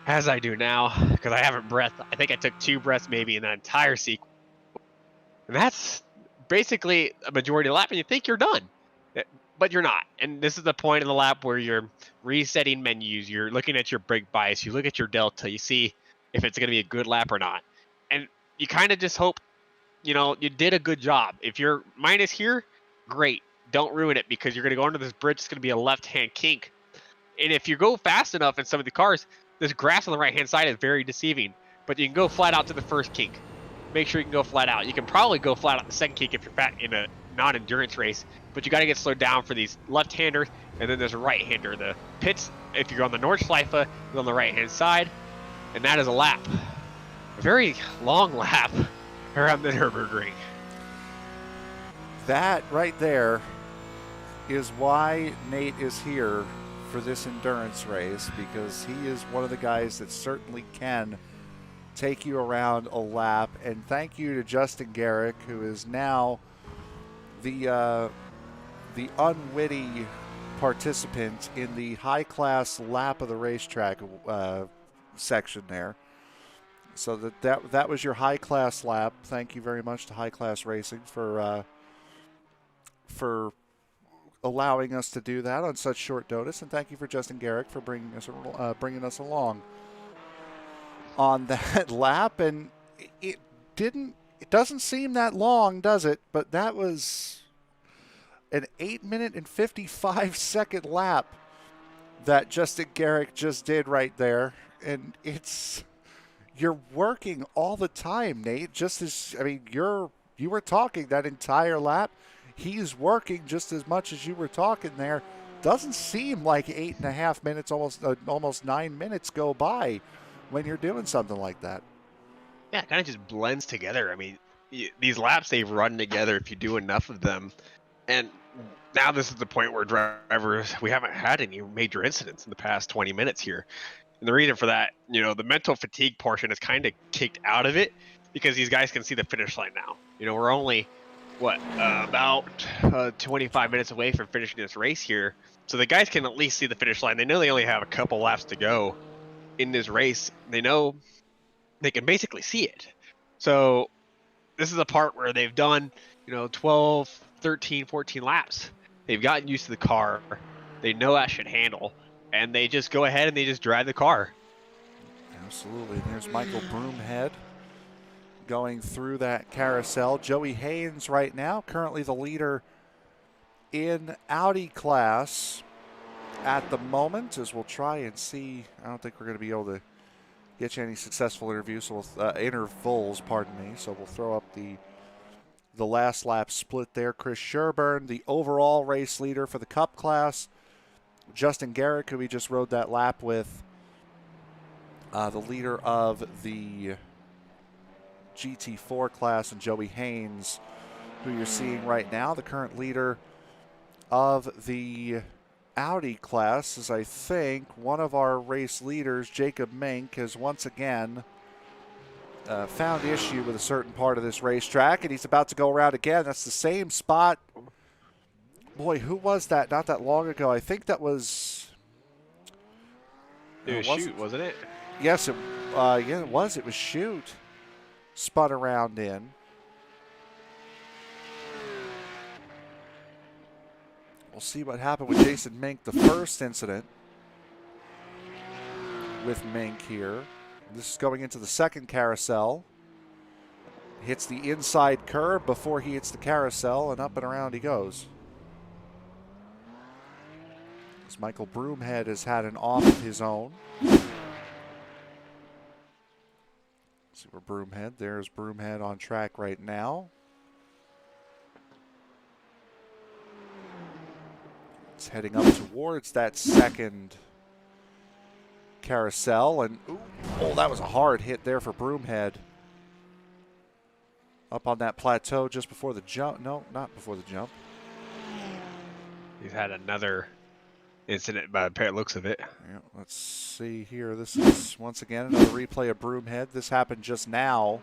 as I do now, because I haven't breathed. I think I took 2 breaths maybe in that entire sequence. And that's basically a majority of the lap, and you think you're done. But you're not. And this is the point of the lap where you're resetting menus. You're looking at your brake bias. You look at your delta. You see if it's going to be a good lap or not. And you kind of just hope, you know, you did a good job. If you're minus here, great. don't ruin it, because you're going to go under this bridge. It's going to be a left-hand kink. And if you go fast enough in some of the cars, this grass on the right-hand side is very deceiving. But you can go flat out to the first kink. Make sure you can go flat out. You can probably go flat out the second kink if you're fat in a non-endurance race. But you got to get slowed down for these left-handers, and then there's a right-hander. The pits, if you're on the Nordschleife, is on the right-hand side. And that is a lap. A very long lap around the Nurburgring.
That right there is why Nate is here for this endurance race, because he is one of the guys that certainly can take you around a lap. And thank you to Justin Garrick, who is now the unwitty participant in the high-class lap of the racetrack section there. So that was your high-class lap. Thank you very much to High Class Racing for allowing us to do that on such short notice, and thank you for Justin Garrick for bringing us along on that lap. And it doesn't seem that long, does it? But that was an 8-minute and 55-second lap that Justin Garrick just did right there. And you're working all the time, Nate. You were talking that entire lap. He's working just as much as you were talking there. Doesn't seem like 8.5 minutes, almost 9 minutes go by when you're doing something like that.
Yeah, it kind of just blends together. I mean, these laps, they've run together if you do enough of them. And now this is the point where drivers, we haven't had any major incidents in the past 20 minutes here. And the reason for that, the mental fatigue portion is kind of kicked out of it, because these guys can see the finish line now. We're only, about 25 minutes away from finishing this race here. So the guys can at least see the finish line. They know they only have a couple laps to go in this race. They know they can basically see it. So this is a part where they've done, 12, 13, 14 laps. They've gotten used to the car. They know that should handle. And they just go ahead and they just drive the car.
Absolutely. There's Michael Broomhead going through that carousel. Joey Haynes right now, currently the leader in Audi class at the moment, as we'll try and see. I don't think we're going to be able to get you any successful interviews, so intervals, pardon me. So we'll throw up the last lap split there. Chris Sherburne, the overall race leader for the Cup class. Justin Garrick, who we just rode that lap with, the leader of the GT4 class, and Joey Haynes, who you're seeing right now, the current leader of the Audi class, is, I think, one of our race leaders, Jacob Mink, has once again found issue with a certain part of this racetrack, and he's about to go around again. That's the same spot. Boy, who was that not that long ago? I think that was...
It was Shoot, wasn't it?
Yes, it was. It was Shoot. Spun around in. We'll see what happened with Jason Mink. The first incident with Mink here. This is going into the second carousel. Hits the inside curb before he hits the carousel, and up and around he goes. As Michael Broomhead has had an off of his own. See where Broomhead. There's Broomhead on track right now. It's heading up towards that second carousel. And, oh, that was a hard hit there for Broomhead. Up on that plateau just before the jump. No, not before the jump.
He's had another incident by the looks of it.
Yeah, let's see here. This is, once again, another replay of Broomhead. This happened just now.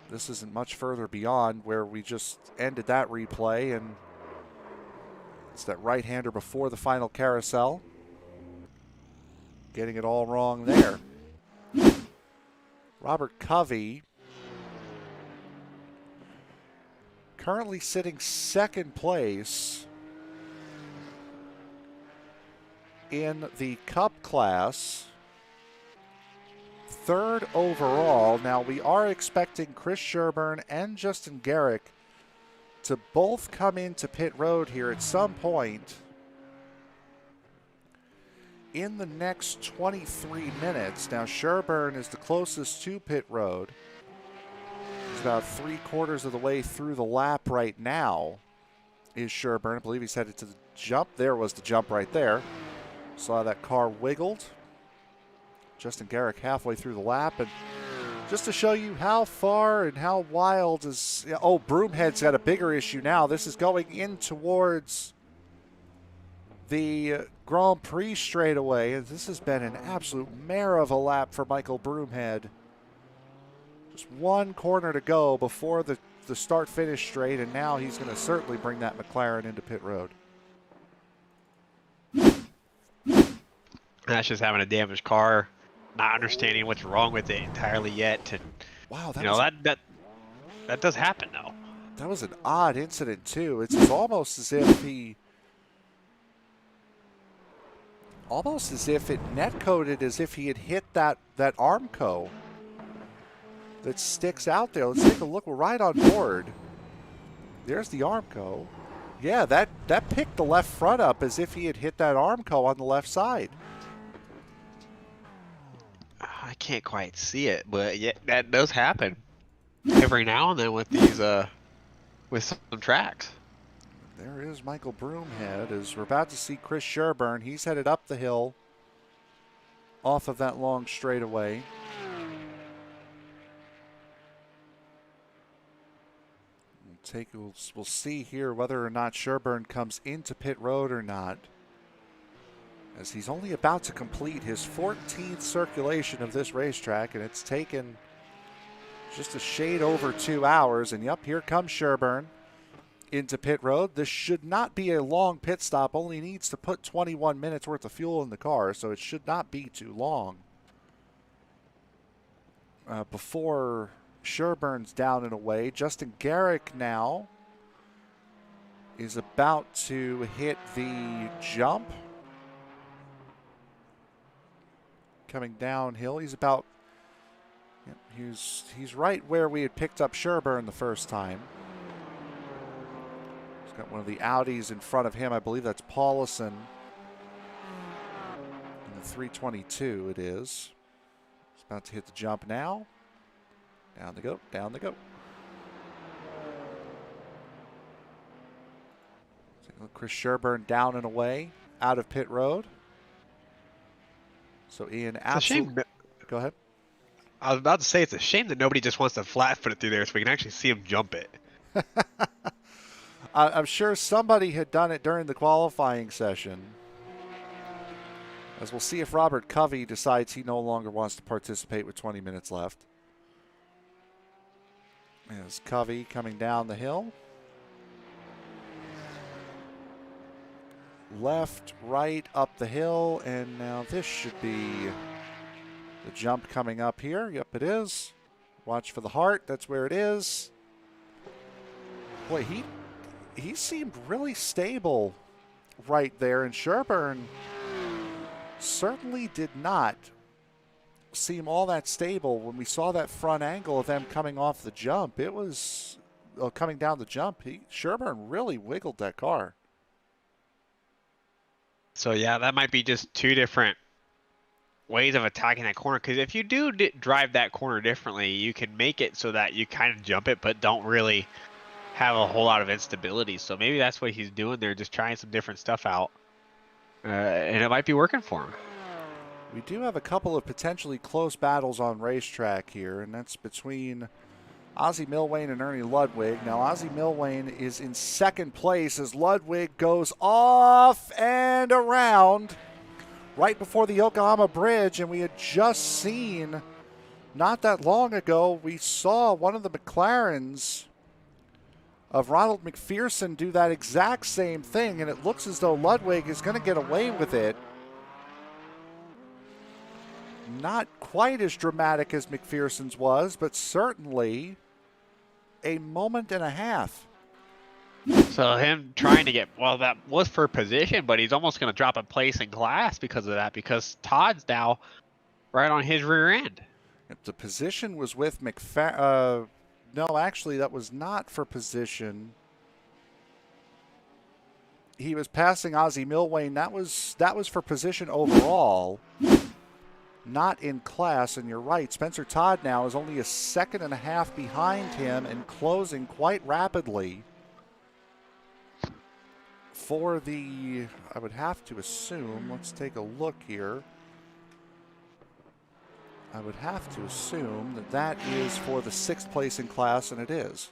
This isn't much further beyond where we just ended that replay, and it's that right-hander before the final carousel. Getting it all wrong there. Robert Covey currently sitting second place in the Cup class, third overall. Now, we are expecting Chris Sherburne and Justin Garrick to both come into pit road here at some point in the next 23 minutes. Now, Sherburne is the closest to pit road. He's about 3/4 of the way through the lap right now, is Sherburne. I believe he's headed to the jump. There was the jump right there. Saw that car wiggled. Justin Garrick halfway through the lap. And just to show you how far and how wild is... Oh, Broomhead's got a bigger issue now. This is going in towards the Grand Prix straightaway. This has been an absolute mare of a lap for Michael Broomhead. Just one corner to go before the start-finish straight, and now he's going to certainly bring that McLaren into pit road.
That's just having a damaged car, not understanding what's wrong with it entirely yet. And,
wow,
that does happen though.
That was an odd incident too. It's almost as if it net coded as if he had hit that Armco that sticks out there. Let's take a look. We're right on board. There's the Armco. Yeah, that picked the left front up as if he had hit that Armco on the left side.
I can't quite see it, but yeah, that does happen every now and then with these with some tracks.
There is Michael Broomhead as we're about to see Chris Sherburne. He's headed up the hill off of that long straightaway. We'll see here whether or not Sherburne comes into pit road or not, as he's only about to complete his 14th circulation of this racetrack, and it's taken just a shade over 2 hours. And yep, here comes Sherburne into pit road. This should not be a long pit stop, only needs to put 21 minutes worth of fuel in the car, so it should not be too long before Sherburne's down and away. Justin Garrick now is about to hit the jump. Coming downhill, he's about, he's right where we had picked up Sherburne the first time. He's got one of the Audis in front of him. I believe that's Paulison. In the 322 it is. He's about to hit the jump now. Down they go, down they go. Chris Sherburne down and away, out of pit road. So Ian, absolutely. Go ahead.
I was about to say, it's a shame that nobody just wants to flat foot it through there so we can actually see him jump it.
I'm sure somebody had done it during the qualifying session. As we'll see if Robert Covey decides he no longer wants to participate with 20 minutes left. There's Covey coming down the hill. Left, right, up the hill, and now this should be the jump coming up here. Yep, it is. Watch for the heart. That's where it is. Boy, he seemed really stable right there, and Sherburne certainly did not seem all that stable when we saw that front angle of them coming off the jump. It was coming down the jump. Sherburne really wiggled that car.
So yeah, that might be just two different ways of attacking that corner. Because if you do drive that corner differently, you can make it so that you kind of jump it, but don't really have a whole lot of instability. So maybe that's what he's doing there, just trying some different stuff out, and it might be working for him.
We do have a couple of potentially close battles on racetrack here, and that's between Ozzie Milwane and Ernie Ludwig. Now, Ozzie Milwane is in second place as Ludwig goes off and around right before the Yokohama Bridge, and we had just seen, not that long ago, we saw one of the McLarens of Ronald McPherson do that exact same thing, and it looks as though Ludwig is going to get away with it. Not quite as dramatic as McPherson's was, but certainly a moment and a half.
So him trying to get, well, that was for position, but he's almost going to drop a place in class because of that, because Todd's now right on his rear end.
If the position was with no, actually, that was not for position. he was passing Ozzie Milwane. That was for position overall, not in class. And you're right, Spencer Todd now is only a second and a half behind him and closing quite rapidly for the, I would have to assume, let's take a look here. I would have to assume that that is for the 6th place in class, and it is.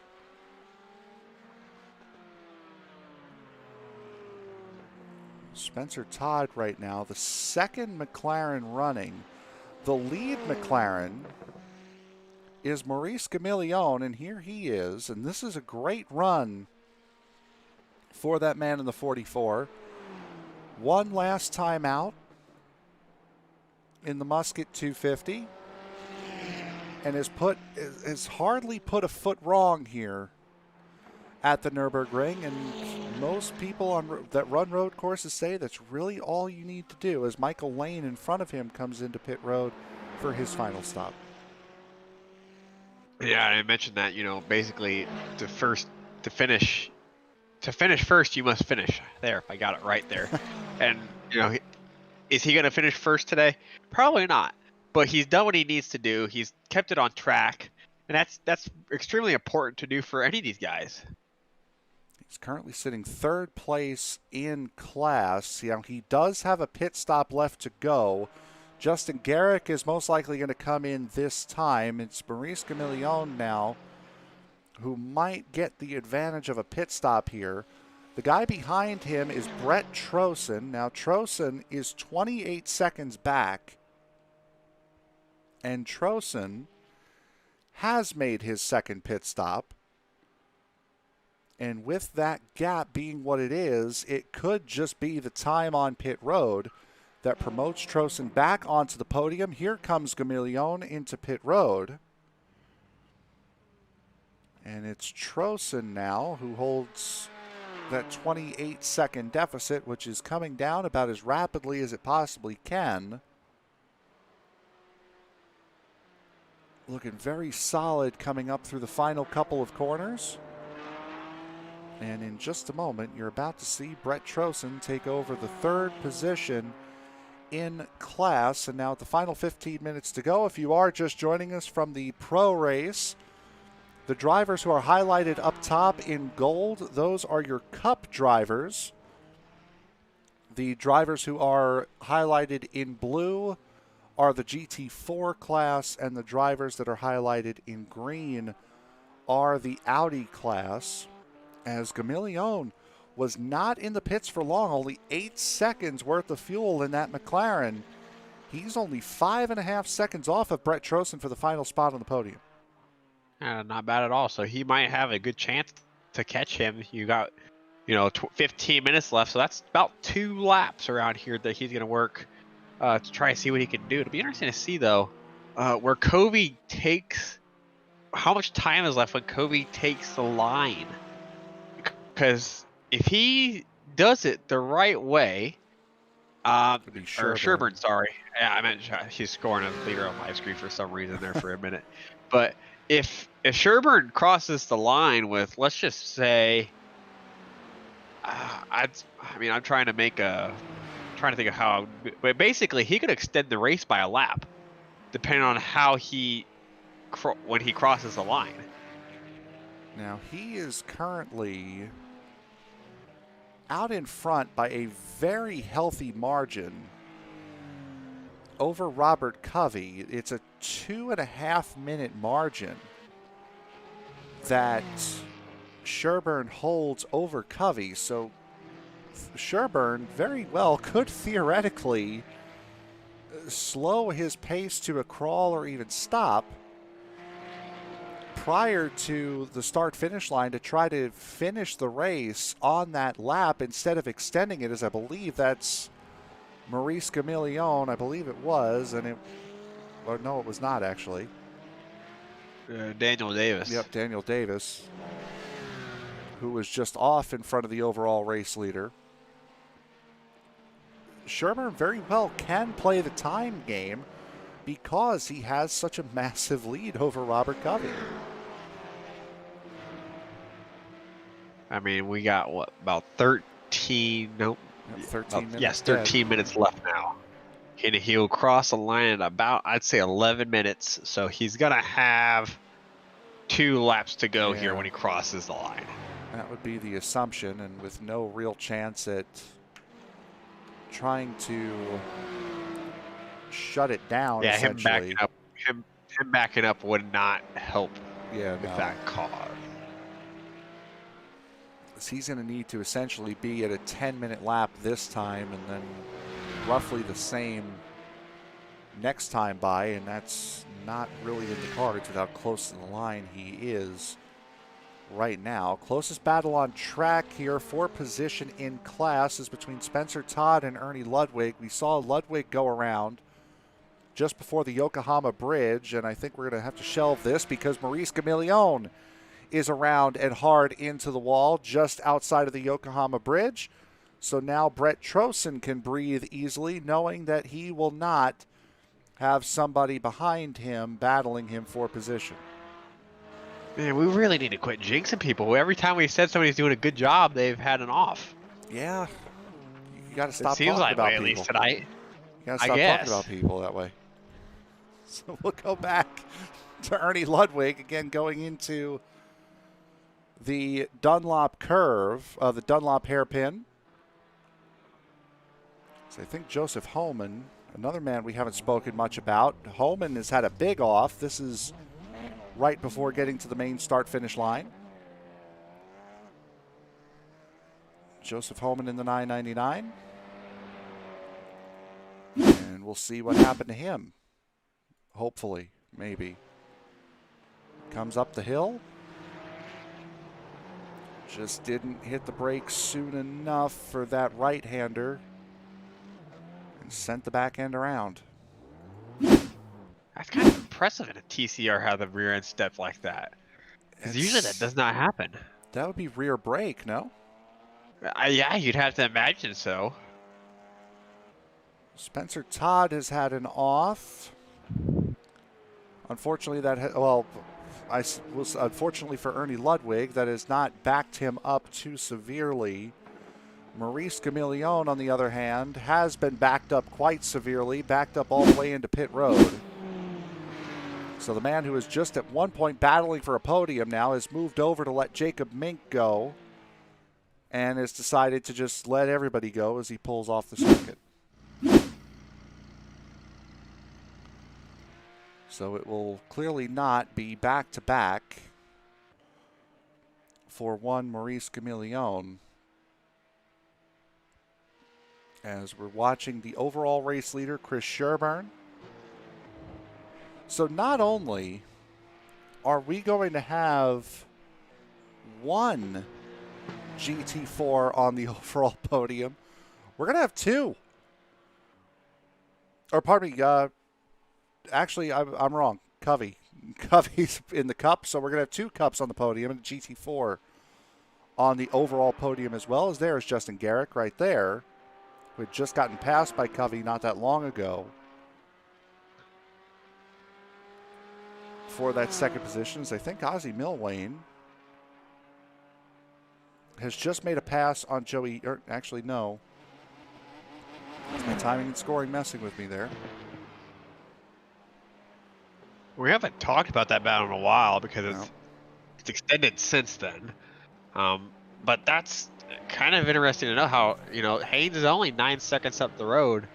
Spencer Todd right now, the second McLaren running. The lead McLaren is Maurice Gamillion, and here he is, and this is a great run for that man in the 44. One last time out in the Musket 250, and has hardly put a foot wrong here at the Nurburgring, and most people that run road courses say that's really all you need to do, as Michael Lane in front of him comes into pit road for his final stop.
Yeah, and I mentioned that, basically to finish first, you must finish. There, I got it right there. And, is he going to finish first today? Probably not. But he's done what he needs to do. He's kept it on track. And that's extremely important to do for any of these guys.
He's currently sitting 3rd place in class. He does have a pit stop left to go. Justin Garrick is most likely going to come in this time. It's Maurice Gamillion now who might get the advantage of a pit stop here. The guy behind him is Brett Trosen. Now, Trosen is 28 seconds back, and Trosen has made his second pit stop. And with that gap being what it is, it could just be the time on pit road that promotes Trosen back onto the podium. Here comes Gamillion into pit road. And it's Trosen now who holds that 28-second deficit, which is coming down about as rapidly as it possibly can. Looking very solid coming up through the final couple of corners. And in just a moment, you're about to see Brett Trosen take over the 3rd position in class. And now at the final 15 minutes to go, if you are just joining us from the pro race, the drivers who are highlighted up top in gold, those are your Cup drivers. The drivers who are highlighted in blue are the GT4 class, and the drivers that are highlighted in green are the Audi class. As Gamillion was not in the pits for long, only 8 seconds worth of fuel in that McLaren. He's only 5.5 seconds off of Brett Trosen for the final spot on the podium.
Not bad at all. So he might have a good chance to catch him. You got, 15 minutes left. So that's about 2 laps around here that he's going to work to try to see what he can do. It'll be interesting to see, though, where Covey takes, how much time is left when Covey takes the line. Because if he does it the right way, or Sherburne, sorry. Yeah, I meant he's scoring a leader on my screen for some reason there for a minute. But if Sherburne crosses the line with, let's just say, I'm trying to think of how, but basically he could extend the race by a lap, depending on how when he crosses the line.
Now he is currently out in front by a very healthy margin over Robert Covey. It's a 2.5 minute margin that Sherburne holds over Covey. So Sherburne very well could theoretically slow his pace to a crawl or even stop prior to the start-finish line to try to finish the race on that lap instead of extending it, as I believe that's Maurice Gamillion, I believe it was, it was not actually.
Daniel Davis.
Yep, Daniel Davis, who was just off in front of the overall race leader. Sherburne very well can play the time game because he has such a massive lead over Robert Covey.
I mean, we got, about 13. Nope.
13 minutes.
Yes,
dead.
13 minutes left now. And he'll cross the line in about, I'd say, 11 minutes. So he's gonna have 2 laps to go here when he crosses the line.
That would be the assumption, and with no real chance at trying to shut it down.
Yeah, him
essentially.
backing up would not help
with
that cause.
He's going to need to essentially be at a 10-minute lap this time, and then roughly the same next time by, and that's not really in the cards with how close to the line he is right now. Closest battle on track here for position in class is between Spencer Todd and Ernie Ludwig. We saw Ludwig go around just before the Yokohama Bridge, and I think we're going to have to shelve this because Maurice Gamillion is around and hard into the wall just outside of the Yokohama Bridge. So now Brett Trosen can breathe easily, knowing that he will not have somebody behind him battling him for position.
Man, we really need to quit jinxing people. Every time we said somebody's doing a good job, they've had an off.
Yeah. You got to stop
talking
about
way,
people.
at least tonight.
You got to stop talking about people that way. So we'll go back to Ernie Ludwig, again going into the Dunlop curve, the Dunlop hairpin. So I think Joseph Homan, another man we haven't spoken much about. Homan has had a big off. This is right before getting to the main start-finish line. Joseph Homan in the 999. And we'll see what happened to him. Hopefully, maybe. Comes up the hill. Just didn't hit the brakes soon enough for that right-hander. And sent the back end around.
That's kind of impressive in a TCR how the rear end stepped like that. Because usually that does not happen.
That would be rear brake, no?
Yeah, you'd have to imagine so.
Spencer Todd has had an off. Unfortunately, unfortunately for Ernie Ludwig, that has not backed him up too severely. Maurice Gamillion, on the other hand, has been backed up quite severely, backed up all the way into pit road. So the man who was just at one point battling for a podium now has moved over to let Jacob Mink go and has decided to just let everybody go as he pulls off the circuit. So it will clearly not be back-to-back for one Maurice Gamillion. As we're watching the overall race leader, Chris Sherburne. So not only are we going to have one GT4 on the overall podium, we're going to have 2. Or pardon me, actually, I'm wrong. Covey's in the cup, so we're going to have 2 cups on the podium and a GT4 on the overall podium as well. As there is Justin Garrick right there, who had just gotten passed by Covey not that long ago for that second position. I think Ozzie Milwane has just made a pass on Joey, or actually no. My timing and scoring messing with me there.
We haven't talked about that battle in a while because it's extended since then. But that's kind of interesting to know how, Haynes is only 9 seconds up the road.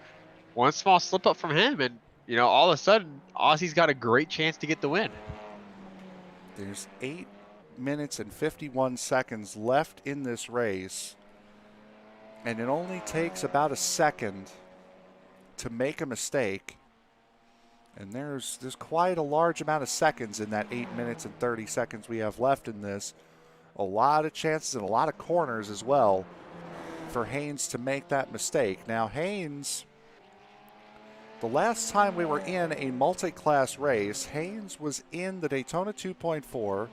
One small slip up from him, and, all of a sudden, Aussie's got a great chance to get the win.
There's 8 minutes and 51 seconds left in this race, and it only takes about a second to make a mistake. And there's quite a large amount of seconds in that 8 minutes and 30 seconds we have left in this. A lot of chances and a lot of corners as well for Haynes to make that mistake. Now, Haynes, the last time we were in a multi-class race, Haynes was in the Daytona 2.4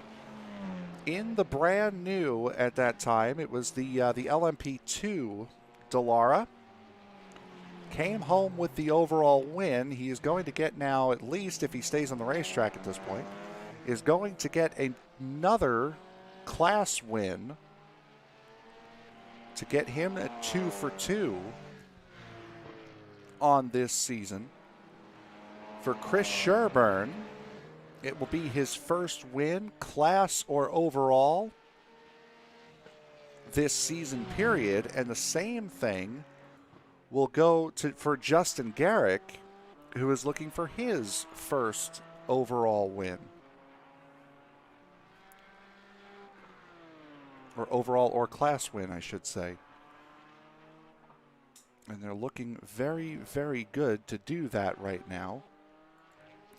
in the brand new, at that time, it was the LMP2 Dallara. Came home with the overall win. He is going to get now, at least if he stays on the racetrack at this point, is going to get another class win to get him at 2 for 2 on this season. For Chris Sherburne, it will be his first win, class or overall, this season period. And the same thing will go for Justin Garrick, who is looking for his first overall win. Or overall or class win, I should say. And they're looking very, very good to do that right now.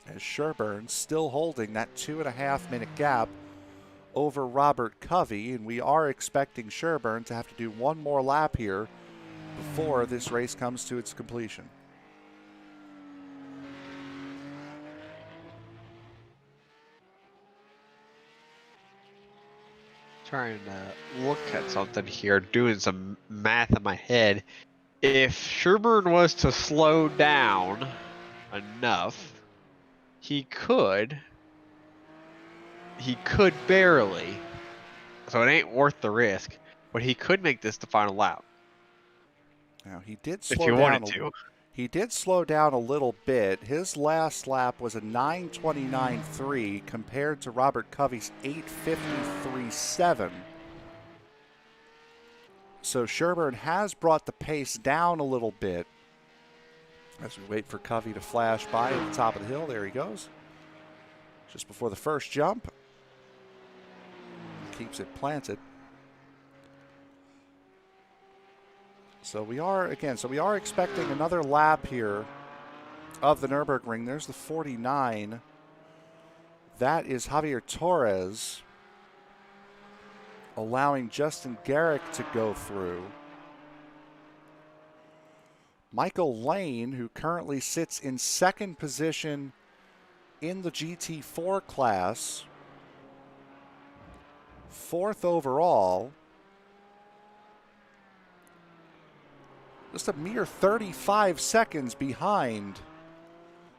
As Sherburne still holding that 2.5 minute gap over Robert Covey. And we are expecting Sherburne to have to do one more lap here before this race comes to its completion.
Trying to look at something here, doing some math in my head. If Sherburne was to slow down enough, he could barely. So it ain't worth the risk, but he could make this the final lap.
Now he did
If
slow
you
down.
wanted to.
He did slow down a little bit. His last lap was a 9:29.3 compared to Robert Covey's 8:53.7. So Sherburne has brought the pace down a little bit as we wait for Covey to flash by at the top of the hill. There he goes. Just before the first jump. Keeps it planted. So we are expecting another lap here of the Nurburgring. There's the 49. That is Javier Torres, allowing Justin Garrick to go through. Michael Lane, who currently sits in second position in the GT4 class, fourth overall, just a mere 35 seconds behind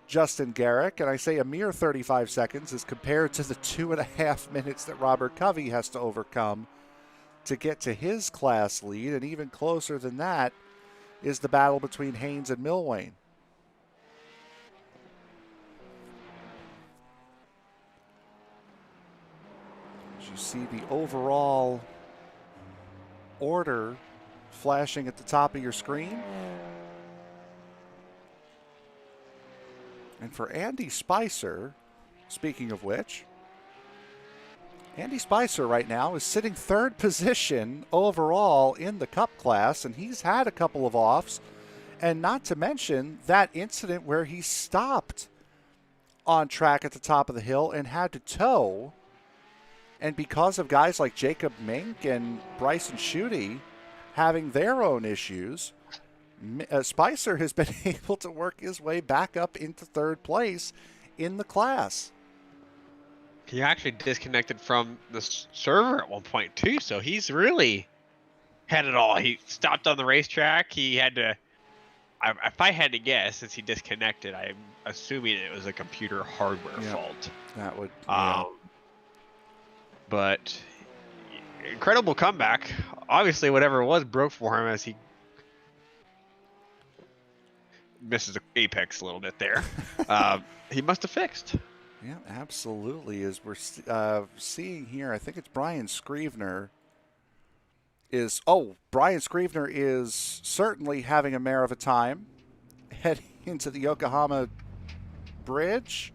Justin Garrick. And I say a mere 35 seconds as compared to the 2.5 minutes that Robert Covey has to overcome to get to his class lead. And even closer than that is the battle between Haynes and Milwain. As you see the overall order flashing at the top of your screen. And for Andy Spicer, speaking of which, Andy Spicer right now is sitting third position overall in the Cup class, and he's had a couple of offs, and not to mention that incident where he stopped on track at the top of the hill and had to tow. And because of guys like Jacob Mink and Bryson Schutte having their own issues, Spicer has been able to work his way back up into third place in the class.
He actually disconnected from the server at one point too, so he's really had it all. He stopped on the racetrack. He had to, if I had to guess, since he disconnected, I'm assuming it was a computer hardware fault.
That would, yeah.
But incredible comeback. Obviously, whatever it was broke for him as he misses the apex a little bit there. He must have fixed.
Yeah, absolutely. As we're seeing here, I think it's Brian Scrivener Brian Scrivener is certainly having a mare of a time heading into the Yokohama Bridge.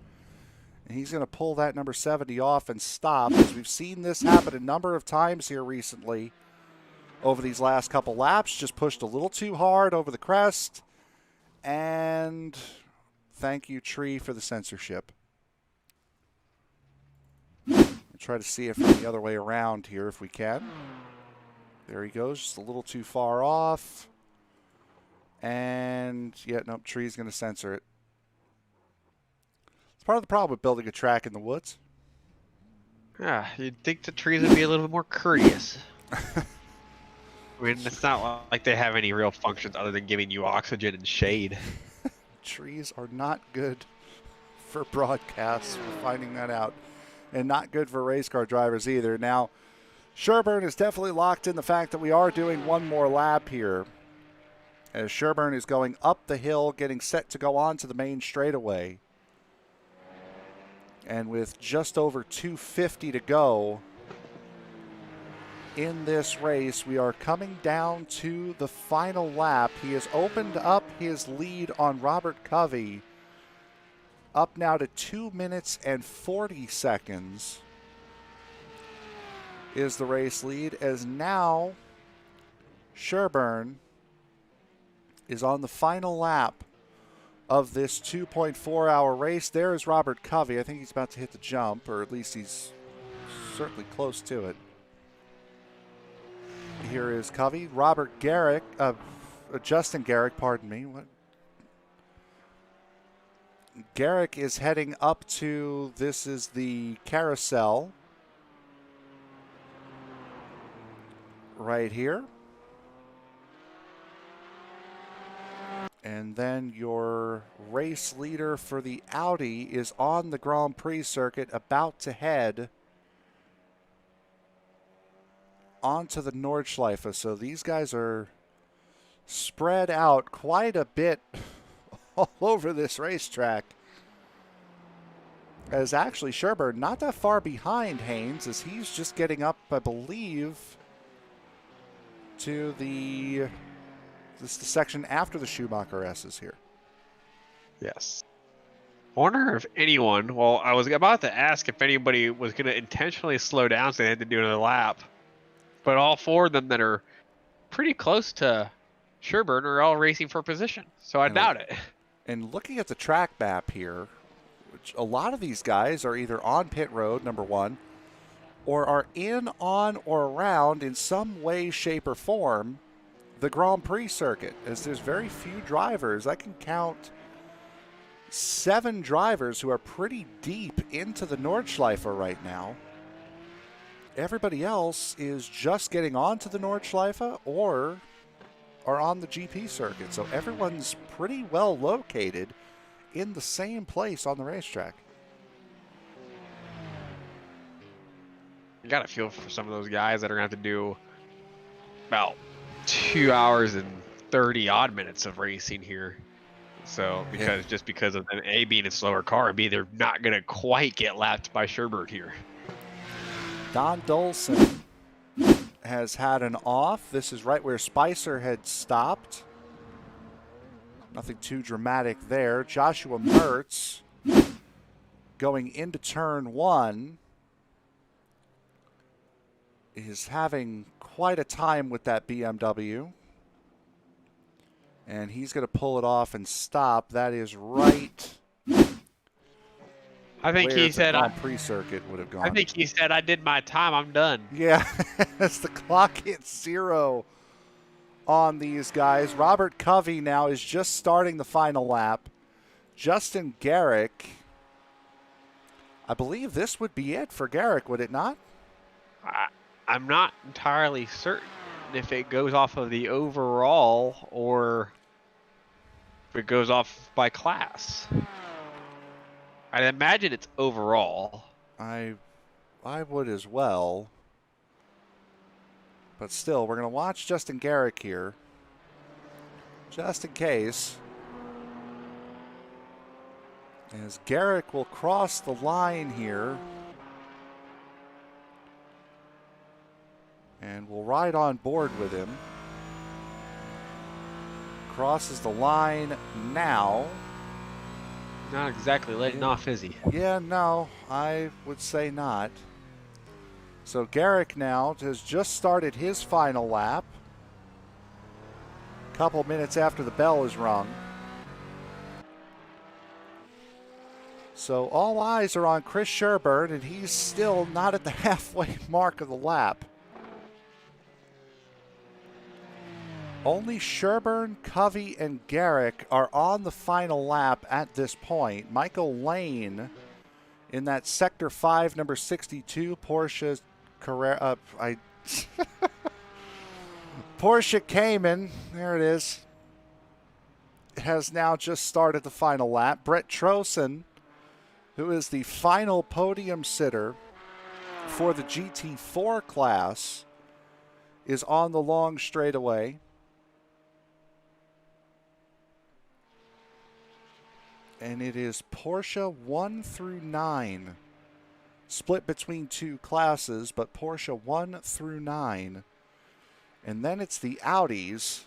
And he's going to pull that number 70 off and stop, as we've seen this happen a number of times here recently over these last couple laps. Just pushed a little too hard over the crest. And thank you, Tree, for the censorship. We'll try to see if we're the other way around here if we can. There he goes, just a little too far off. And, nope, Tree's going to censor it. It's part of the problem with building a track in the woods.
Yeah, you'd think the trees would be a little bit more courteous. I mean, it's not like they have any real functions other than giving you oxygen and shade.
Trees are not good for broadcasts. We're finding that out. And not good for race car drivers either. Now, Sherburne is definitely locked in the fact that we are doing one more lap here, as Sherburne is going up the hill, getting set to go on to the main straightaway. And with just over 250 to go in this race, we are coming down to the final lap. He has opened up his lead on Robert Covey, up now to 2 minutes and 40 seconds is the race lead, as now Sherburne is on the final lap of this 2.4 hour race. There is Robert Covey. I think he's about to hit the jump, or at least he's certainly close to it. Here is Covey. Justin Garrick, pardon me. Garrick is heading up to, this is the carousel right here. And then your race leader for the Audi is on the Grand Prix circuit, about to head onto the Nordschleife. So these guys are spread out quite a bit all over this racetrack. As actually Sherburne not that far behind Haynes, as he's just getting up, I believe, to the section after the Schumacher S's here.
Yes. I wonder if anyone, well, I was about to ask if anybody was going to intentionally slow down so they had to do another lap. But all four of them that are pretty close to Sherburne are all racing for position. So I doubt it.
And looking at the track map here, which a lot of these guys are either on pit road, number one, or are in, on, or around in some way, shape, or form the Grand Prix circuit, as there's very few drivers. I can count 7 drivers who are pretty deep into the Nordschleife right now. Everybody else is just getting onto the Nordschleife or are on the GP circuit. So everyone's pretty well located in the same place on the racetrack.
I got a feel for some of those guys that are going to have to do about 2 hours and 30 odd minutes of racing here. So because of an A being a slower car, and B, they're not going to quite get lapped by Sherburne here.
Don Dolson has had an off. This is right where Spicer had stopped. Nothing too dramatic there. Joshua Mertz going into turn 1 is having quite a time with that BMW. And he's going to pull it off and stop. That is right.
I think he said
Grand Prix circuit would have gone.
I think he said, I did my time, I'm done.
Yeah, as the clock hits 0 on these guys. Robert Covey now is just starting the final lap. Justin Garrick, I believe this would be it for Garrick, would it not?
I'm not entirely certain if it goes off of the overall or if it goes off by class. I'd imagine it's overall.
I would as well. But still, we're going to watch Justin Garrick here, just in case. As Garrick will cross the line here. And we'll ride on board with him. Crosses the line now.
Not exactly letting off, is he?
Yeah, no, I would say not. So Garrick now has just started his final lap. A couple minutes after the bell is rung. So all eyes are on Chris Sherburne, and he's still not at the halfway mark of the lap. Only Sherburne, Covey, and Garrick are on the final lap at this point. Michael Lane in that Sector 5, number 62, Porsche Carrera. Porsche Cayman, there it is, has now just started the final lap. Brett Trosen, who is the final podium sitter for the GT4 class is on the long straightaway. And it is Porsche 1 through 9. Split between two classes, but Porsche 1 through 9. And then it's the Audis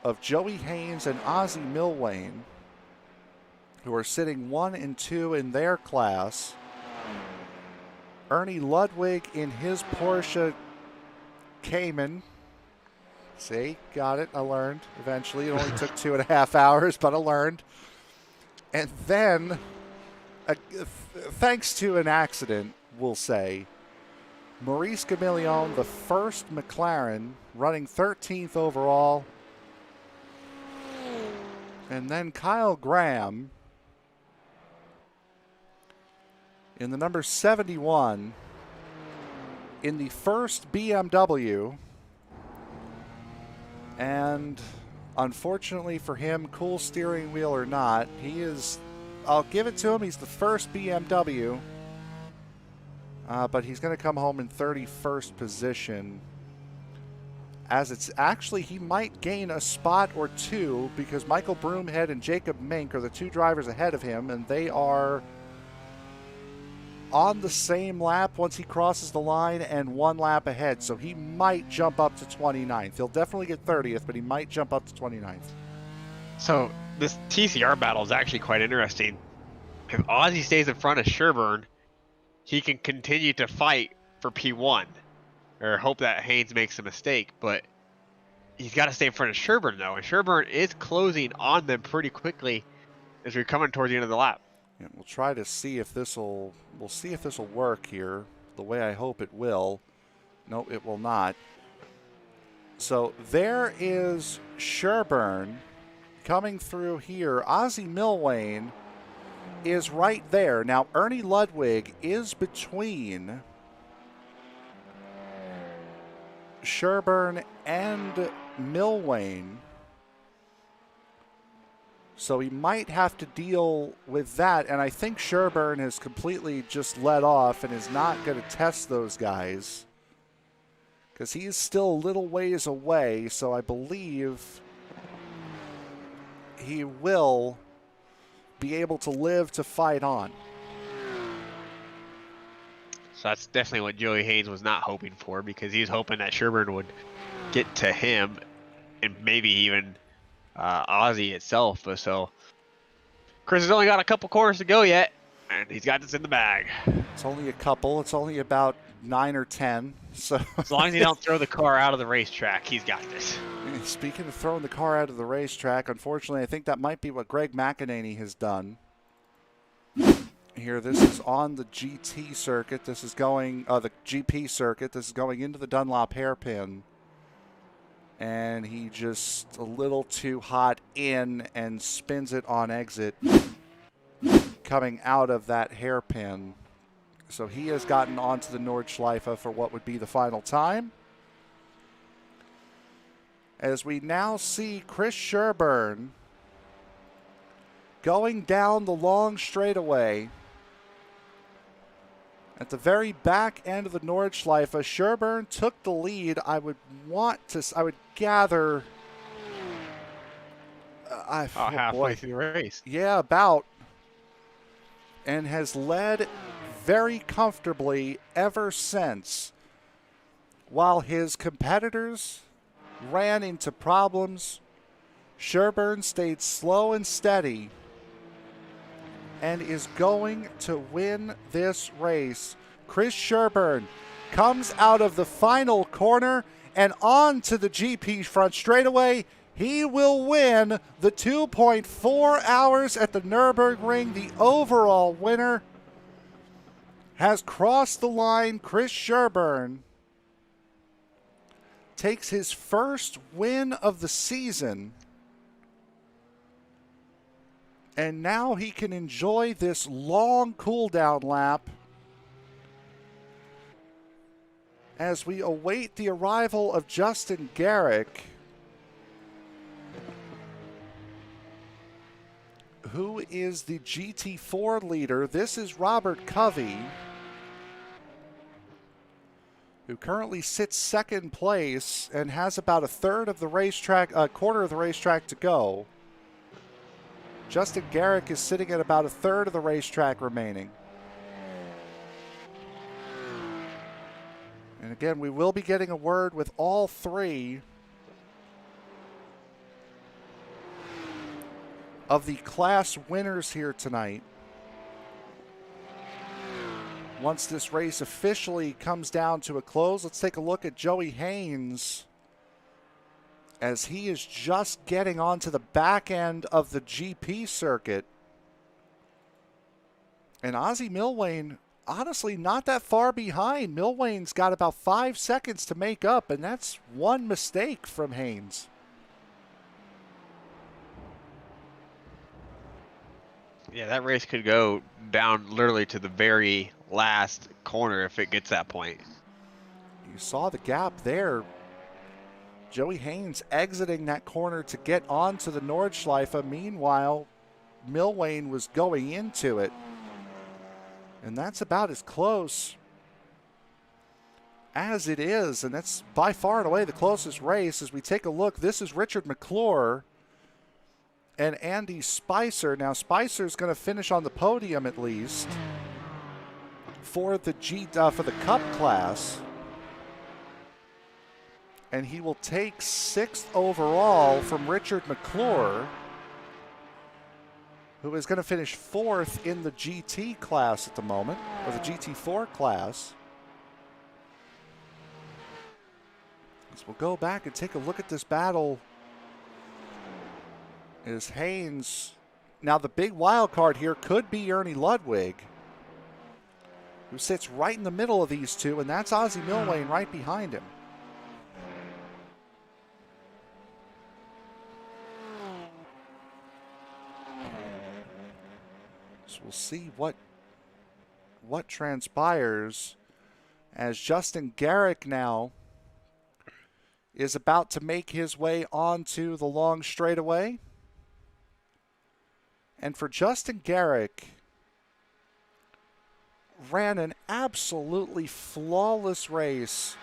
of Joey Haynes and Ozzie Milwane, who are sitting 1 and 2 in their class. Ernie Ludwig in his Porsche Cayman. See, got it. I learned eventually. It only took 2.5 hours, but I learned. And then, thanks to an accident, we'll say, Maurice Gamillion, the first McLaren, running 13th overall. And then Kyle Graham in the number 71 in the first BMW. And unfortunately for him, cool steering wheel or not, he is, I'll give it to him, he's the first BMW. But he's going to come home in 31st position. As it's actually, he might gain a spot or two because Michael Broomhead and Jacob Mink are the two drivers ahead of him, and they are on the same lap once he crosses the line and 1 lap ahead. So he might jump up to 29th. He'll definitely get 30th, but he might jump up to 29th.
So this TCR battle is actually quite interesting. If Ozzy stays in front of Sherburne, he can continue to fight for P1 or hope that Haynes makes a mistake, but he's got to stay in front of Sherburne though, and Sherburne is closing on them pretty quickly as we're coming towards the end of the lap.
And we'll try to see if we'll see if this will work here the way I hope it will. No, it will not. So there is Sherburne coming through here. Ozzie Milwane is right there. Now Ernie Ludwig is between Sherburne and Milwane. So he might have to deal with that, and I think Sherburne has completely just let off and is not going to test those guys because he is still a little ways away, so I believe he will be able to live to fight on.
So that's definitely what Joey Haynes was not hoping for, because he was hoping that Sherburne would get to him and maybe even Ozzy itself. So Chris has only got a couple corners to go yet, and he's got this in the bag.
It's only a couple. It's only about 9 or 10. So
as long as he don't throw the car out of the racetrack, he's got this.
Speaking of throwing the car out of the racetrack, unfortunately, I think that might be what Greg McEnany has done. Here, this is on the GT circuit. This is going, the GP circuit. This is going into the Dunlop hairpin. And he just a little too hot in and spins it on exit, coming out of that hairpin. So he has gotten onto the Nordschleife for what would be the final time. As we now see Chris Sherburne going down the long straightaway. At the very back end of the Nordschleife, Sherburne took the lead. I would gather
halfway through the race.
Yeah, about. And has led very comfortably ever since. While his competitors ran into problems, Sherburne stayed slow and steady and is going to win this race. Chris Sherburne comes out of the final corner and on to the GP front straightaway. He will win the 2.4 hours at the Nurburgring. The overall winner has crossed the line. Chris Sherburne takes his first win of the season. And now he can enjoy this long cool-down lap as we await the arrival of Justin Garrick, who is the GT4 leader. This is Robert Covey, who currently sits second place and has about a quarter of the racetrack to go. Justin Garrick is sitting at about a third of the racetrack remaining. And again, we will be getting a word with all three of the class winners here tonight. Once this race officially comes down to a close, let's take a look at Joey Haynes as he is just getting onto the back end of the GP circuit. And Ozzie Milwane, honestly, not that far behind. Milwane's got about 5 seconds to make up, and that's one mistake from Haynes.
Yeah, that race could go down literally to the very last corner if it gets that point.
You saw the gap there. Joey Haynes exiting that corner to get onto the Nordschleife. Meanwhile, Milwane was going into it. And that's about as close as it is. And that's by far and away the closest race. As we take a look, this is Richard McClure and Andy Spicer. Now, Spicer's going to finish on the podium at least for the Cup class. And he will take 6th overall from Richard McClure, who is going to finish 4th in the GT class at the moment, or the GT4 class. So we'll go back and take a look at this battle. Is Haynes, now the big wild card here could be Ernie Ludwig, who sits right in the middle of these two, and that's Ozzie Milwane right behind him. So we'll see what transpires as Justin Garrick now is about to make his way onto the long straightaway. And for Justin Garrick, ran an absolutely flawless race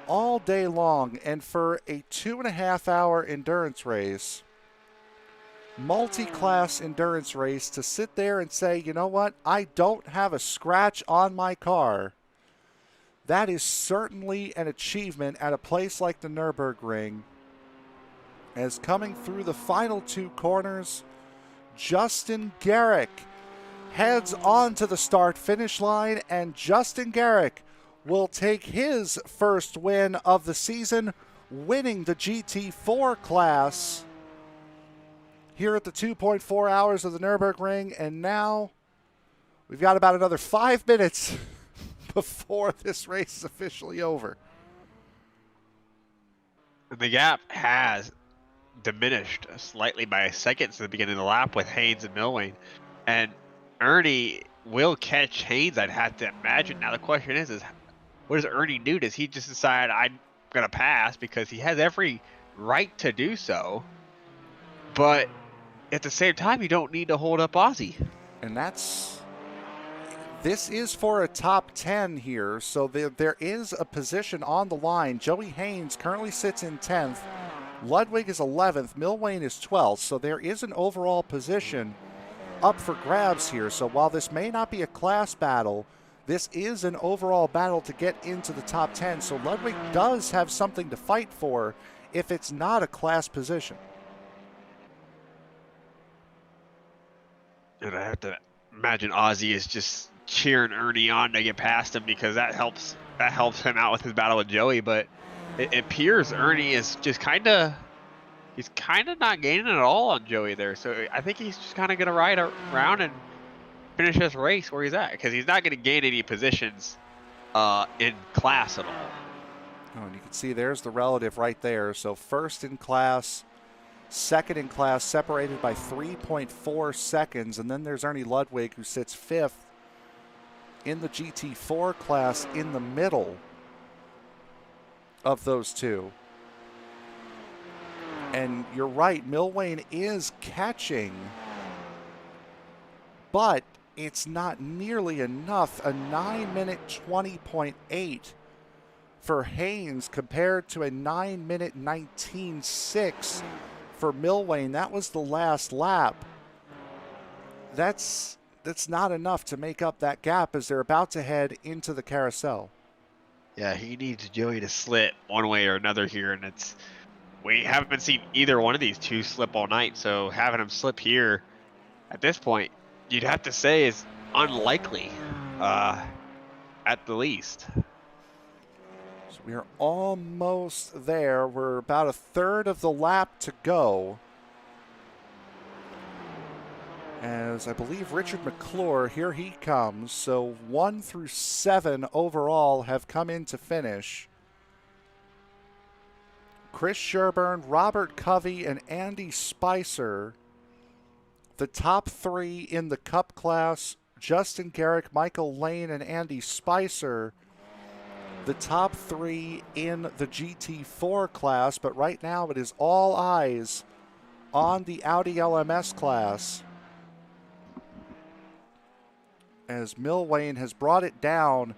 all day long. And for a 2.5-hour endurance race, multi-class endurance race, to sit there and say, you know what, I don't have a scratch on my car, that is certainly an achievement at a place like the Nurburgring. As coming through the final 2 corners, Justin Garrick heads on to the start-finish line, and Justin Garrick will take his first win of the season, winning the GT4 class here at the 2.4 hours of the Nürburgring. And now we've got about another 5 minutes before this race is officially over.
The gap has diminished slightly by seconds at the beginning of the lap with Haynes and Milwane. And Ernie will catch Haynes, I'd have to imagine. Now the question is what does Ernie do? Does he just decide I'm going to pass? Because he has every right to do so. But at the same time, you don't need to hold up Ozzie.
And this is for a top 10 here, so there is a position on the line. Joey Haynes currently sits in 10th. Ludwig is 11th. Milwane is 12th. So there is an overall position up for grabs here. So while this may not be a class battle, this is an overall battle to get into the top 10. So Ludwig does have something to fight for if it's not a class position.
And I have to imagine Ozzie is just cheering Ernie on to get past him, because that helps him out with his battle with Joey. But it appears Ernie is just he's kind of not gaining at all on Joey there. So I think he's just kind of going to ride around and finish this race where he's at, because he's not going to gain any positions in class at all.
Oh, and you can see there's the relative right there. So first in class, second in class, separated by 3.4 seconds. And then there's Ernie Ludwig, who sits 5th in the GT4 class in the middle of those two. And you're right, Milwane is catching, but it's not nearly enough. A 9-minute 20.8 for Haynes compared to a 9-minute 19.6 for Milwane. That was the last lap. That's not enough to make up that gap as they're about to head into the carousel.
Yeah, he needs Joey to slip one way or another here, and we haven't seen either one of these two slip all night, so having him slip here at this point, you'd have to say is unlikely, at the least.
So we are almost there. We're about a third of the lap to go. As I believe Richard McClure, here he comes. So 1 through 7 overall have come in to finish. Chris Sherburne, Robert Covey, and Andy Spicer. The top 3 in the Cup class, Justin Garrick, Michael Lane, and Andy Spicer. The top 3 in the GT4 class, but right now it is all eyes on the Audi LMS class, as Milwane has brought it down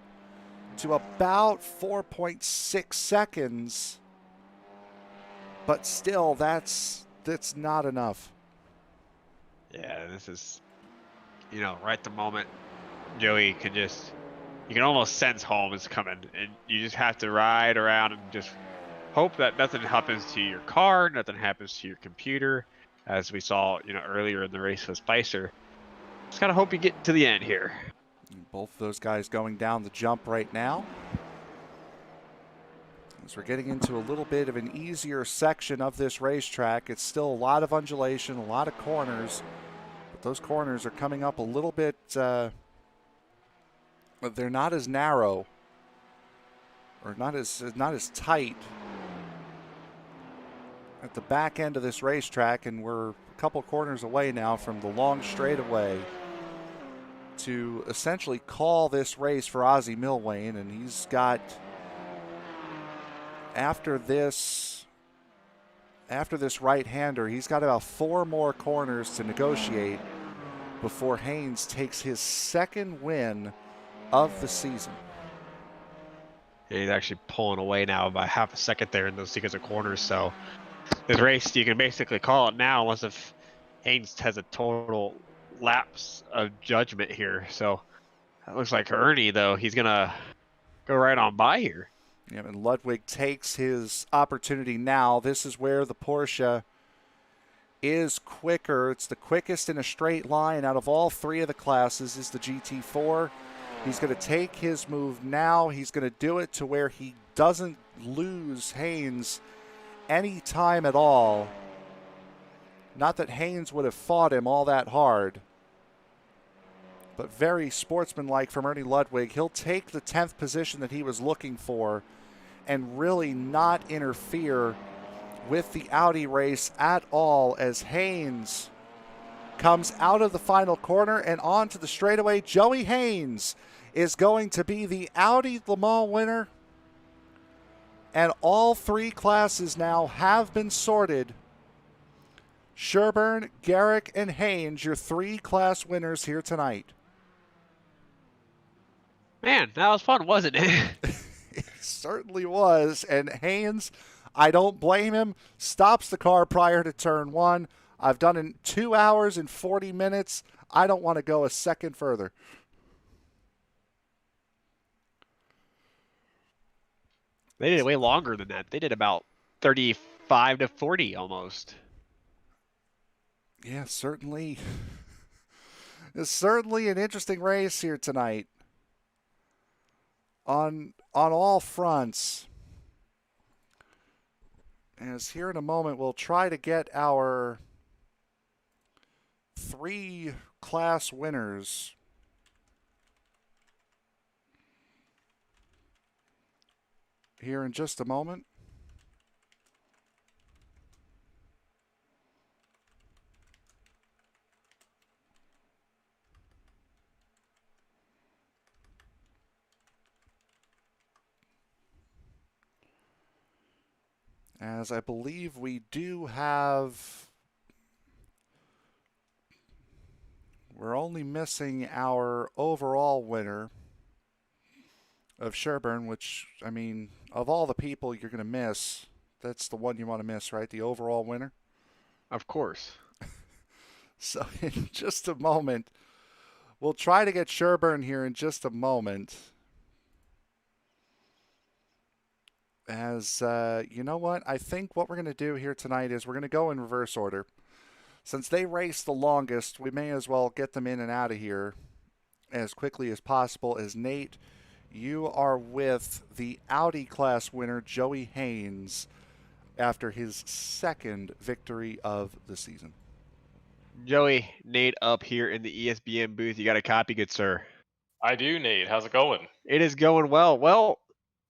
to about 4.6 seconds. But still, that's not enough.
Yeah, this is, right at the moment, Joey can you can almost sense home is coming, and you just have to ride around and just hope that nothing happens to your car, nothing happens to your computer, as we saw, earlier in the race with Spicer. Just gotta hope you get to the end here.
Both those guys going down the jump right now. As we're getting into a little bit of an easier section of this racetrack, it's still a lot of undulation, a lot of corners, but those corners are coming up a little bit, they're not as narrow or not as tight at the back end of this racetrack, and we're a couple corners away now from the long straightaway to essentially call this race for Ozzie Milwane, and he's got, after this right-hander, he's got about 4 more corners to negotiate before Haynes takes his second win of the season.
Yeah, he's actually pulling away now by half a second there in those sequence of corners, so this race, you can basically call it now, unless if Haynes has a total lapse of judgment here. So that looks like Ernie, though, he's gonna go right on by here.
Yeah, and Ludwig takes his opportunity now. This is where the Porsche is quicker. It's the quickest in a straight line out of all 3 of the classes is the GT4. He's going to take his move now. He's going to do it to where he doesn't lose Haynes any time at all. Not that Haynes would have fought him all that hard, but very sportsmanlike from Ernie Ludwig. He'll take the 10th position that he was looking for and really not interfere with the Audi race at all, as Haynes comes out of the final corner and onto the straightaway. Joey Haynes is going to be the Audi Le Mans winner, and all 3 classes now have been sorted. Sherburne, Garrick, and Haynes, your 3 class winners here tonight.
Man, that was fun, wasn't it?
It certainly was. And Haynes, I don't blame him, stops the car prior to turn 1. I've done it in 2 hours and 40 minutes. I don't want to go a second further.
They did way longer than that. They did about 35 to 40 almost.
Yeah, certainly. It's certainly an interesting race here tonight. On all fronts. As here in a moment, we'll try to get our 3 class winners here in just a moment. As I believe we do have, we're only missing our overall winner of Sherburne, which, I mean, of all the people you're going to miss, that's the one you want to miss, right? The overall winner.
Of course.
So, in just a moment, we'll try to get Sherburne here in just a moment. As you know what? I think what we're going to do here tonight is we're going to go in reverse order. Since they race the longest, we may as well get them in and out of here as quickly as possible. As Nate, you are with the Audi class winner, Joey Haynes, after his second victory of the season.
Joey, Nate up here in the ESPN booth. You got a copy, good sir?
I do, Nate. How's it going?
It is going well. Well,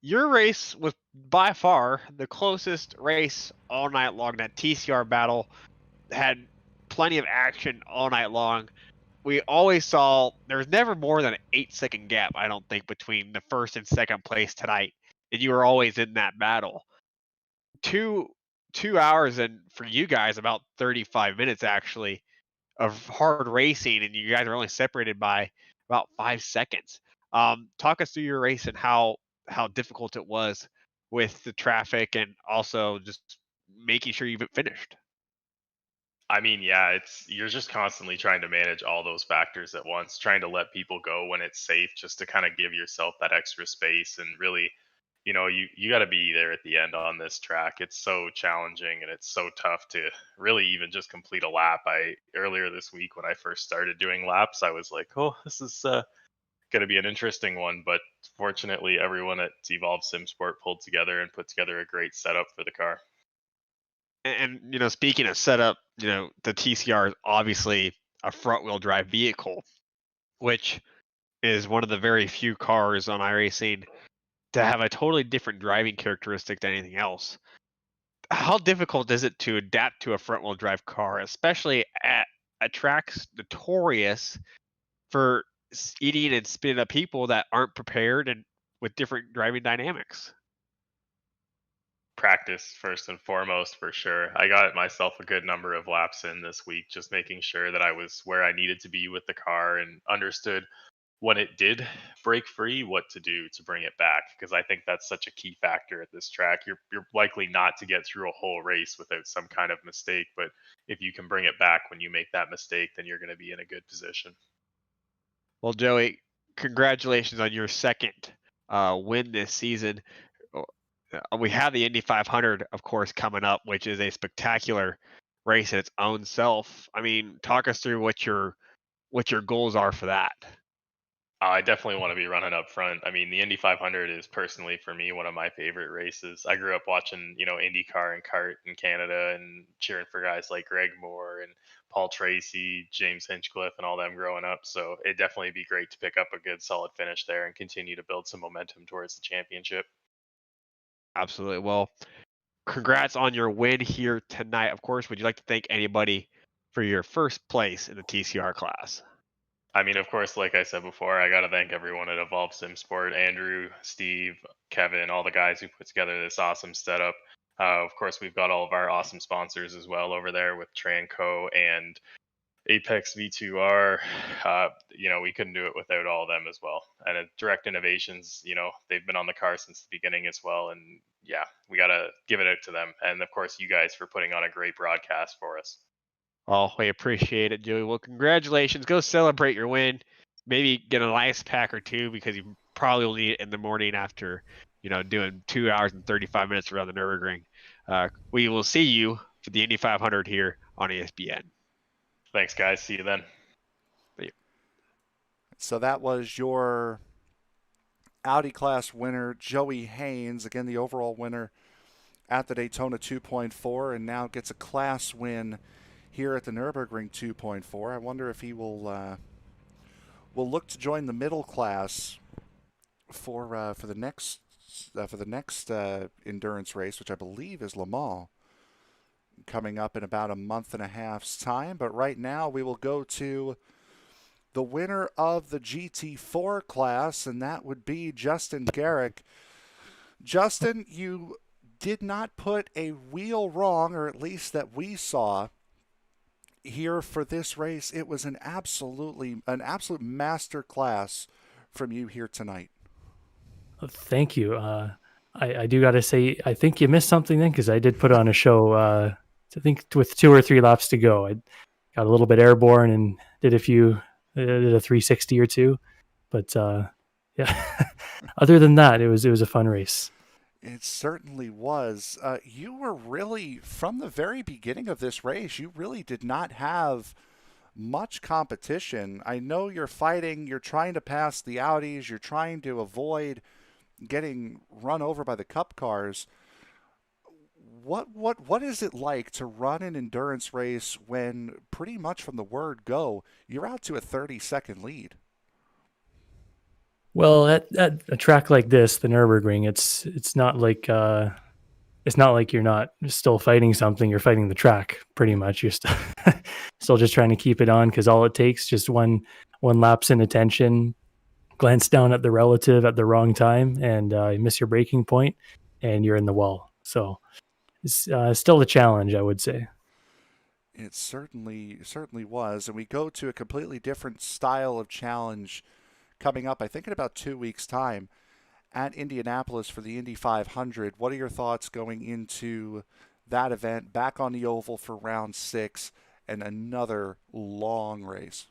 your race was by far the closest race all night long. That TCR battle had plenty of action all night long. We always saw there's never more than an 8-second gap, I don't think, between the first and second place tonight. And you were always in that battle. Two hours and for you guys about 35 minutes actually of hard racing, and you guys are only separated by about 5 seconds. Talk us through your race and how difficult it was with the traffic and also just making sure you've finished.
I mean, yeah, you're just constantly trying to manage all those factors at once, trying to let people go when it's safe, just to kind of give yourself that extra space. And really, you got to be there at the end on this track. It's so challenging and it's so tough to really even just complete a lap. Earlier this week when I first started doing laps, I was like, oh, this is going to be an interesting one. But fortunately, everyone at Evolve SimSport pulled together and put together a great setup for the car.
And speaking of setup, the TCR is obviously a front-wheel drive vehicle, which is one of the very few cars on iRacing to have a totally different driving characteristic than anything else. How difficult is it to adapt to a front-wheel drive car, especially at tracks notorious for eating and spinning up people that aren't prepared and with different driving dynamics?
Practice first and foremost, for sure. I got myself a good number of laps in this week, just making sure that I was where I needed to be with the car and understood when it did break free what to do to bring it back, because I think that's such a key factor at this track. You're likely not to get through a whole race without some kind of mistake, but if you can bring it back when you make that mistake, then you're going to be in a good position.
Well, Joey, congratulations on your second win this season. We have the Indy 500, of course, coming up, which is a spectacular race in its own self. I mean, talk us through what your goals are for that.
I definitely want to be running up front. I mean, the Indy 500 is personally for me one of my favorite races. I grew up watching, IndyCar and kart in Canada and cheering for guys like Greg Moore and Paul Tracy, James Hinchcliffe, and all them growing up. So it'd definitely be great to pick up a good solid finish there and continue to build some momentum towards the championship.
Absolutely. Well, congrats on your win here tonight. Of course, would you like to thank anybody for your first place in the TCR class?
I mean, of course, like I said before, I got to thank everyone at Evolve SimSport, Andrew, Steve, Kevin, all the guys who put together this awesome setup. Of course, we've got all of our awesome sponsors as well over there with Tranco and Apex V2R. We couldn't do it without all of them as well. And Direct Innovations, they've been on the car since the beginning as well. And yeah, we got to give it out to them. And of course, you guys for putting on a great broadcast for us.
Oh, we appreciate it, Joey. Well, congratulations. Go celebrate your win. Maybe get an ice pack or two because you probably will need it in the morning after, doing 2 hours and 35 minutes around the Nurburgring. We will see you for the Indy 500 here on ESPN.
Thanks, guys. See you then.
So that was your Audi class winner, Joey Haynes. Again, the overall winner at the Daytona 2.4, and now gets a class win here at the Nurburgring 2.4. I wonder if he will look to join the middle class for the next endurance race, which I believe is Le Mans, coming up in about a month and a half's time. But right now we will go to the winner of the GT4 class, and that would be Justin Garrick. Justin, you did not put a wheel wrong, or at least that we saw here for this race. It was an absolute master class from you here tonight.
Thank you. I do got to say, I think you missed something then, because I did put on a show. I think with 2 or 3 laps to go, I got a little bit airborne and did a 360 or two. But yeah, other than that, it was a fun race.
It certainly was. You were really, from the very beginning of this race, you really did not have much competition. I know you're trying to pass the Audis, you're trying to avoid getting run over by the Cup cars. What is it like to run an endurance race when pretty much from the word go, you're out to a 30-second lead?
Well, at a track like this, the Nurburgring, it's not like you're not still fighting something. You're fighting the track pretty much. You're still just trying to keep it on, because all it takes just one lapse in attention, glance down at the relative at the wrong time, and you miss your braking point, and you're in the wall. So it's still a challenge, I would say.
It certainly was, and we go to a completely different style of challenge coming up. I think in about 2 weeks' time at Indianapolis for the Indy 500. What are your thoughts going into that event? Back on the oval for round 6 and another long race.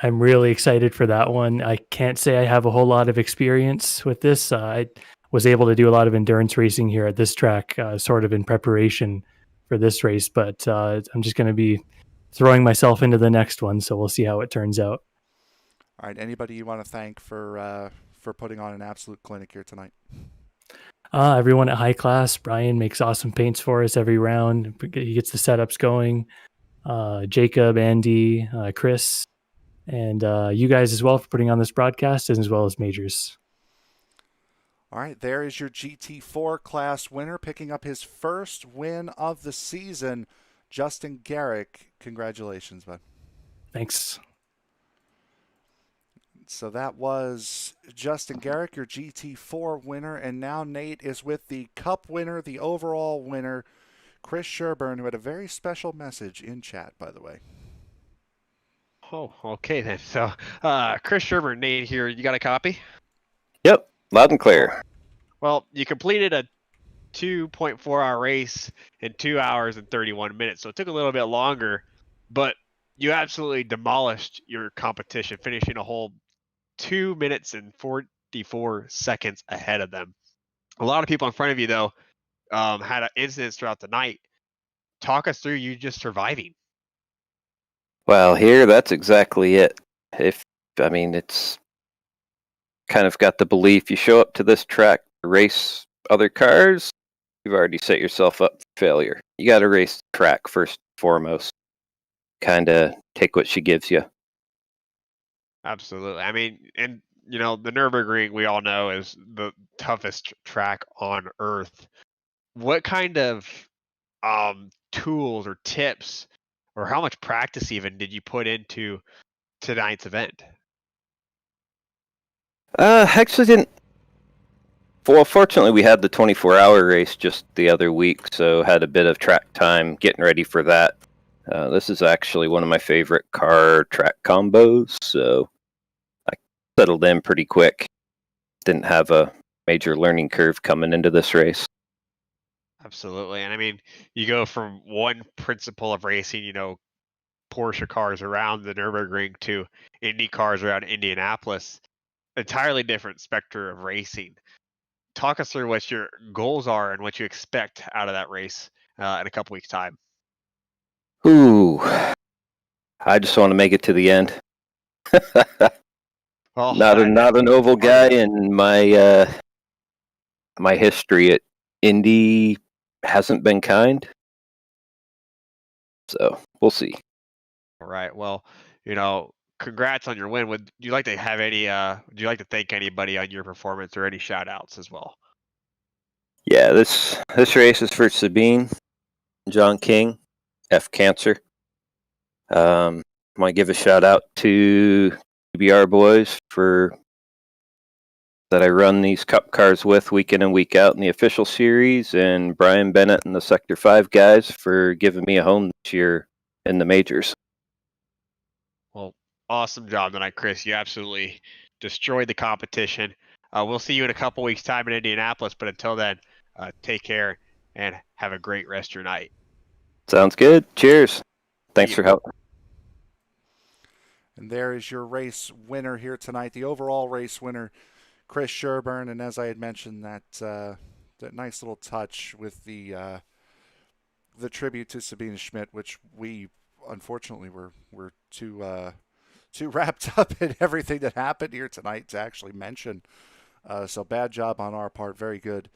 I'm really excited for that one. I can't say I have a whole lot of experience with this. I was able to do a lot of endurance racing here at this track, sort of in preparation for this race, but I'm just going to be throwing myself into the next one, so we'll see how it turns out.
All right, anybody you want to thank for putting on an absolute clinic here tonight?
Everyone at High Class. Brian makes awesome paints for us every round. He gets the setups going. Jacob, Andy, Chris, and you guys as well for putting on this broadcast, as well as Majors.
All right, there is your GT4 class winner, picking up his first win of the season. Justin Garrick, congratulations, bud.
Thanks.
So that was Justin Garrick, your GT4 winner, and now Nate is with the Cup winner, the overall winner, Chris Sherburne, who had a very special message in chat, by the way.
Oh, okay then. So, Chris Sherburne, Nate here. You got a copy?
Yep, loud and clear.
Well, you completed a 2.4-hour race in 2 hours and 31 minutes, so it took a little bit longer, but you absolutely demolished your competition, finishing a whole 2 minutes and 44 seconds ahead of them. A lot of people in front of you, though, had incidents throughout the night. Talk us through you just surviving.
Well, here, that's exactly it. It's kind of got the belief you show up to this track to race other cars, you've already set yourself up for failure. You got to race the track first and foremost. Kind of take what she gives you.
Absolutely. I mean, and the Nurburgring, we all know, is the toughest track on earth. What kind of tools or tips, or how much practice even did you put into tonight's event?
Actually didn't. Well, fortunately, we had the 24-hour race just the other week, so had a bit of track time getting ready for that. This is actually one of my favorite car track combos, so I settled in pretty quick. Didn't have a major learning curve coming into this race.
Absolutely. And I mean, you go from one principle of racing, Porsche cars around the Nürburgring, to Indy cars around Indianapolis. Entirely different spectrum of racing. Talk us through what your goals are and what you expect out of that race in a couple weeks' time.
Ooh, I just want to make it to the end.
Well,
not an oval guy, and my history at Indy hasn't been kind. So we'll see.
All right. Well, congrats on your win. Would you like to have any? Would you like to thank anybody on your performance, or any shout outs as well?
Yeah, this race is for Sabine, John King, F Cancer. I want to give a shout out to TBR boys for that I run these cup cars with week in and week out in the official series, and Brian Bennett and the Sector 5 guys for giving me a home this year in the majors.
Well, awesome job tonight, Chris. You absolutely destroyed the competition. We'll see you in a couple weeks' time in Indianapolis. But until then, take care and have a great rest of your night.
Sounds good. Cheers. Thanks
you.
for helping.
And there is your race winner here tonight, the overall race winner, Chris Sherburne. And as I had mentioned, that nice little touch with the tribute to Sabine Schmidt, which we unfortunately were too wrapped up in everything that happened here tonight to actually mention. So bad job on our part. Very good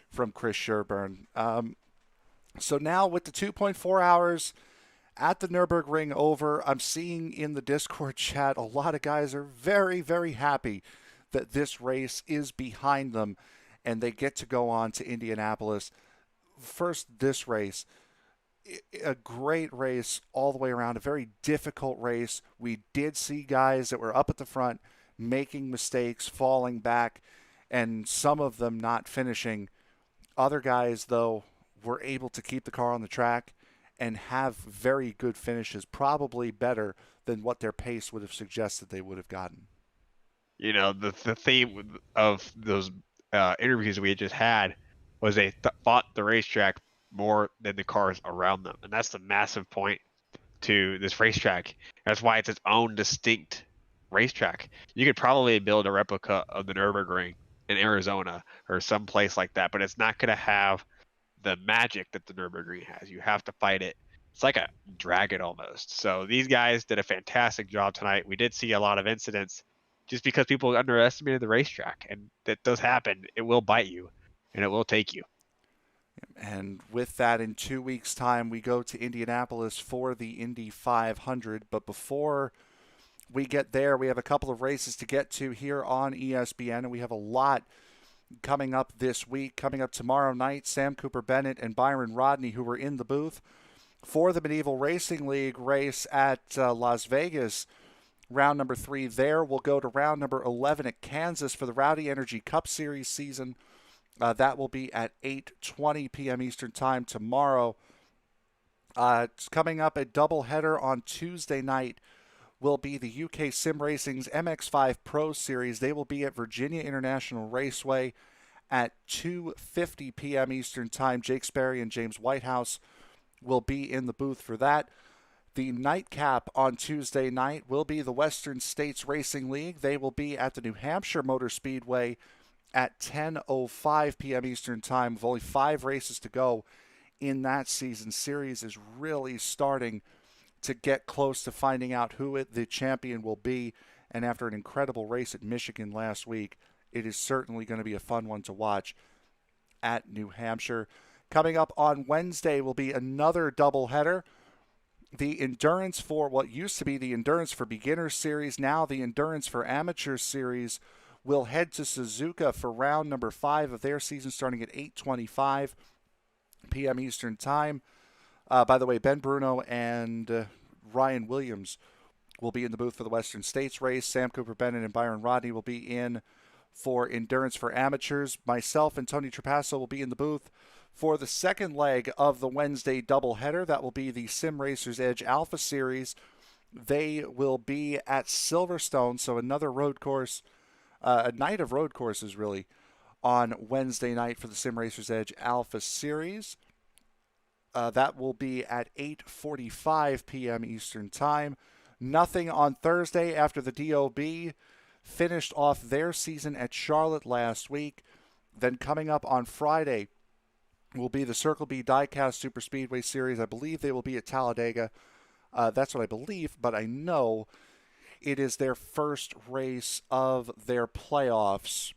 from Chris Sherburne. So now with the 2.4 hours at the Nurburgring over, I'm seeing in the Discord chat a lot of guys are very, very happy that this race is behind them and they get to go on to Indianapolis. First, this race, a great race all the way around, a very difficult race. We did see guys that were up at the front making mistakes, falling back, and some of them not finishing. Other guys, though, were able to keep the car on the track and have very good finishes, probably better than what their pace would have suggested they would have gotten.
You know, the theme of those interviews we had just had was they thought the racetrack more than the cars around them. And that's the massive point to this racetrack. That's why it's its own distinct racetrack. You could probably build a replica of the Nurburgring in Arizona or some place like that, but it's not going to have the magic that the Nurburgring has. You have to fight it. It's like a dragon almost. So these guys did a fantastic job tonight. We did see a lot of incidents just because people underestimated the racetrack, and that does happen. It will bite you, and it will take you.
And with that, in 2 weeks' time, we go to Indianapolis for the Indy 500. But before we get there, we have a couple of races to get to here on ESPN, and we have a lot coming up this week. Coming up tomorrow night, Sam Cooper-Bennett and Byron Rodney, who were in the booth for the Medieval Racing League race at Las Vegas, round number 3 there. We'll go to round number 11 at Kansas for the Rowdy Energy Cup Series season. That will be at 8:20 p.m. Eastern Time tomorrow. It's coming up a doubleheader on Tuesday night will be the UK Sim Racing's MX5 Pro Series. They will be at Virginia International Raceway at 2:50 p.m. Eastern Time. Jake Sperry and James Whitehouse will be in the booth for that. The nightcap on Tuesday night will be the Western States Racing League. They will be at the New Hampshire Motor Speedway at 10:05 p.m. Eastern Time. With only 5 races to go in that season, series is really starting to get close to finding out who the champion will be. And after an incredible race at Michigan last week, it is certainly going to be a fun one to watch at New Hampshire. Coming up on Wednesday will be another doubleheader. The Endurance for what used to be the Endurance for Beginners Series, now the Endurance for Amateurs Series, will head to Suzuka for round number 5 of their season, starting at 8:25 p.m. Eastern Time. By the way, Ben Bruno and Ryan Williams will be in the booth for the Western States race. Sam Cooper-Bennett and Byron Rodney will be in for Endurance for Amateurs. Myself and Tony Trapasso will be in the booth for the second leg of the Wednesday doubleheader. That will be the Sim Racers Edge Alpha Series. They will be at Silverstone, so another road course, a night of road courses really, on Wednesday night for the Sim Racers Edge Alpha Series. That will be at 8:45 p.m. Eastern Time. Nothing on Thursday after the DOB finished off their season at Charlotte last week. Then coming up on Friday will be the Circle B Diecast Super Speedway Series. I believe they will be at Talladega. That's what I believe, but I know it is their first race of their playoffs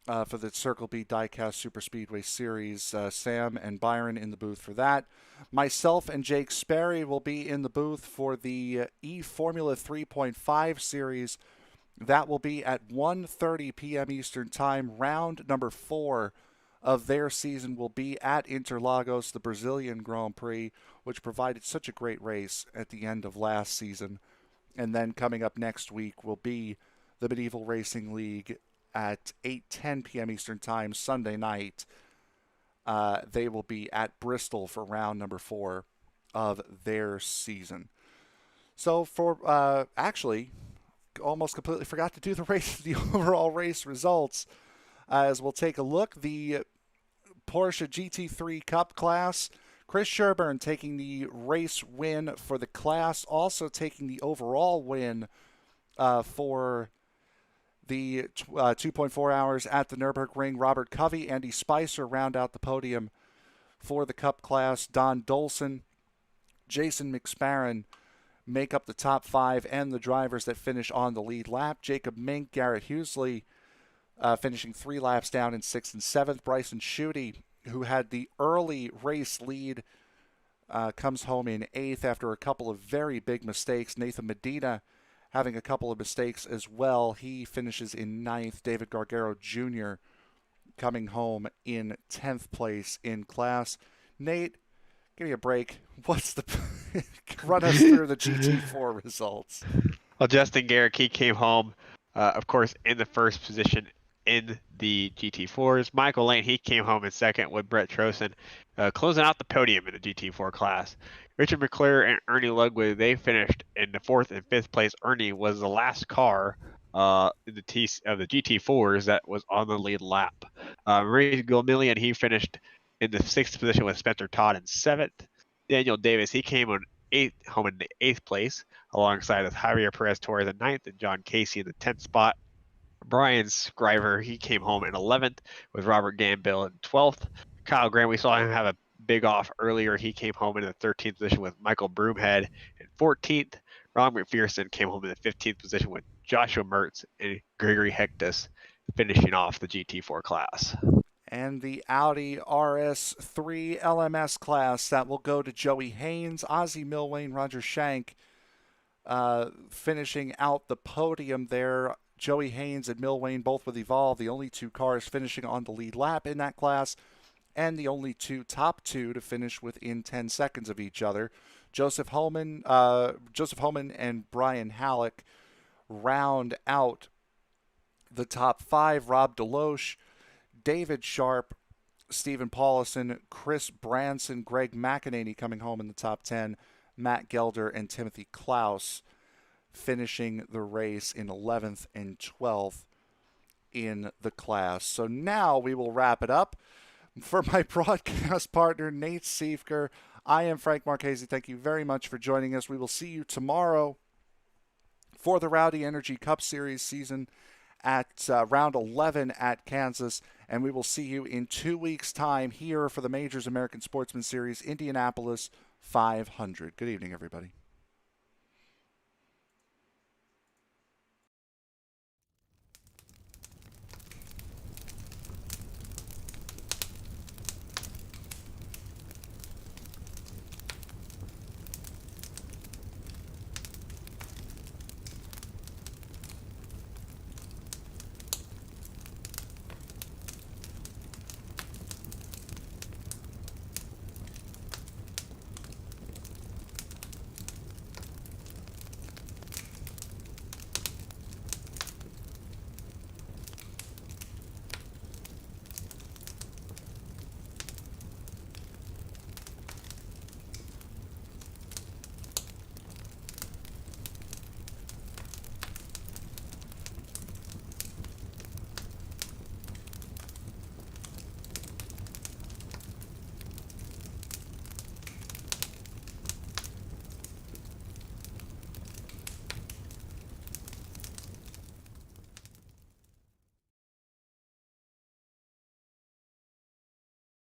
for the Circle B Diecast Super Speedway Series. Sam and Byron in the booth for that. Myself and Jake Sperry will be in the booth for the E-Formula 3.5 Series. That will be at 1:30 p.m. Eastern Time. Round number 4 of their season will be at Interlagos, the Brazilian Grand Prix, which provided such a great race at the end of last season. And then coming up next week will be the Medieval Racing League at 8:10 p.m. Eastern Time, Sunday night. They will be at Bristol for round number 4 of their season. So for actually, almost completely forgot to do the overall race results. as we'll take a look. The Porsche GT3 Cup class, Chris Sherburne taking the race win for the class, also taking the overall win for the 2.4 hours at the Nurburgring. Robert Covey, Andy Spicer round out the podium for the Cup class. Don Dolson, Jason McSparron make up the top 5 and the drivers that finish on the lead lap. Jacob Mink, Garrett Hughesly finishing 3 laps down in 6th and 7th. Bryson Schutte, who had the early race lead, comes home in 8th after a couple of very big mistakes. Nathan Medina having a couple of mistakes as well. He finishes in 9th. David Gargaro Jr. coming home in 10th place in class. Nate, give me a break. What's the run us through the GT4 results?
Well, Justin Garrick, he came home, of course, in the first position in the GT4s. Michael Lane, he came home in second with Brett Trosen, closing out the podium in the GT4 class. Richard McClure and Ernie Ludwig, they finished in the 4th and 5th place. Ernie was the last car in the GT4s that was on the lead lap. Ray Gilmillion, he finished in the 6th position with Spencer Todd in 7th. Daniel Davis, he came home in the 8th place, alongside with Javier Perez Torres in 9th and John Casey in the 10th spot. Brian Scriver, he came home in 11th with Robert Gambill in 12th. Kyle Graham, we saw him have a big off earlier. He came home in the 13th position with Michael Broomhead in 14th. Ron McPherson came home in the 15th position with Joshua Mertz and Gregory Hectus finishing off the GT4 class.
And the Audi RS3 LMS class, that will go to Joey Haynes, Ozzie Milwane, Roger Shank finishing out the podium there. Joey Haynes and Milwane both with Evolve, the only 2 cars finishing on the lead lap in that class, and the only top two to finish within 10 seconds of each other. Joseph Holman and Brian Halleck round out the top 5. Rob Deloche, David Sharp, Stephen Paulison, Chris Branson, Greg McEnany coming home in the top 10. Matt Gelder and Timothy Klaus finishing the race in 11th and 12th in the class. So now we will wrap it up. For my broadcast partner, Nate Siefker, I am Frank Marchese. Thank you very much for joining us. We will see you tomorrow for the Rowdy Energy Cup Series season at round 11 at Kansas, and we will see you in 2 weeks' time here for the Majors American Sportsman Series, Indianapolis 500. Good evening, everybody.